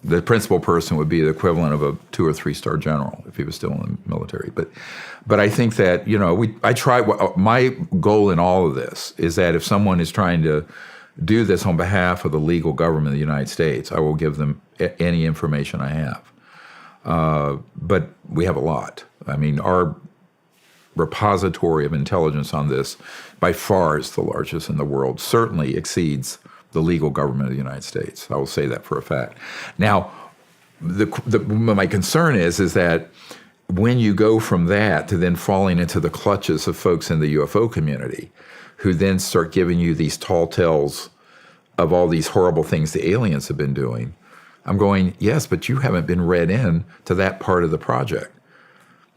The principal person would be the equivalent of a 2 or 3 star general if he was still in the military. But I think that, I try, my goal in all of this is that if someone is trying to do this on behalf of the legal government of the United States, I will give them any information I have. But we have a lot. I mean, our repository of intelligence on this by far is the largest in the world, certainly exceeds the legal government of the United States. I will say that for a fact. Now, my concern is that when you go from that to then falling into the clutches of folks in the UFO community, who then start giving you these tall tales of all these horrible things the aliens have been doing, I'm going, yes, but you haven't been read in to that part of the project.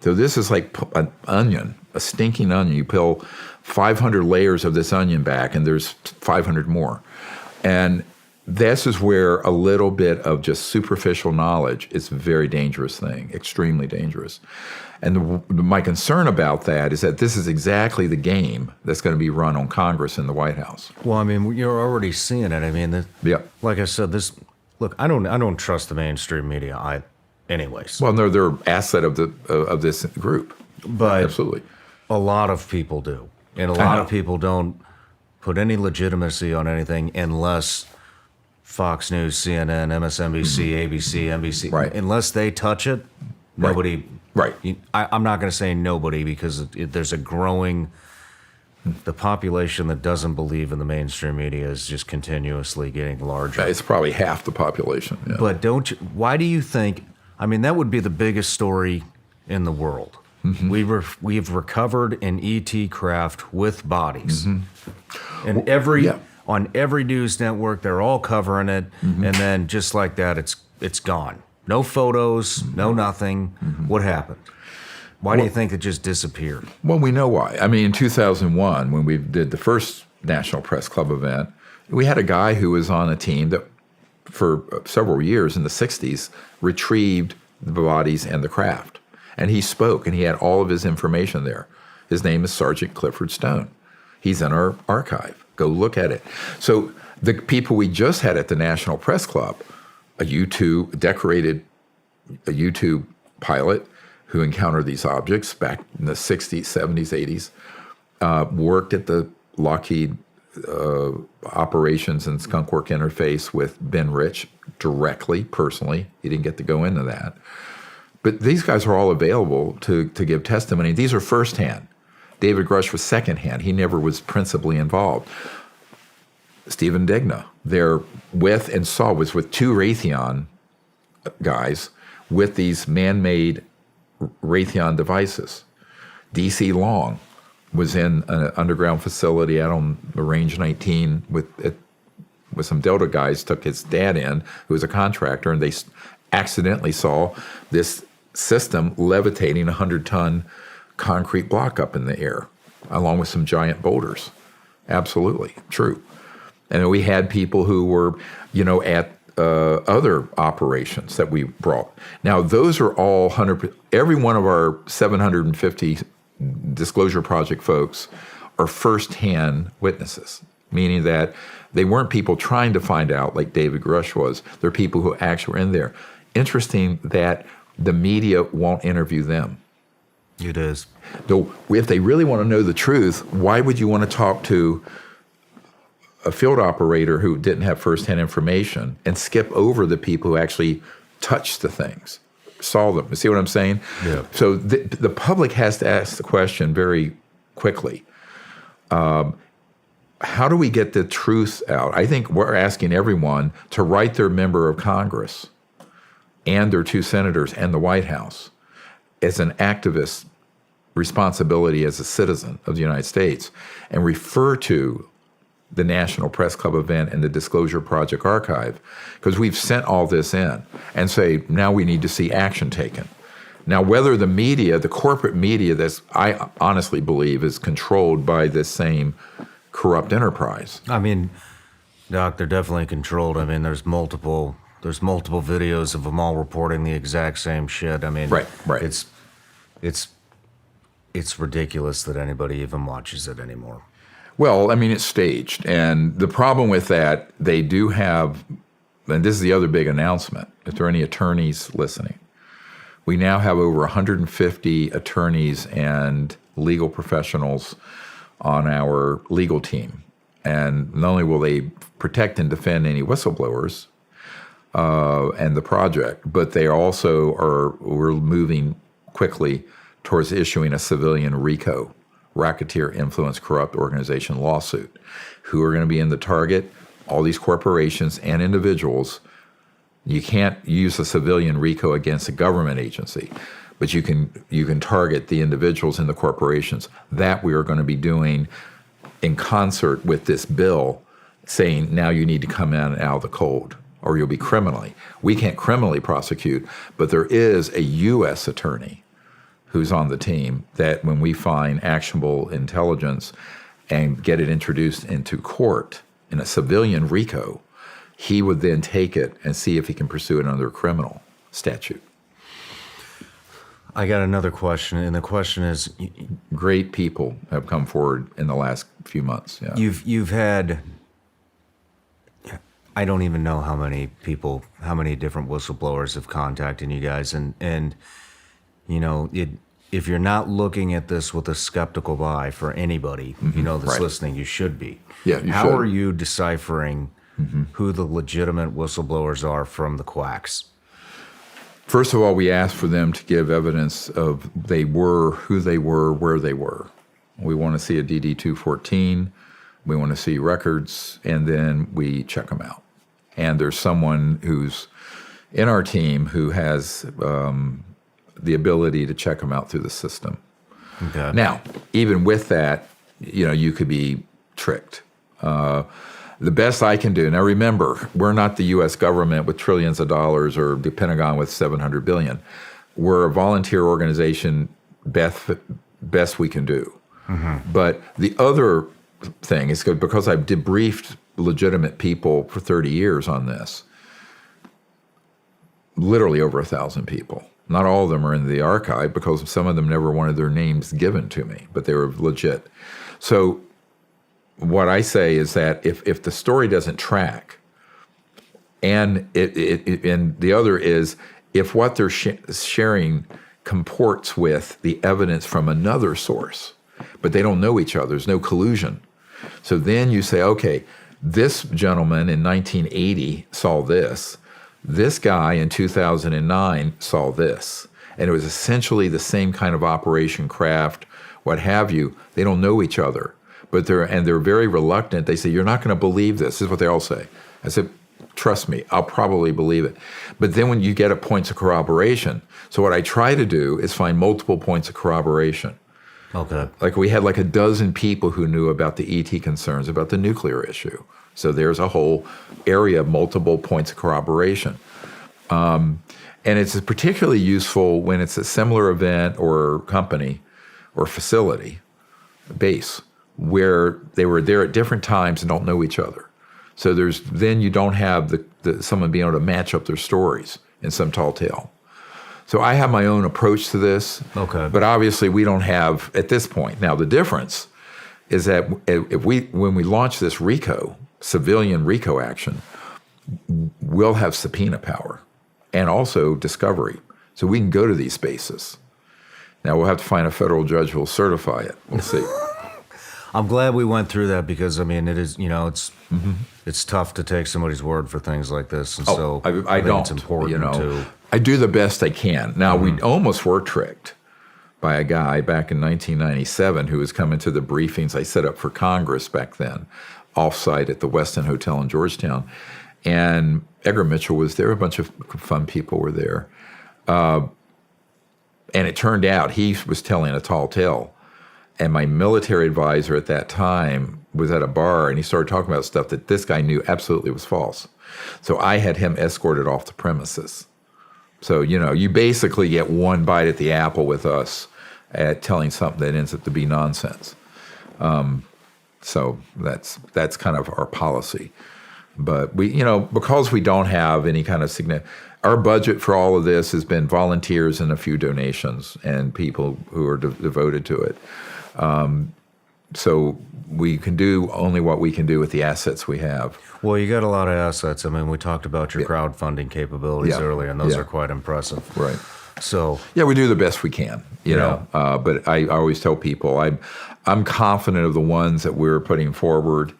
So this is like an onion, a stinking onion. You peel 500 layers of this onion back, and there's 500 more. And this is where a little bit of just superficial knowledge is a very dangerous thing, extremely dangerous. And my concern about that is that this is exactly the game that's going to be run on Congress and the White House. Well, I mean, you're already seeing it. I mean, like I said, I don't trust the mainstream media. Anyways. Well, no, they're an asset of this group. But absolutely, a lot of people do, and a lot of people don't put any legitimacy on anything unless Fox News, CNN, MSNBC, ABC, NBC, right. Unless they touch it, nobody. Right. I'm not going to say nobody because there's a growing. The population that doesn't believe in the mainstream media is just continuously getting larger. It's probably half the population. Yeah. But why do you think? I mean, that would be the biggest story in the world. Mm-hmm. We've recovered an ET craft with bodies, and on every news network they're all covering it, and then just like that, it's gone. No photos, no nothing. What happened? Why do you think it just disappeared? Well, we know why. I mean, in 2001, when we did the first National Press Club event, we had a guy who was on a team that for several years in the 60s retrieved the bodies and the craft. And he spoke, and he had all of his information there. His name is Sergeant Clifford Stone. He's in our archive. Go look at it. So the people we just had at the National Press Club, a decorated U-2 pilot who encountered these objects back in the 60s, 70s, 80s, worked at the Lockheed operations and Skunk Work interface with Ben Rich directly, personally. He didn't get to go into that. But these guys are all available to give testimony. These are firsthand. David Grush was secondhand. He never was principally involved. Stephen Digna, was with 2 Raytheon guys with these man-made Raytheon devices. D.C. Long was in an underground facility out on the Range 19 with some Delta guys, took his dad in, who was a contractor, and they accidentally saw this system levitating a 100-ton concrete block up in the air, along with some giant boulders. Absolutely true. And we had people who were, at other operations that we brought. Now, those are all every one of our 750 Disclosure Project folks are firsthand witnesses, meaning that they weren't people trying to find out like David Grush was. They're people who actually were in there. Interesting that the media won't interview them. It is. Though, if they really want to know the truth, why would you want to talk to a field operator who didn't have firsthand information and skip over the people who actually touched the things, saw them? You see what I'm saying? Yeah. So the public has to ask the question very quickly. How do we get the truth out? I think we're asking everyone to write their member of Congress and their 2 senators and the White House as an activist responsibility as a citizen of the United States and refer to the National Press Club event and the Disclosure Project archive, because we've sent all this in, and say, now we need to see action taken. Now, whether the media, the corporate media, I honestly believe is controlled by this same corrupt enterprise. I mean, Doc, they're definitely controlled. I mean, there's multiple videos of them all reporting the exact same shit. I mean, Right. It's ridiculous that anybody even watches it anymore. Well, I mean, it's staged. And the problem with that, they do have, and this is the other big announcement, if there are any attorneys listening, we now have over 150 attorneys and legal professionals on our legal team. And not only will they protect and defend any whistleblowers and the project, but they also we're moving quickly towards issuing a civilian RICO, Racketeer Influence Corrupt Organization lawsuit. Who are going to be in the target? All these corporations and individuals. You can't use a civilian RICO against a government agency, but you can target the individuals and the corporations. That we are going to be doing in concert with this bill, saying now you need to come in and out of the cold, or you'll be criminally. We can't criminally prosecute, but there is a U.S. attorney who's on the team that when we find actionable intelligence and get it introduced into court in a civilian RICO, he would then take it and see if he can pursue it under a criminal statute. I got another question, and the question is, great people have come forward in the last few months. Yeah. You've had, I don't even know how many different whistleblowers have contacted you guys, and you know, if you're not looking at this with a skeptical eye for anybody, you know, that's listening, you should be. Yeah, you How should. are you deciphering who the legitimate whistleblowers are from the quacks? First of all, we asked for them to give evidence of who they were, where they were. We want to see a DD-214. We want to see records, and then we check them out. And there's someone who's in our team who has the ability to check them out through the system. Okay. Now, even with that, you know, you could be tricked. The best I can do, now remember, we're not the U.S. government with trillions of dollars or the Pentagon with $700 billion. We're a volunteer organization, best we can do. But the other thing is because I've debriefed legitimate people for 30 years on this, literally over 1,000 people. Not all of them are in the archive because some of them never wanted their names given to me, but they were legit. So what I say is that if the story doesn't track, and and the other is if what they're sharing comports with the evidence from another source, but they don't know each other, there's no collusion. So then you say, okay, this gentleman in 1980 saw this. This guy in 2009 saw this. And it was essentially the same kind of operation, craft, what have you. They don't know each other. But they're very reluctant. They say, you're not going to believe this. This is what they all say. I said, trust me, I'll probably believe it. But then when you get a points of corroboration, so what I try to do is find multiple points of corroboration. Okay. Like we had like a dozen people who knew about the ET concerns, about the nuclear issue. So there's a whole area of multiple points of corroboration. And it's particularly useful when it's a similar event or company or facility, base, where they were there at different times and don't know each other. So then you don't have someone being able to match up their stories in some tall tale. So I have my own approach to this. Okay. But obviously we don't have at this point. Now the difference is that when we launch this RICO, civilian RICO action, we'll have subpoena power and also discovery. So we can go to these spaces. Now we'll have to find a federal judge who will certify it. We'll see. I'm glad we went through that because, I mean, it is, you know, it's tough to take somebody's word for things like this. And so I think don't, it's important you know, to... I do the best I can. Now, we almost were tricked by a guy back in 1997 who was coming to the briefings I set up for Congress back then, offsite at the Westin Hotel in Georgetown. And Edgar Mitchell was there. A bunch of fun people were there. And it turned out he was telling a tall tale. And my military advisor at that time was at a bar, and he started talking about stuff that this guy knew absolutely was false. So I had him escorted off the premises. So, you know, you basically get one bite at the apple with us at telling something that ends up to be nonsense. So that's kind of our policy. But we, because we don't have any kind of significant, our budget for all of this has been volunteers and a few donations and people who are devoted to it. So we can do only what we can do with the assets we have. Well, you got a lot of assets. I mean, we talked about your crowdfunding capabilities earlier, and those are quite impressive. Right. So yeah, we do the best we can, you know. But I always tell people I'm confident of the ones that we're putting forward,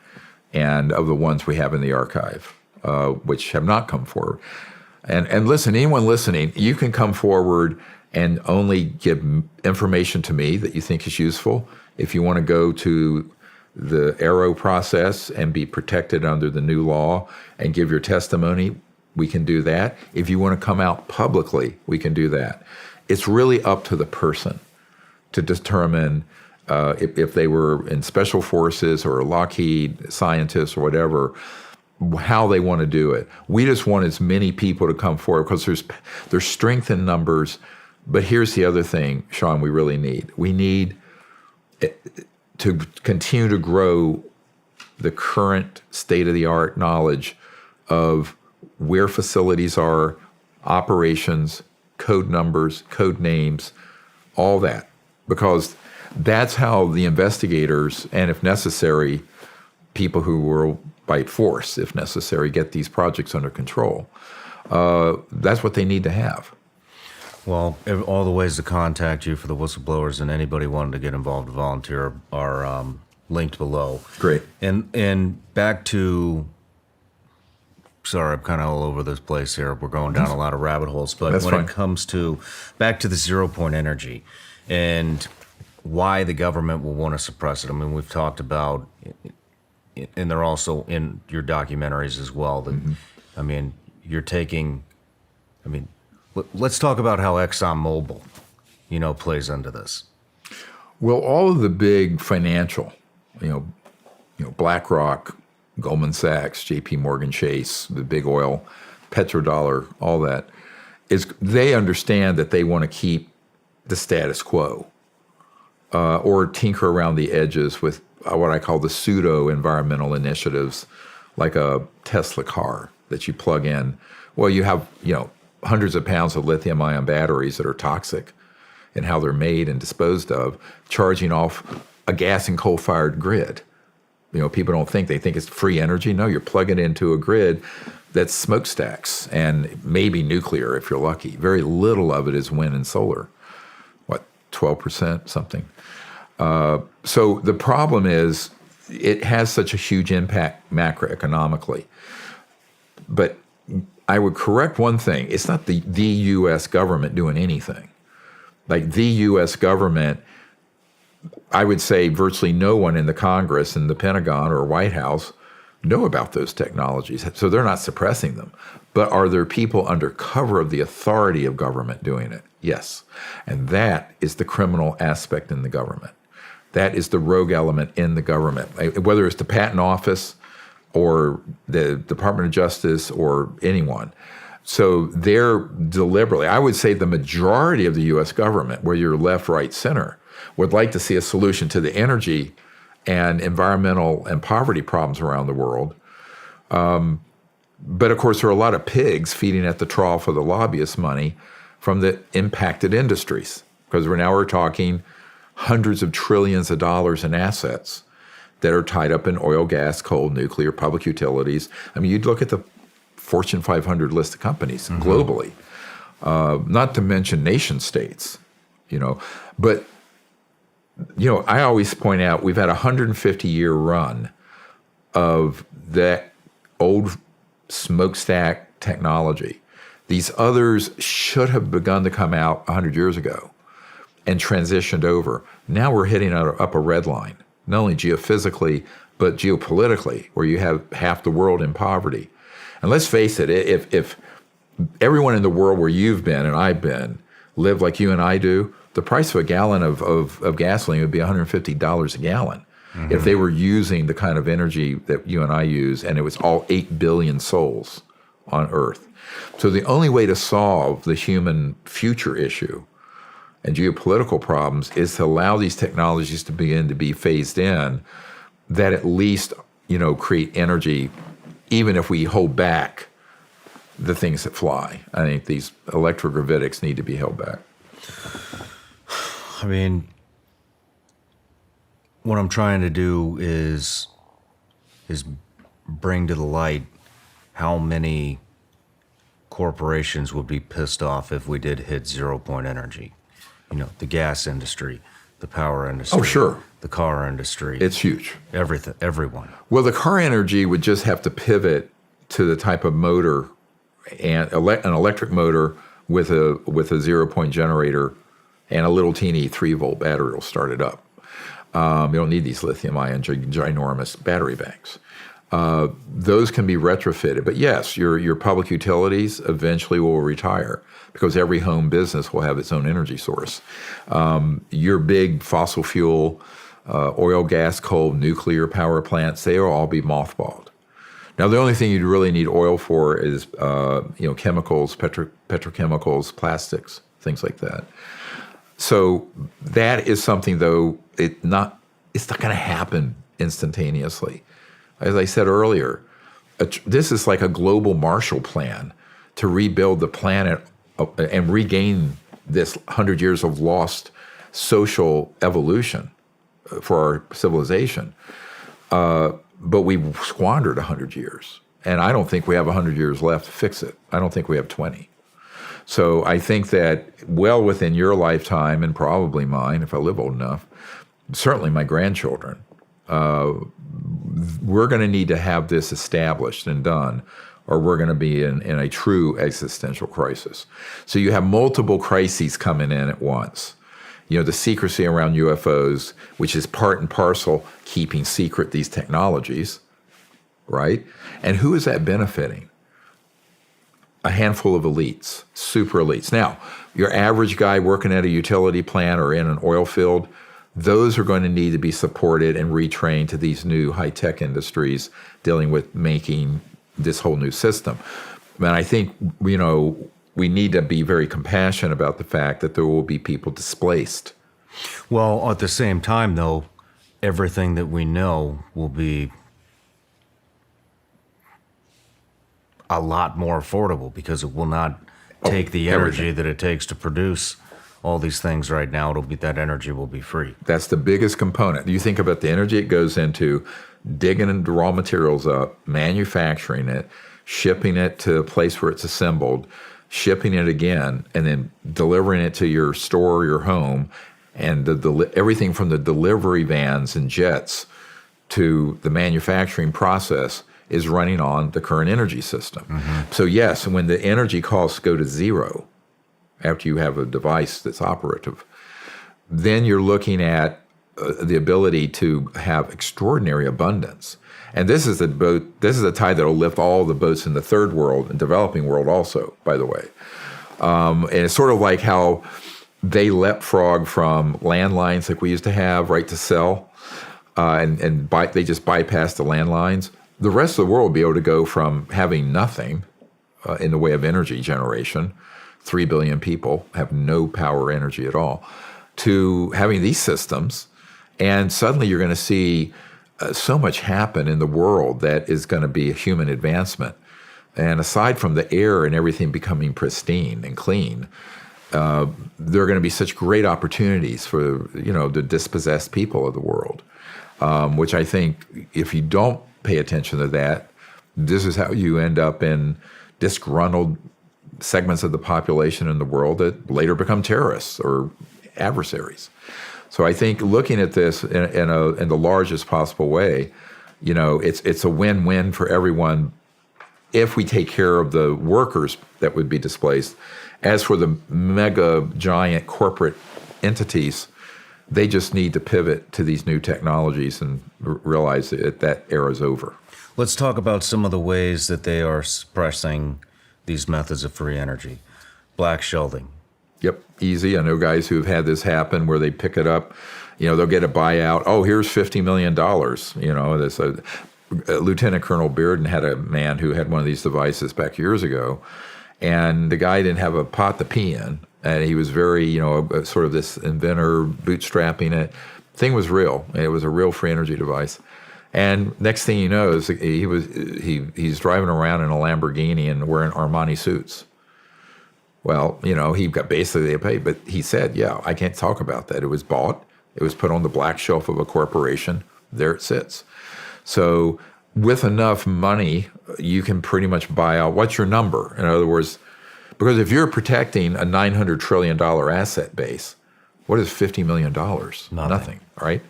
and of the ones we have in the archive, which have not come forward. And listen, anyone listening, you can come forward and only give information to me that you think is useful. If you want to go to the Arrow process and be protected under the new law and give your testimony, we can do that. If you want to come out publicly, we can do that. It's really up to the person to determine if they were in special forces or a Lockheed scientist or whatever, how they want to do it. We just want as many people to come forward because there's strength in numbers. But here's the other thing, Shawn, we really need. We need to continue to grow the current state-of-the-art knowledge of where facilities are, operations, code numbers, code names, all that. Because that's how the investigators, and if necessary, people who will by force, if necessary, get these projects under control. That's what they need to have. Well, all the ways to contact you for the whistleblowers and anybody wanting to get involved and volunteer are linked below. Great. And back to, sorry, I'm kind of all over this place here. We're going down a lot of rabbit holes. But That's when fine. it comes to, back to the 0-point energy and why the government will want to suppress it. I mean, we've talked about, and they're also in your documentaries as well, that, I mean, you're taking, I mean, let's talk about how ExxonMobil, plays into this. Well, all of the big financial, BlackRock, Goldman Sachs, J.P. Morgan Chase, the big oil, petrodollar, all that, they understand that they want to keep the status quo or tinker around the edges with what I call the pseudo-environmental initiatives, like a Tesla car that you plug in. Well, you have, hundreds of pounds of lithium-ion batteries that are toxic and how they're made and disposed of, charging off a gas and coal-fired grid. People don't think, they think it's free energy. No, you're plugging into a grid that's smokestacks and maybe nuclear if you're lucky. Very little of it is wind and solar. 12%, something. So the problem is it has such a huge impact macroeconomically. But I would correct one thing. It's not the U.S. government doing anything. Like the U.S. government, I would say virtually no one in the Congress and the Pentagon or White House know about those technologies. So they're not suppressing them. But are there people under cover of the authority of government doing it? Yes. And that is the criminal aspect in the government. That is the rogue element in the government. Whether it's the Patent Office or the Department of Justice or anyone. So they're deliberately, I would say the majority of the U.S. government, where you're left, right, center, would like to see a solution to the energy and environmental and poverty problems around the world. But of course, there are a lot of pigs feeding at the trough of the lobbyist money from the impacted industries, because we're talking hundreds of trillions of dollars in assets that are tied up in oil, gas, coal, nuclear, public utilities. I mean, you'd look at the Fortune 500 list of companies globally, not to mention nation states, But, I always point out we've had a 150-year run of that old smokestack technology. These others should have begun to come out 100 years ago and transitioned over. Now we're hitting up a red line, not only geophysically, but geopolitically, where you have half the world in poverty. And let's face it, if everyone in the world where you've been and I've been lived like you and I do, the price of a gallon of gasoline would be $150 a gallon. If they were using the kind of energy that you and I use, and it was all 8 billion souls on Earth. So the only way to solve the human future issue and geopolitical problems is to allow these technologies to begin to be phased in that at least, create energy even if we hold back the things that fly. I think these electrogravitics need to be held back. I mean, what I'm trying to do is bring to the light how many corporations would be pissed off if we did hit 0 point energy. You know, the gas industry, the power industry. Oh, sure. The car industry. It's huge. Everyone. Well, the car energy would just have to pivot to the type of motor and an electric motor with a 0 point generator and a little teeny 3-volt battery will start it up. You don't need these lithium-ion ginormous battery banks. Those can be retrofitted. But yes, your public utilities eventually will retire because every home business will have its own energy source. Your big fossil fuel, oil, gas, coal, nuclear power plants, they will all be mothballed. Now, the only thing you'd really need oil for is chemicals, petrochemicals, plastics, things like that. So that is something, though, it's not going to happen instantaneously. As I said earlier, this is like a global Marshall Plan to rebuild the planet and regain this 100 years of lost social evolution for our civilization. But we've squandered 100 years. And I don't think we have 100 years left to fix it. I don't think we have 20. So I think that well within your lifetime, and probably mine if I live old enough, certainly my grandchildren, we're going to need to have this established and done, or we're going to be in a true existential crisis. So you have multiple crises coming in at once. You know, the secrecy around UFOs, which is part and parcel keeping secret these technologies, right? And who is that benefiting? A handful of elites, super elites. Now, your average guy working at a utility plant or in an oil field, those are going to need to be supported and retrained to these new high-tech industries dealing with making this whole new system. And I think, we need to be very compassionate about the fact that there will be people displaced. Well, at the same time, though, everything that we know will be a lot more affordable because it will not take the energy that it takes to produce all these things right now. That energy will be free. That's the biggest component. You think about the energy it goes into digging the raw materials up, manufacturing it, shipping it to a place where it's assembled, shipping it again, and then delivering it to your store or your home, and everything from the delivery vans and jets to the manufacturing process is running on the current energy system. Mm-hmm. So yes, when the energy costs go to zero, after you have a device that's operative, then you're looking at the ability to have extraordinary abundance. And this is the tide that will lift all the boats in the third world and developing world also, by the way. And it's sort of like how they leapfrog from landlines like we used to have, right, to sell, they just bypass the landlines. The rest of the world will be able to go from having nothing in the way of energy generation, 3 billion people have no power energy at all, to having these systems. And suddenly you're going to see so much happen in the world that is going to be a human advancement. And aside from the air and everything becoming pristine and clean, there are going to be such great opportunities for, the dispossessed people of the world, which I think if you don't pay attention to that, this is how you end up in disgruntled segments of the population in the world that later become terrorists or adversaries. So I think looking at this in the largest possible way, it's a win-win for everyone if we take care of the workers that would be displaced. As for the mega giant corporate entities, they just need to pivot to these new technologies and realize that era is over. Let's talk about some of the ways that they are suppressing these methods of free energy. Black shielding. Yep, easy. I know guys who have had this happen where they pick it up, they'll get a buyout. Oh, here's $50 million. Lieutenant Colonel Bearden had a man who had one of these devices back years ago, and the guy didn't have a pot to pee in, and he was very, sort of this inventor, bootstrapping it. Thing was real. It was a real free energy device. And next thing you know, is he's driving around in a Lamborghini and wearing Armani suits. Well, he got basically paid, but he said, yeah, I can't talk about that. It was bought. It was put on the black shelf of a corporation. There it sits. So with enough money, you can pretty much buy out. What's your number? In other words, because if you're protecting a $900 trillion asset base, what is $50 million? Nothing, right?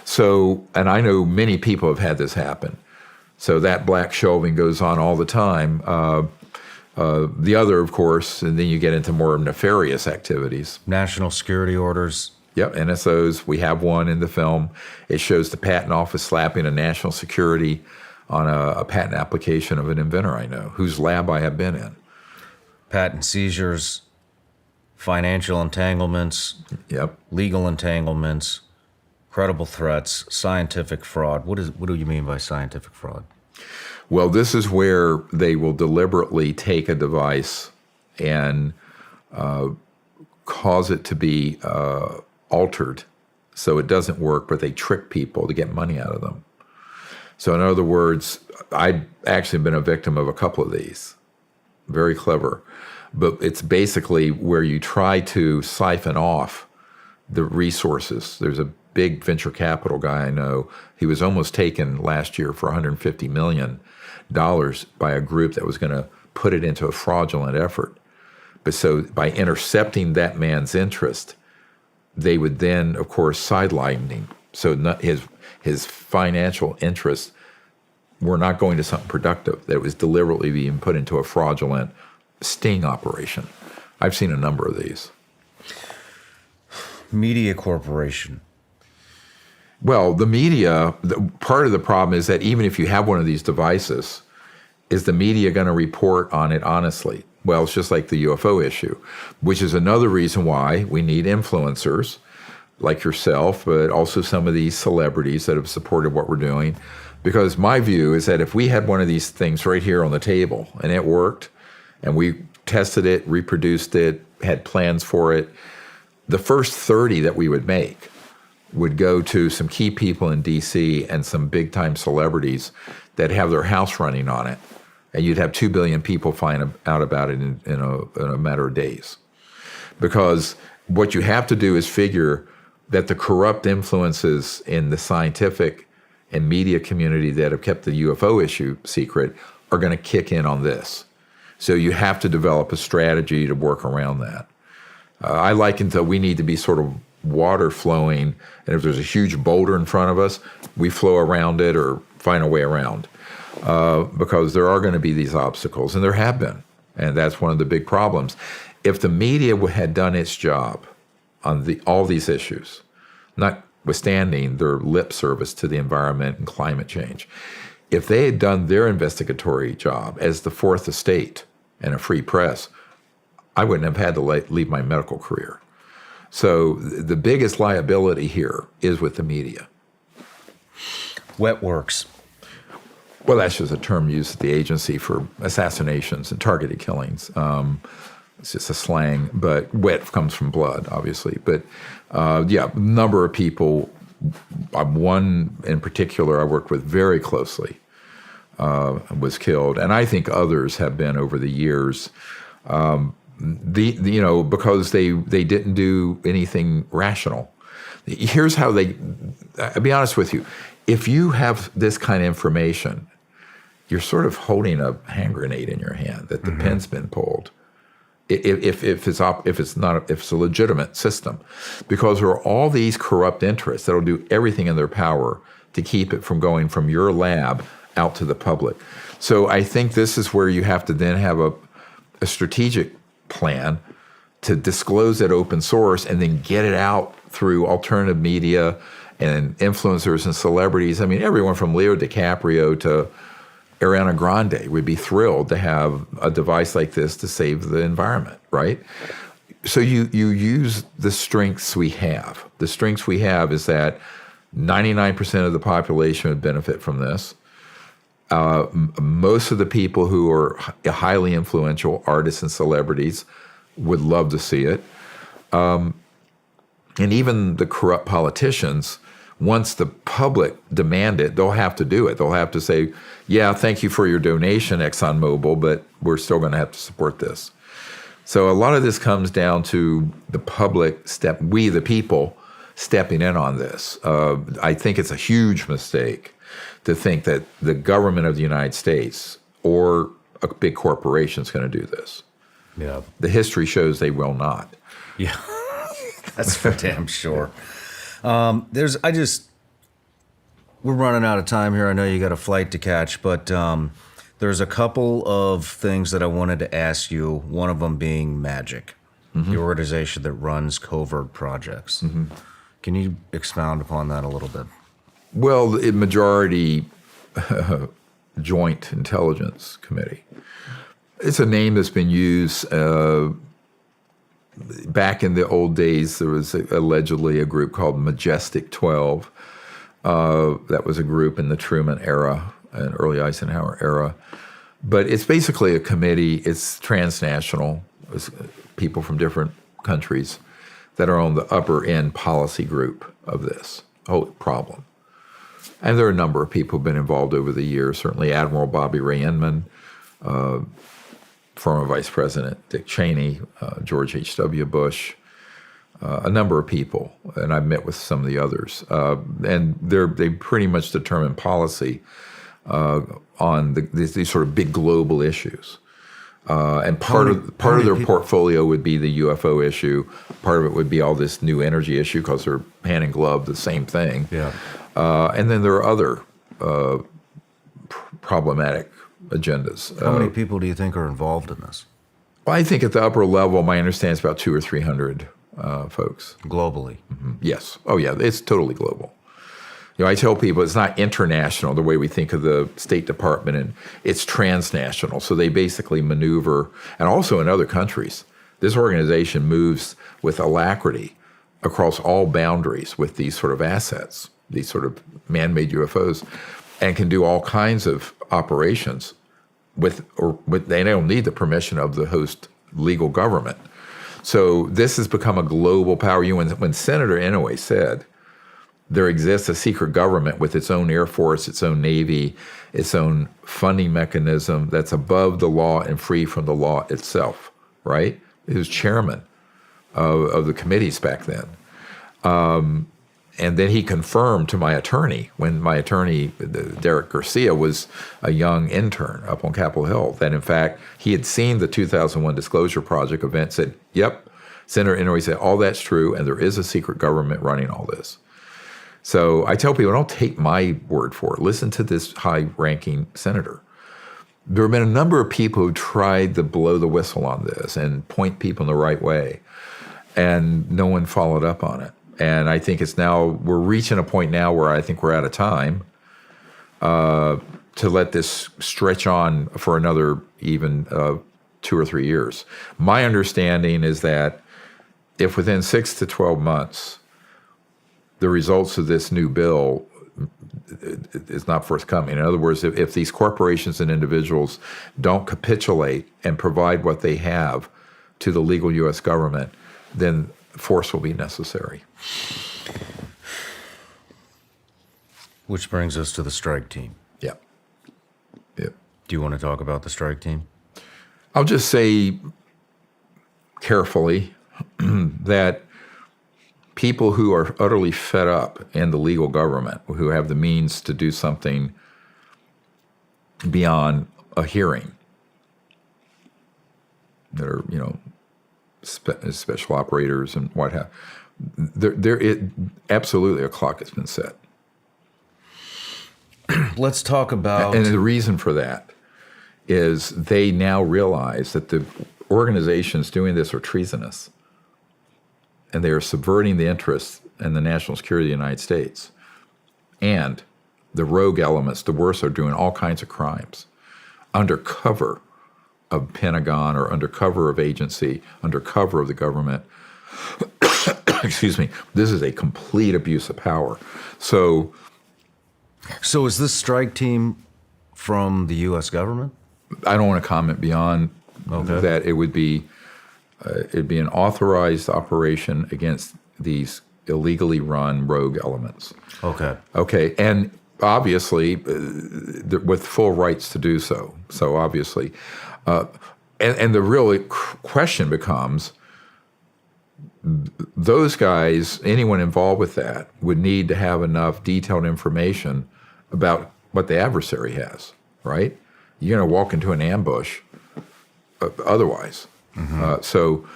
So, and I know many people have had this happen. So that black shelving goes on all the time. The other, of course, and then you get into more nefarious activities. National security orders. Yep, NSOs. We have one in the film. It shows the patent office slapping a national security on a patent application of an inventor I know, whose lab I have been in. Patent seizures, financial entanglements, legal entanglements, credible threats, scientific fraud. What do you mean by scientific fraud? Well, this is where they will deliberately take a device and cause it to be altered so it doesn't work, but they trick people to get money out of them. So in other words, I've actually been a victim of a couple of these. Very clever. But it's basically where you try to siphon off the resources. There's a big venture capital guy I know. He was almost taken last year for $150 million by a group that was going to put it into a fraudulent effort. But so by intercepting that man's interest, they would then, of course, sideline him. So his financial interests were not going to something productive. That was deliberately being put into a fraudulent sting operation. I've seen a number of these. Media corporation. Well, the media, part of the problem is that even if you have one of these devices, is the media going to report on it honestly? Well, it's just like the UFO issue, which is another reason why we need influencers like yourself, but also some of these celebrities that have supported what we're doing. Because my view is that if we had one of these things right here on the table and it worked, and we tested it, reproduced it, had plans for it, the first 30 that we would make would go to some key people in D.C. and some big-time celebrities that have their house running on it. And you'd have 2 billion people find out about it in a matter of days. Because what you have to do is figure that the corrupt influences in the scientific and media community that have kept the UFO issue secret are going to kick in on this. So you have to develop a strategy to work around that. I liken that we need to be sort of water flowing, and if there's a huge boulder in front of us, we flow around it or find a way around. Because there are going to be these obstacles, and there have been. And that's one of the big problems. If the media had done its job on all these issues, notwithstanding their lip service to the environment and climate change, if they had done their investigatory job as the fourth estate and a free press, I wouldn't have had to leave my medical career. So the biggest liability here is with the media. Wet works. Well, that's just a term used at the agency for assassinations and targeted killings. It's just a slang, but wet comes from blood, obviously. But a number of people, one in particular I worked with very closely, was killed. And I think others have been over the years, because they didn't do anything rational. Here's how I'll be honest with you. If you have this kind of information, you're sort of holding a hand grenade in your hand that the pin's been pulled. If it's a legitimate system, because there are all these corrupt interests that'll do everything in their power to keep it from going from your lab out to the public. So I think this is where you have to then have a strategic plan to disclose that open source and then get it out through alternative media and influencers and celebrities. I mean, everyone from Leo DiCaprio to Ariana Grande would be thrilled to have a device like this to save the environment, right? So you use the strengths we have. The strengths we have is that 99% of the population would benefit from this. Most of the people who are highly influential, artists and celebrities, would love to see it. And even the corrupt politicians once the public demand it, they'll have to do it. They'll have to say, yeah, thank you for your donation, ExxonMobil, but we're still going to have to support this. So a lot of this comes down to the public we the people, stepping in on this. I think it's a huge mistake to think that the government of the United States or a big corporation is going to do this. Yeah. The history shows they will not. Yeah, that's for damn sure. We're running out of time here. I know you got a flight to catch, but there's a couple of things that I wanted to ask you, one of them being MAGIC, the organization that runs covert projects. Can you expound upon that a little bit? Well, the majority Joint Intelligence Committee. It's a name that's been used. Back in the old days, there was allegedly a group called Majestic 12. That was a group in the Truman era and early Eisenhower era. But it's basically a committee. It's transnational. It's people from different countries that are on the upper end policy group of this whole problem. And there are a number of people who've been involved over the years. Certainly Admiral Bobby Ray Inman, former Vice President Dick Cheney, George H.W. Bush, a number of people, and I've met with some of the others. And they pretty much determine policy on these sort of big global issues. And part of their portfolio would be the UFO issue. Part of it would be all this new energy issue because they're hand in glove, the same thing. Yeah. And then there are other problematic agendas. How many people do you think are involved in this? Well, I think at the upper level, my understanding is about 200 or 300 folks. Globally? Yes. Oh, yeah. It's totally global. I tell people it's not international the way we think of the State Department, and it's transnational. So they basically maneuver, and also in other countries. This organization moves with alacrity across all boundaries with these sort of assets, these sort of man-made UFOs, and can do all kinds of operations they don't need the permission of the host legal government. So this has become a global power. When Senator Inouye said there exists a secret government with its own Air Force, its own Navy, its own funding mechanism that's above the law and free from the law itself, right? He was chairman of the committees back then. And then he confirmed to my attorney, when my attorney, Derek Garcia, was a young intern up on Capitol Hill, that in fact he had seen the 2001 Disclosure Project event, said, yep, Senator Inouye said, all that's true, and there is a secret government running all this. So I tell people, don't take my word for it. Listen to this high-ranking senator. There have been a number of people who tried to blow the whistle on this and point people in the right way, and no one followed up on it. And I think we're reaching a point now where I think we're out of time to let this stretch on for another even 2 or 3 years. My understanding is that if within 6 to 12 months, the results of this new bill is not forthcoming. In other words, if these corporations and individuals don't capitulate and provide what they have to the legal U.S. government, then force will be necessary. Which brings us to the strike team. Yeah. Yeah. Do you want to talk about the strike team? I'll just say carefully that people who are utterly fed up in the legal government, who have the means to do something beyond a hearing, that are, special operators and what have, absolutely a clock has been set. Let's talk about... And the reason for that is they now realize that the organizations doing this are treasonous, and they are subverting the interests and the national security of the United States. And the rogue elements, the worst, are doing all kinds of crimes under cover of Pentagon or under cover of agency, under cover of the government. Excuse me. This is a complete abuse of power. So is this strike team from the U.S. government? I don't want to comment beyond that. It'd be an authorized operation against these illegally run rogue elements. Okay. Okay, and obviously with full rights to do so. So obviously, and the real question becomes, those guys, anyone involved with that, would need to have enough detailed information about what the adversary has, right? You're going to walk into an ambush otherwise. So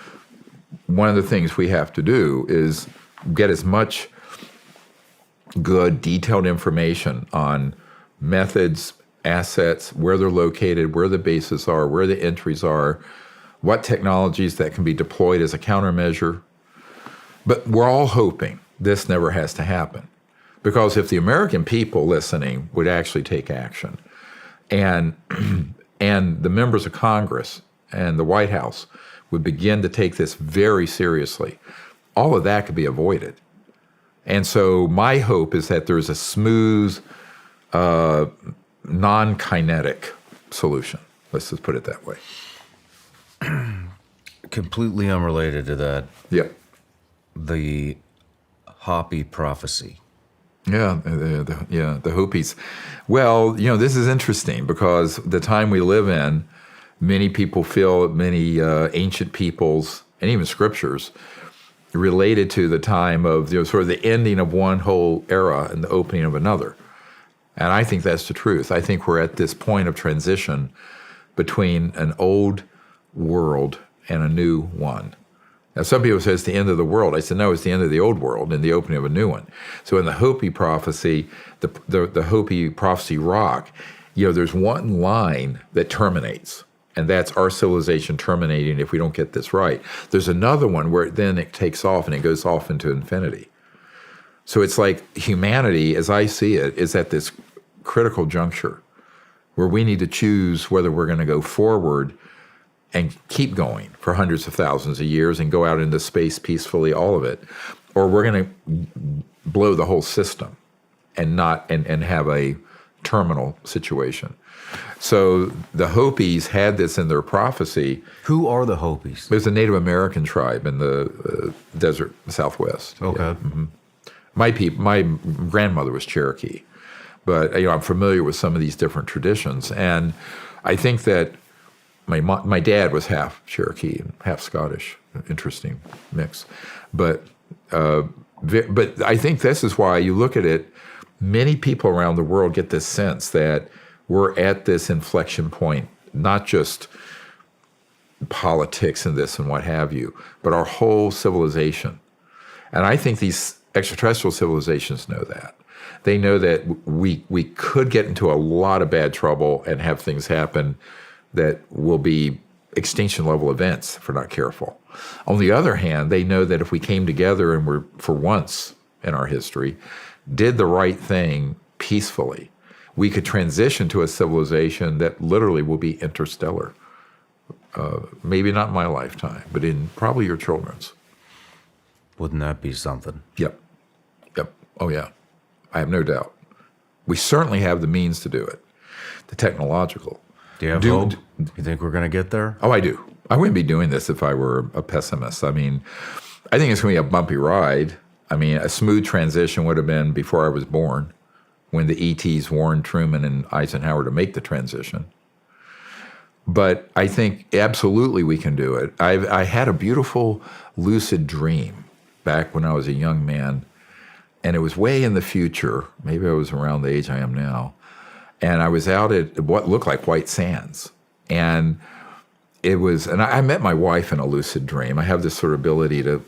one of the things we have to do is get as much good, detailed information on methods, assets, where they're located, where the bases are, where the entries are, what technologies that can be deployed as a countermeasure. But we're all hoping this never has to happen. Because if the American people listening would actually take action, and the members of Congress and the White House would begin to take this very seriously, all of that could be avoided. And so my hope is that there's a smooth, non-kinetic solution. Let's just put it that way. Completely unrelated to that. Yeah. The Hopi prophecy. Yeah, the Hopis. Well, this is interesting because the time we live in, many people feel, many ancient peoples and even scriptures related to the time of sort of the ending of one whole era and the opening of another. And I think that's the truth. I think we're at this point of transition between an old world and a new one. Now, some people say it's the end of the world. I said, no, it's the end of the old world and the opening of a new one. So in the Hopi prophecy, the Hopi prophecy rock, there's one line that terminates, and that's our civilization terminating if we don't get this right. There's another one where then it takes off and it goes off into infinity. So it's like humanity, as I see it, is at this critical juncture where we need to choose whether we're going to go forward and keep going for hundreds of thousands of years and go out into space peacefully, all of it, or we're going to blow the whole system and have a terminal situation. So the Hopis had this in their prophecy. Who are the Hopis? There's a Native American tribe in the desert Southwest. Okay. Yeah. Mm-hmm. My grandmother was Cherokee, but I'm familiar with some of these different traditions, and I think that my dad was half Cherokee and half Scottish. Interesting mix, but I think this is why you look at it. Many people around the world get this sense that we're at this inflection point, not just politics and this and what have you, but our whole civilization. And I think these extraterrestrial civilizations know that. They know that we could get into a lot of bad trouble and have things happen that will be extinction level events if we're not careful. On the other hand, they know that if we came together and were, for once in our history, did the right thing peacefully, we could transition to a civilization that literally will be interstellar. Maybe not in my lifetime, but in probably your children's. Wouldn't that be something? Yep. Oh, yeah. I have no doubt. We certainly have the means to do it, the technological. Do you have hope? You think we're going to get there? Oh, I do. I wouldn't be doing this if I were a pessimist. I mean, I think it's going to be a bumpy ride. I mean, a smooth transition would have been before I was born, when the ETs warned Truman and Eisenhower to make the transition. But I think absolutely we can do it. I had a beautiful lucid dream back when I was a young man, and it was way in the future. Maybe I was around the age I am now. And I was out at what looked like White Sands. And I met my wife in a lucid dream. I have this sort of ability to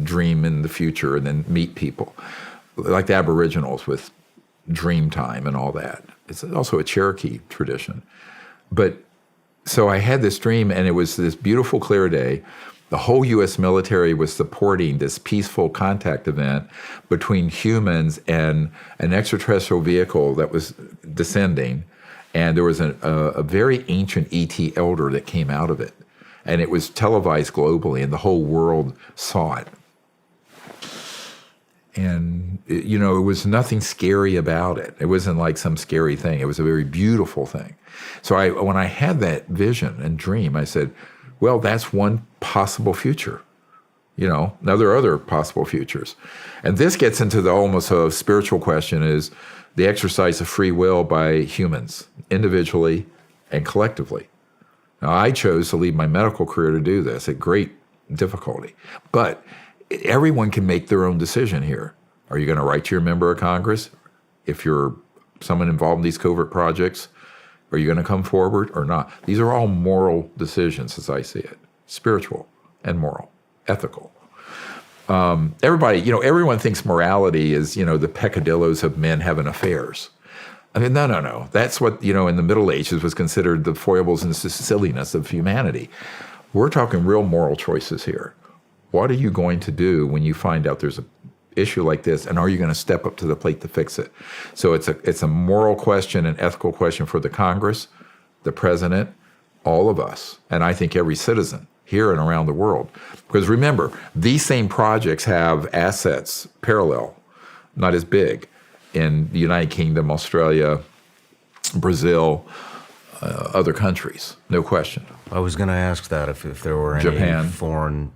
dream in the future and then meet people, like the Aboriginals with dream time and all that. It's also a Cherokee tradition. But so I had this dream, and it was this beautiful, clear day. The whole U.S. military was supporting this peaceful contact event between humans and an extraterrestrial vehicle that was descending. And there was a very ancient ET elder that came out of it. And it was televised globally, and the whole world saw it. And, it was nothing scary about it. It wasn't like some scary thing. It was a very beautiful thing. So when I had that vision and dream, I said, well, that's one possible future. Now there are other possible futures. And this gets into the almost a spiritual question, is the exercise of free will by humans, individually and collectively. Now, I chose to leave my medical career to do this at great difficulty. But everyone can make their own decision here. Are you going to write to your member of Congress if you're someone involved in these covert projects? Are you going to come forward or not? These are all moral decisions as I see it, spiritual and moral, ethical. Everyone thinks morality is, the peccadillos of men having affairs. I mean, no. That's what, in the Middle Ages was considered the foibles and silliness of humanity. We're talking real moral choices here. What are you going to do when you find out there's an issue like this, and are you going to step up to the plate to fix it? So it's a moral question, an ethical question for the Congress, the president, all of us, and I think every citizen here and around the world. Because remember, these same projects have assets parallel, not as big, in the United Kingdom, Australia, Brazil, other countries, no question. I was going to ask that if there were any Japan. Foreign,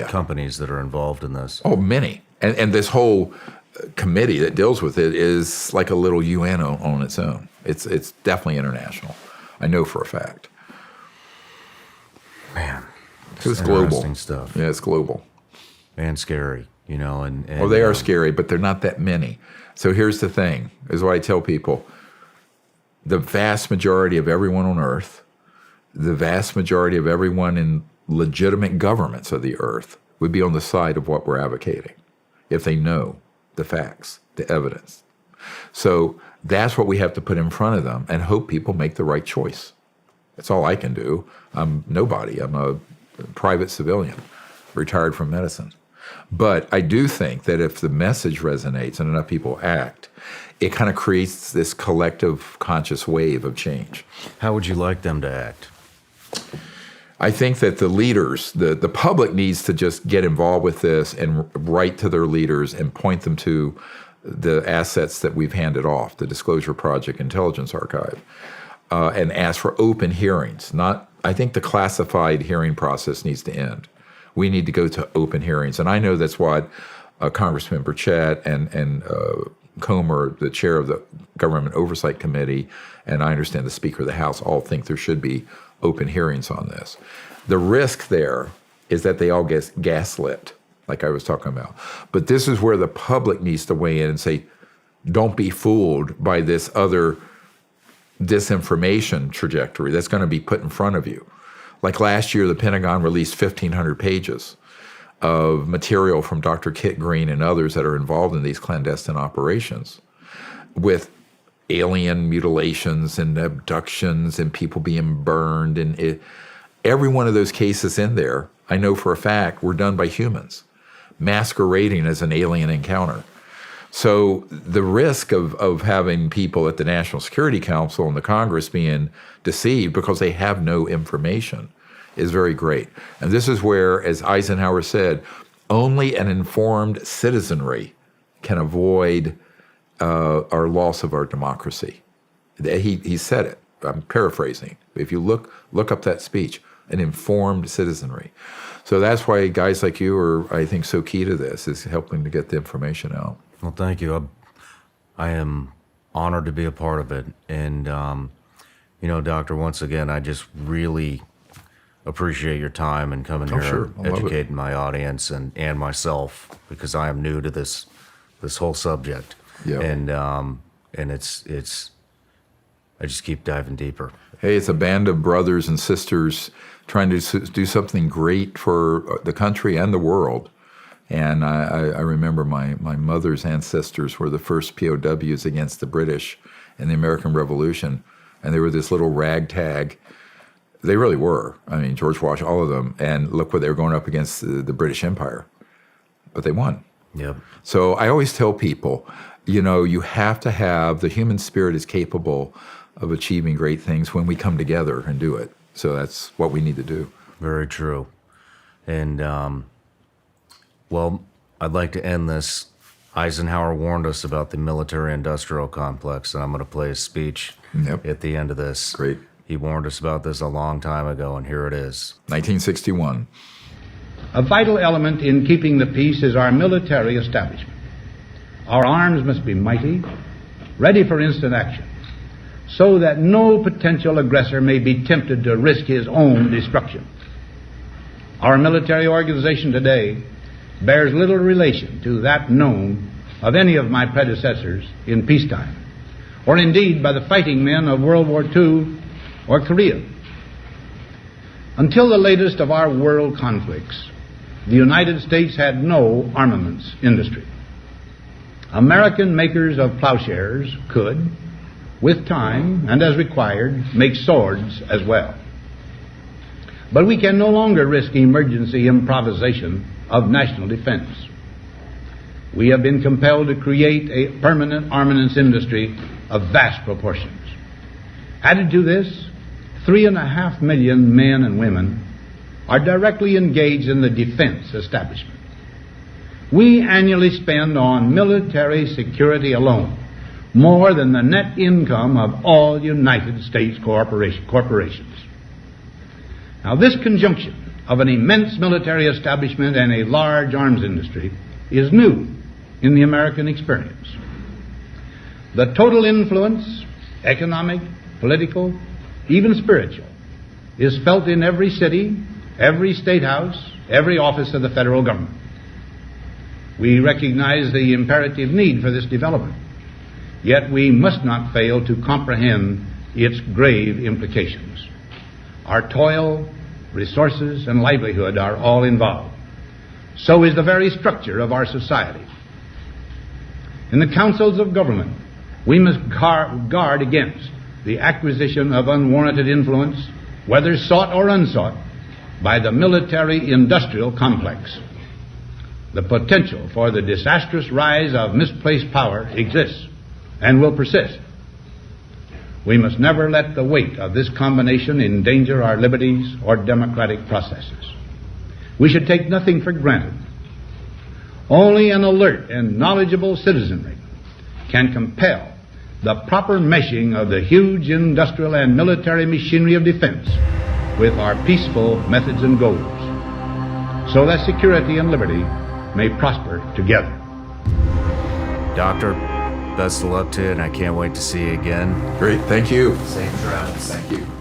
companies that are involved in this. Oh, many. And this whole committee that deals with it is like a little UN on its own. It's definitely international. I know for a fact. Man, it's global stuff. Yeah, it's global and scary. And they are scary, but they're not that many. So here's the thing: is what I tell people: the vast majority of everyone on Earth, the vast majority of everyone in legitimate governments of the Earth would be on the side of what we're advocating if they know the facts, the evidence. So that's what we have to put in front of them and hope people make the right choice. That's all I can do. I'm nobody. I'm a private civilian, retired from medicine. But I do think that if the message resonates and enough people act, it kind of creates this collective conscious wave of change. How would you like them to act? I think that the leaders, the public needs to just get involved with this and write to their leaders and point them to the assets that we've handed off, the Disclosure Project Intelligence Archive, and ask for open hearings. I think the classified hearing process needs to end. We need to go to open hearings. And I know that's what Congressman Burchett and Comer, the chair of the Government Oversight Committee, and I understand the Speaker of the House all think there should be open hearings on this. The risk there is that they all get gaslit, like I was talking about. But this is where the public needs to weigh in and say, don't be fooled by this other disinformation trajectory that's going to be put in front of you. Like last year, the Pentagon released 1,500 pages of material from Dr. Kit Green and others that are involved in these clandestine operations with alien mutilations and abductions and people being burned. And every one of those cases in there, I know for a fact, were done by humans, masquerading as an alien encounter. So the risk of having people at the National Security Council and the Congress being deceived because they have no information is very great. And this is where, as Eisenhower said, only an informed citizenry can avoid our loss of our democracy. He said it. I'm paraphrasing. If you look up that speech, an informed citizenry. So that's why guys like you are, I think, so key to this, is helping to get the information out. Well, thank you. I am honored to be a part of it. And, Doctor, once again, I just really appreciate your time and coming here and educating my audience and myself, because I am new to this whole subject. Yep. And it's I just keep diving deeper. Hey, it's a band of brothers and sisters trying to do something great for the country and the world. And I remember my mother's ancestors were the first POWs against the British in the American Revolution. And they were this little ragtag. They really were. I mean, George Washington, all of them. And look what they were going up against, the British Empire. But they won. Yep. So I always tell people, you have to have, the human spirit is capable of achieving great things when we come together and do it. So that's what we need to do. Very true. And, well, I'd like to end this. Eisenhower warned us about the military-industrial complex, and I'm going to play his speech at the end of this. Great. He warned us about this a long time ago, and here it is. 1961. A vital element in keeping the peace is our military establishment. Our arms must be mighty, ready for instant action, so that no potential aggressor may be tempted to risk his own destruction. Our military organization today bears little relation to that known of any of my predecessors in peacetime, or indeed by the fighting men of World War II or Korea. Until the latest of our world conflicts, the United States had no armaments industry. American makers of plowshares could, with time and as required, make swords as well. But we can no longer risk emergency improvisation of national defense. We have been compelled to create a permanent armaments industry of vast proportions. Added to this, 3.5 million men and women are directly engaged in the defense establishment. We annually spend on military security alone more than the net income of all United States corporations. Now, this conjunction of an immense military establishment and a large arms industry is new in the American experience. The total influence, economic, political, even spiritual, is felt in every city, every state house, every office of the federal government. We recognize the imperative need for this development, yet we must not fail to comprehend its grave implications. Our toil, resources, and livelihood are all involved. So is the very structure of our society. In the councils of government, we must guard against the acquisition of unwarranted influence, whether sought or unsought, by the military-industrial complex. The potential for the disastrous rise of misplaced power exists and will persist. We must never let the weight of this combination endanger our liberties or democratic processes. We should take nothing for granted. Only an alert and knowledgeable citizenry can compel the proper meshing of the huge industrial and military machinery of defense with our peaceful methods and goals, so that security and liberty may prosper together. Doctor, best of luck to you, and I can't wait to see you again. Great, thank you. Safe travels. Thank you.